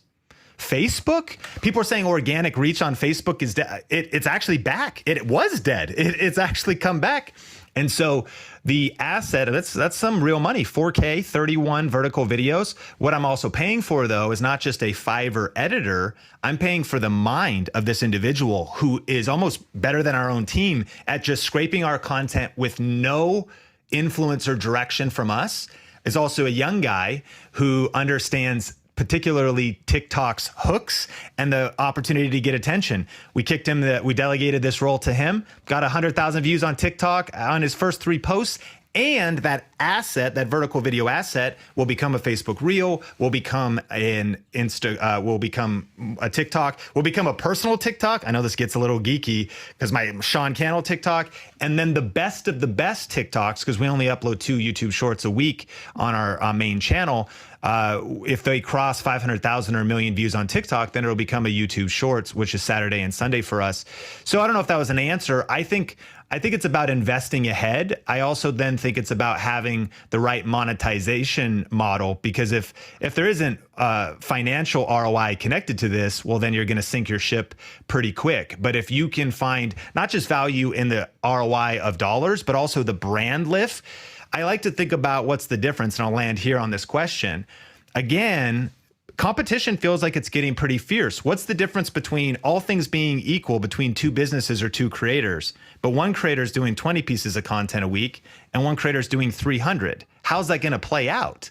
Facebook? People are saying organic reach on Facebook is dead. It's actually back. It was dead. It's actually come back. And so the asset, that's some real money, 4K, 31 vertical videos. What I'm also paying for, though, is not just a Fiverr editor. I'm paying for the mind of this individual who is almost better than our own team at just scraping our content with no influence or direction from us. Is also a young guy who understands particularly TikTok's hooks and the opportunity to get attention. We delegated this role to him, got 100,000 views on TikTok on his first 3 posts. And that asset, that vertical video asset, will become a Facebook reel, will become will become a TikTok, will become a personal TikTok. I know this gets a little geeky because my Sean Cannell TikTok, and then the best of the best TikToks, because we only upload 2 YouTube shorts a week on our main channel. If they cross 500,000 or 1 million views on TikTok, then it'll become a YouTube Shorts, which is Saturday and Sunday for us. So I don't know if that was an answer. I think it's about investing ahead. I also then think it's about having the right monetization model, because if there isn't financial ROI connected to this, well, then you're going to sink your ship pretty quick. But if you can find not just value in the ROI of dollars, but also the brand lift, I like to think about what's the difference, and I'll land here on this question. Again, competition feels like it's getting pretty fierce. What's the difference between, all things being equal, between 2 businesses or 2 creators? But one creator is doing 20 pieces of content a week and one creator is doing 300. How's that going to play out?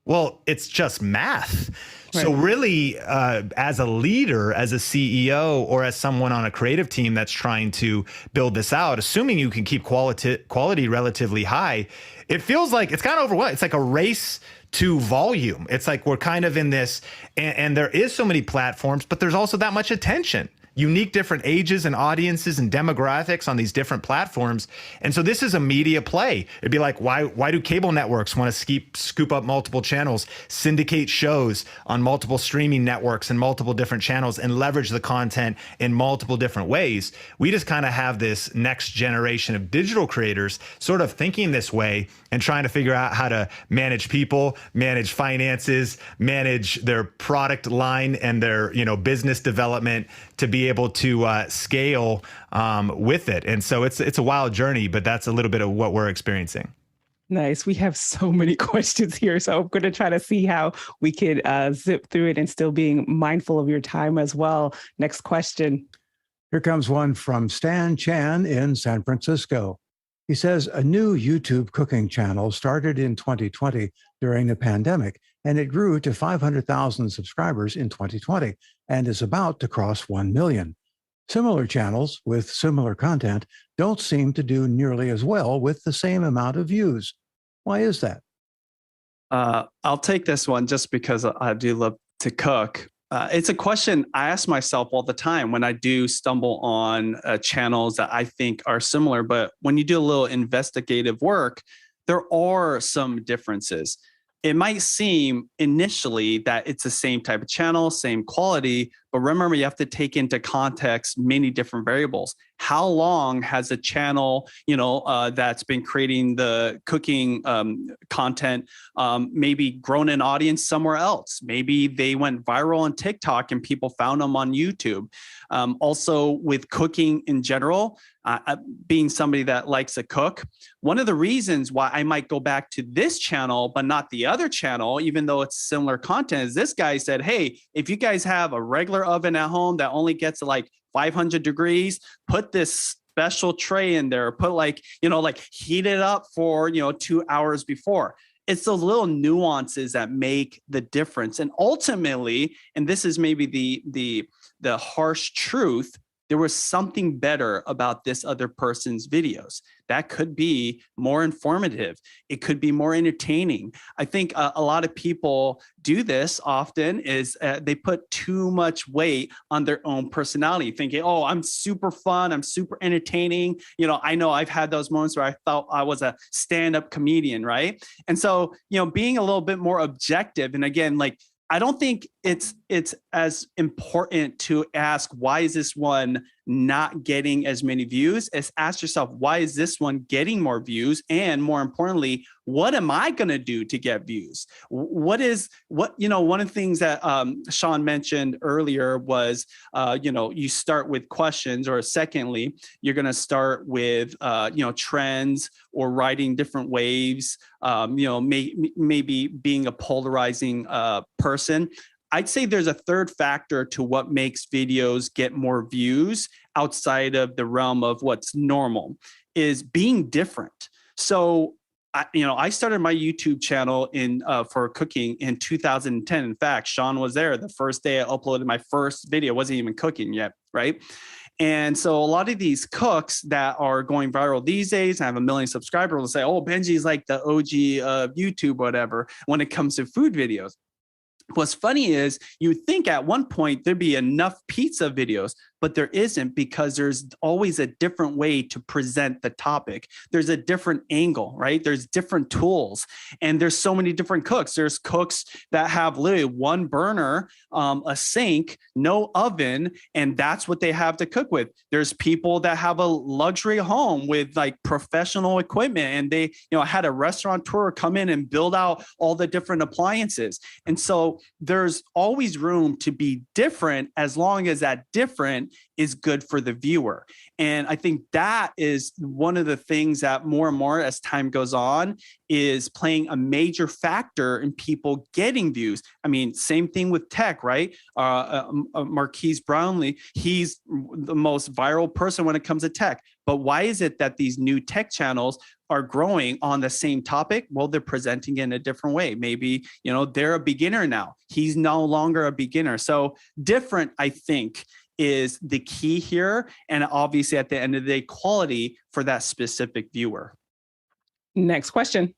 Well, it's just math. Right. So really, as a leader, as a CEO, or as someone on a creative team that's trying to build this out, assuming you can keep quality relatively high, it feels like it's kind of overwhelming. It's like a race to volume. It's like we're kind of in this, and there is so many platforms, but there's also that much attention. Unique different ages and audiences and demographics on these different platforms. And so this is a media play. It'd be like, why do cable networks want to scoop up multiple channels, syndicate shows on multiple streaming networks and multiple different channels, and leverage the content in multiple different ways? We just kind of have this next generation of digital creators sort of thinking this way and trying to figure out how to manage people, manage finances, manage their product line and their business development to be able to scale with it. And so it's a wild journey, but that's a little bit of what we're experiencing. Nice. We have so many questions here, so I'm going to try to see how we could zip through it and still being mindful of your time as well. Next question. Here comes one from Stan Chan in San Francisco. He says, a new YouTube cooking channel started in 2020 during the pandemic, and it grew to 500,000 subscribers in 2020 and is about to cross 1 million. Similar channels with similar content don't seem to do nearly as well with the same amount of views. Why is that? I'll take this one just because I do love to cook. It's a question I ask myself all the time when I do stumble on channels that I think are similar. But when you do a little investigative work, there are some differences. It might seem initially that it's the same type of channel, same quality, But remember, you have to take into context many different variables. How long has a channel, that's been creating the cooking content, maybe grown an audience somewhere else? Maybe they went viral on TikTok and people found them on YouTube. Also, with cooking in general, being somebody that likes to cook, one of the reasons why I might go back to this channel but not the other channel, even though it's similar content, is this guy said, hey, if you guys have a regular oven at home that only gets like 500 degrees, put this special tray in there, put heat it up for 2 hours before. It's those little nuances that make the difference. And ultimately, and this is maybe the harsh truth, there was something better about this other person's videos. That could be more informative. It could be more entertaining. I think a lot of people do this often is they put too much weight on their own personality, thinking, oh, I'm super fun, I'm super entertaining. I know I've had those moments where I thought I was a stand-up comedian, right? And so, being a little bit more objective, and again, I don't think it's as important to ask, why is this one not getting as many views, as ask yourself, why is this one getting more views? And more importantly, what am I going to do to get views? One of the things that Sean mentioned earlier was, you start with questions, or secondly, you're going to start with, trends or riding different waves, maybe being a polarizing person. I'd say there's a third factor to what makes videos get more views outside of the realm of what's normal, is being different. So, I started my YouTube channel for cooking in 2010. In fact, Sean was there the first day I uploaded my first video. It wasn't even cooking yet, right? And so a lot of these cooks that are going viral these days, I have 1 million subscribers, will say, oh, Benji's like the OG of YouTube, whatever, when it comes to food videos. What's funny is you'd think at one point there'd be enough pizza videos, but there isn't, because there's always a different way to present the topic. There's a different angle, right? There's different tools, and there's so many different cooks. There's cooks that have literally one burner, a sink, no oven, and that's what they have to cook with. There's people that have a luxury home with professional equipment, and they, had a restaurateur come in and build out all the different appliances. And so there's always room to be different, as long as that different is good for the viewer. And I think that is one of the things that more and more as time goes on is playing a major factor in people getting views. I mean, same thing with tech, right? Marquise Brownlee, he's the most viral person when it comes to tech. But why is it that these new tech channels are growing on the same topic? Well, they're presenting it in a different way. Maybe, they're a beginner now. He's no longer a beginner. So different, I think, is the key here. And obviously, at the end of the day, quality for that specific viewer. Next question.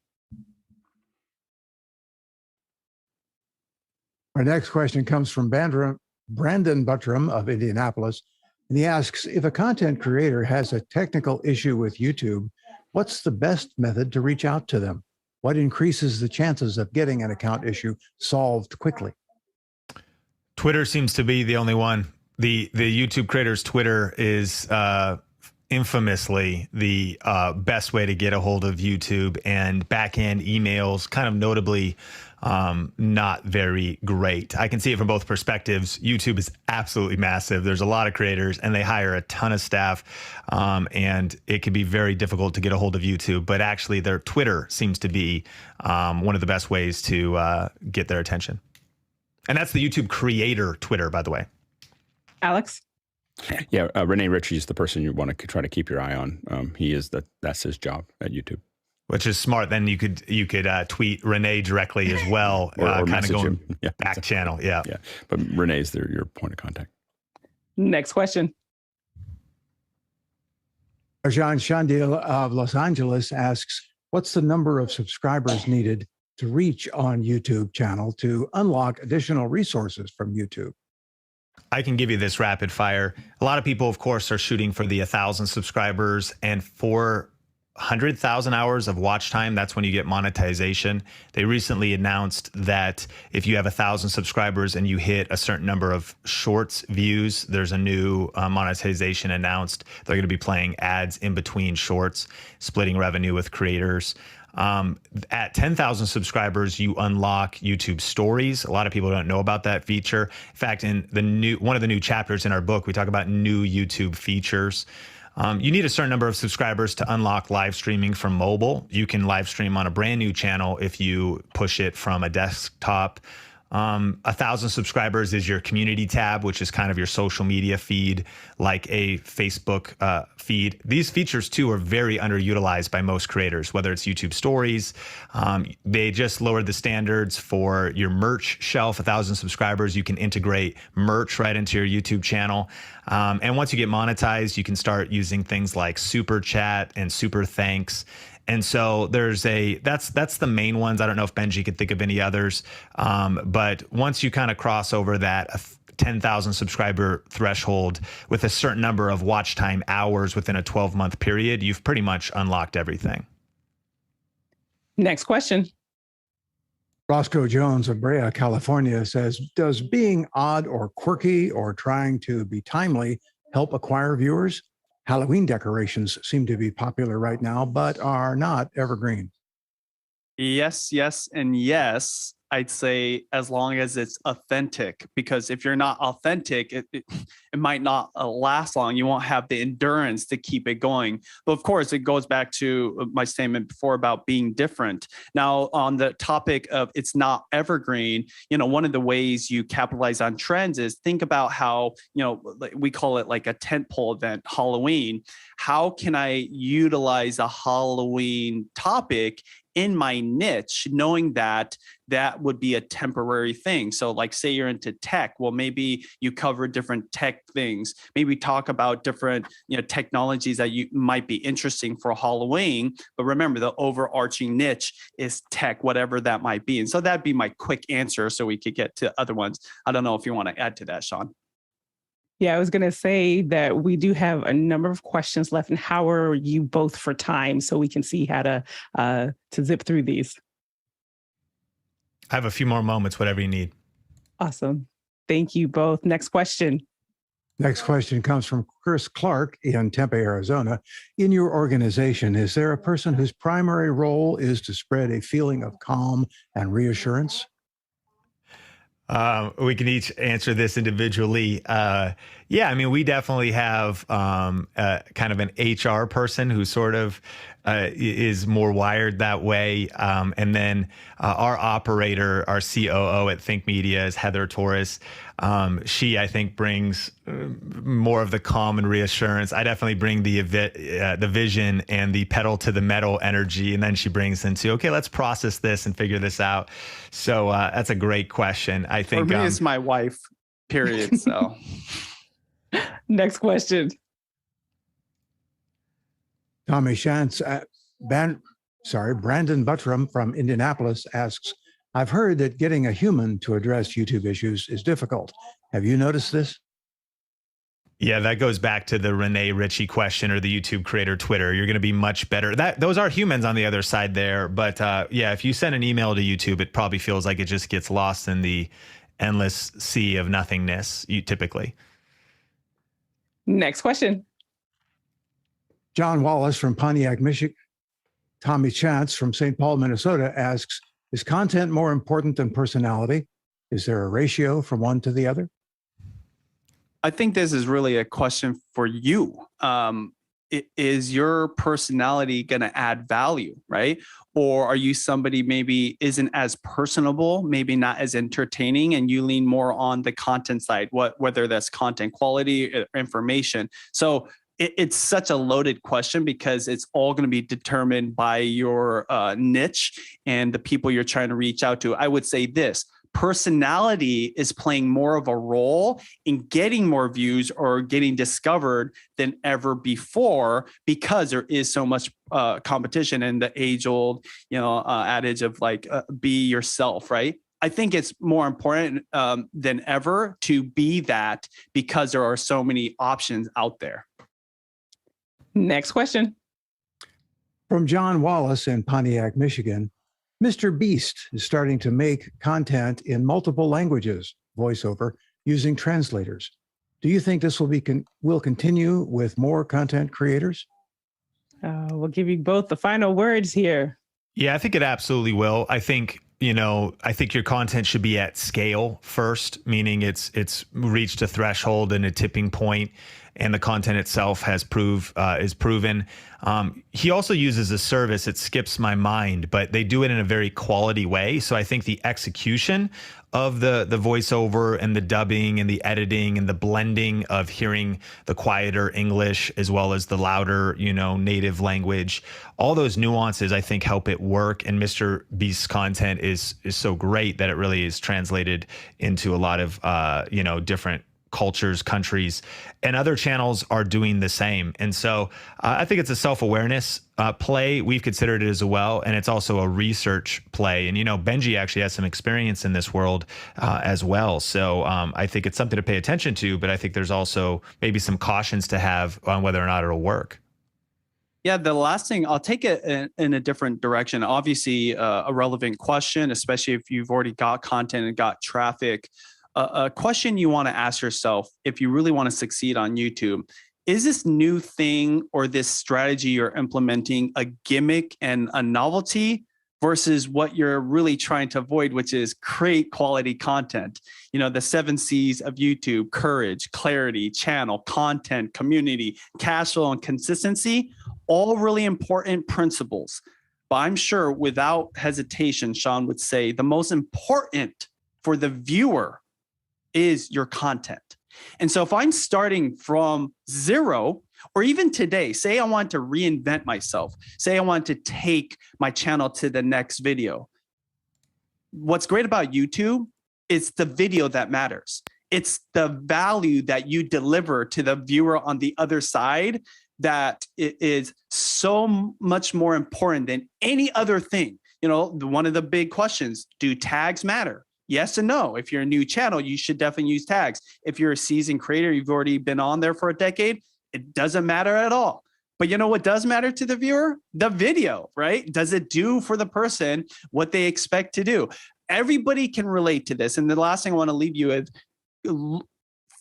Our next question comes from Brandon Buttram of Indianapolis. And he asks, if a content creator has a technical issue with YouTube, what's the best method to reach out to them? What increases the chances of getting an account issue solved quickly? Twitter seems to be the only one. The YouTube creator's Twitter is infamously the best way to get a hold of YouTube, and back-end emails, kind of notably not very great. I can see it from both perspectives. YouTube is absolutely massive. There's a lot of creators, and they hire a ton of staff, and it can be very difficult to get a hold of YouTube. But actually, their Twitter seems to be one of the best ways to get their attention. And that's the YouTube creator Twitter, by the way. Alex? Yeah, Rene Ritchie is the person you want to try to keep your eye on. That's his job at YouTube. Which is smart. Then you could tweet Rene directly as well, or kind of going him. back channel. Yeah. But Rene's your point of contact. Next question. Arjan Shandil of Los Angeles asks, what's the number of subscribers needed to reach on YouTube channel to unlock additional resources from YouTube? I can give you this rapid fire. A lot of people, of course, are shooting for the 1,000 subscribers, and for 100,000 hours of watch time, that's when you get monetization. They recently announced that if you have 1,000 subscribers and you hit a certain number of shorts views, there's a new monetization announced. They're going to be playing ads in between shorts, splitting revenue with creators. At 10,000 subscribers, you unlock YouTube Stories. A lot of people don't know about that feature. In fact, in one of the new chapters in our book, we talk about new YouTube features. You need a certain number of subscribers to unlock live streaming from mobile. You can live stream on a brand new channel if you push it from a desktop. 1,000 subscribers is your community tab, which is kind of your social media feed, like a Facebook feed. These features, too, are very underutilized by most creators, whether it's YouTube Stories. They just lowered the standards for your merch shelf. 1,000 subscribers, you can integrate merch right into your YouTube channel. And once you get monetized, you can start using things like Super Chat and Super Thanks. And so that's the main ones. I don't know if Benji could think of any others. But once you kind of cross over that 10,000 subscriber threshold with a certain number of watch time hours within a 12-month period, you've pretty much unlocked everything. Next question. Roscoe Jones of Brea, California says, does being odd or quirky or trying to be timely help acquire viewers? Halloween decorations seem to be popular right now, but are not evergreen. Yes, yes, and yes. I'd say as long as it's authentic, because if you're not authentic, it might not last long. You won't have the endurance to keep it going. But of course, it goes back to my statement before about being different. Now, on the topic of it's not evergreen, one of the ways you capitalize on trends is think about how, we call it like a tentpole event, Halloween. How can I utilize a Halloween topic in my niche, knowing that that would be a temporary thing? So like say you're into tech, well, maybe you cover different tech things, maybe talk about different technologies that you might be interesting for Halloween. But remember, the overarching niche is tech, whatever that might be. And so that'd be my quick answer so we could get to other ones. I don't know if you want to add to that, Sean. Yeah, I was going to say that we do have a number of questions left, and how are you both for time so we can see how to zip through these? I have a few more moments, whatever you need. Awesome. Thank you both. Next question. Next question comes from Chris Clark in Tempe, Arizona. In your organization, is there a person whose primary role is to spread a feeling of calm and reassurance? We can each answer this individually. Yeah, I mean, we definitely have kind of an HR person who sort of is more wired that way. And then our operator, our COO at Think Media is Heather Torres. She, I think, brings more of the calm and reassurance. I definitely bring the vision and the pedal to the metal energy. And then she brings into, okay, let's process this and figure this out. So that's a great question. I think for me, it's my wife, period. So next question. Tommy Shantz, Brandon Buttram from Indianapolis asks, I've heard that getting a human to address YouTube issues is difficult. Have you noticed this? Yeah, that goes back to the Renee Ritchie question or the YouTube creator Twitter. You're going to be much better. Those are humans on the other side there. But yeah, if you send an email to YouTube, it probably feels like it just gets lost in the endless sea of nothingness, typically. Next question. John Wallace from Pontiac, Michigan. Tommy Chance from St. Paul, Minnesota asks, is content more important than personality? Is there a ratio from one to the other? I think this is really a question for you. Is your personality going to add value, right? Or are you somebody maybe isn't as personable, maybe not as entertaining, and you lean more on the content side, whether that's content quality or information? So it's such a loaded question because it's all going to be determined by your niche and the people you're trying to reach out to. I would say this. Personality is playing more of a role in getting more views or getting discovered than ever before because there is so much competition and the age-old, adage of like be yourself, right? I think it's more important than ever to be that because there are so many options out there. Next question. From John Wallace in Pontiac, Michigan, Mr. Beast is starting to make content in multiple languages, voiceover, using translators. Do you think this will continue with more content creators? We'll give you both the final words here. Yeah, I think it absolutely will. I think your content should be at scale first, meaning it's reached a threshold and a tipping point, and the content itself is proven. He also uses a service. It skips my mind, but they do it in a very quality way. So I think the execution of the voiceover and the dubbing and the editing and the blending of hearing the quieter English as well as the louder, native language, all those nuances, I think, help it work. And Mr. Beast's content is so great that it really is translated into a lot of, different cultures, countries, and other channels are doing the same. And so I think it's a self-awareness play. We've considered it as well. And it's also a research play. And, Benji actually has some experience in this world as well. So I think it's something to pay attention to, but I think there's also maybe some cautions to have on whether or not it'll work. Yeah, the last thing, I'll take it in a different direction. Obviously, a relevant question, especially if you've already got content and got traffic. A question you want to ask yourself if you really want to succeed on YouTube: is this new thing or this strategy you're implementing a gimmick and a novelty versus what you're really trying to avoid, which is create quality content? The 7 C's of YouTube: courage, clarity, channel, content, community, cash flow, and consistency. All really important principles. But I'm sure without hesitation, Sean would say the most important for the viewer is your content. And so if I'm starting from zero, or even today, say I want to reinvent myself, say I want to take my channel to the next video. What's great about YouTube is the video that matters. It's the value that you deliver to the viewer on the other side that it is so much more important than any other thing. One of the big questions: do tags matter? Yes and no. If you're a new channel, you should definitely use tags. If you're a seasoned creator, you've already been on there for a decade, it doesn't matter at all. But what does matter to the viewer? The video, right? Does it do for the person what they expect to do? Everybody can relate to this. And the last thing I want to leave you with,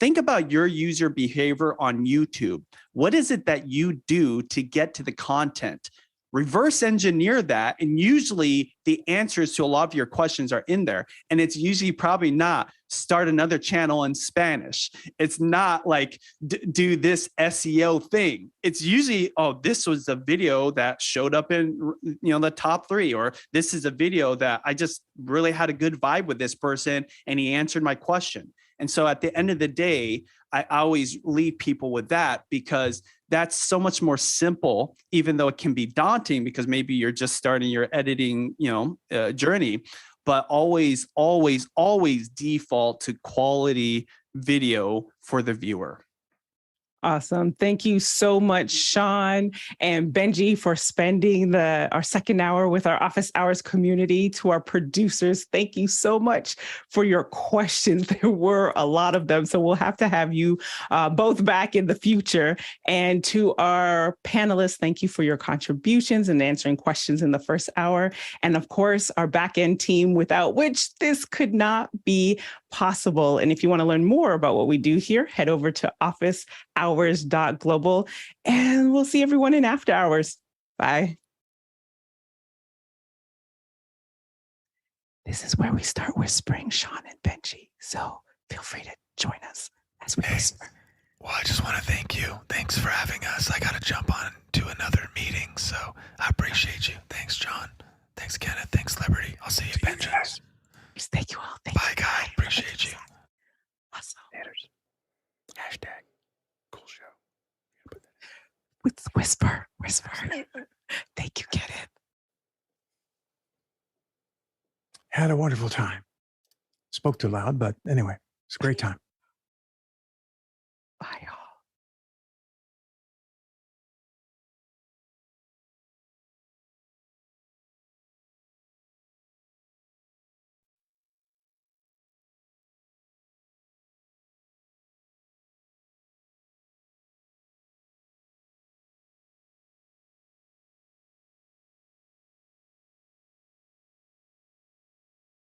think about your user behavior on YouTube. What is it that you do to get to the content? Reverse engineer that, and usually the answers to a lot of your questions are in there. And it's usually probably not start another channel in Spanish. It's not like do this SEO thing. It's usually, this was a video that showed up in the top 3, or this is a video that I just really had a good vibe with this person and he answered my question. And so at the end of the day, I always leave people with that, because that's so much more simple, even though it can be daunting because maybe you're just starting your editing, journey. But always, always, always default to quality video for the viewer. Awesome. Thank you so much, Sean and Benji, for spending our second hour with our Office Hours community. To our producers, thank you so much for your questions. There were a lot of them, so we'll have to have you both back in the future. And to our panelists, thank you for your contributions and answering questions in the first hour. And of course, our back-end team, without which this could not be possible. And if you want to learn more about what we do here, head over to officehours.global, and we'll see everyone in after hours. Bye. This is where we start whispering, Sean and Benji. So feel free to join us as we whisper. Well, I just want to thank you. Thanks for having us. I got to jump on to another meeting, so I appreciate you. Thanks, John. Thanks, Kenneth. Thanks, Liberty. I'll see you, Benji. Thank you all. Bye, guys. Appreciate you. Awesome. Hashtag cool show. Whisper. Thank you, Kenneth. Had a wonderful time. Spoke too loud, but anyway, it's a great time. Bye.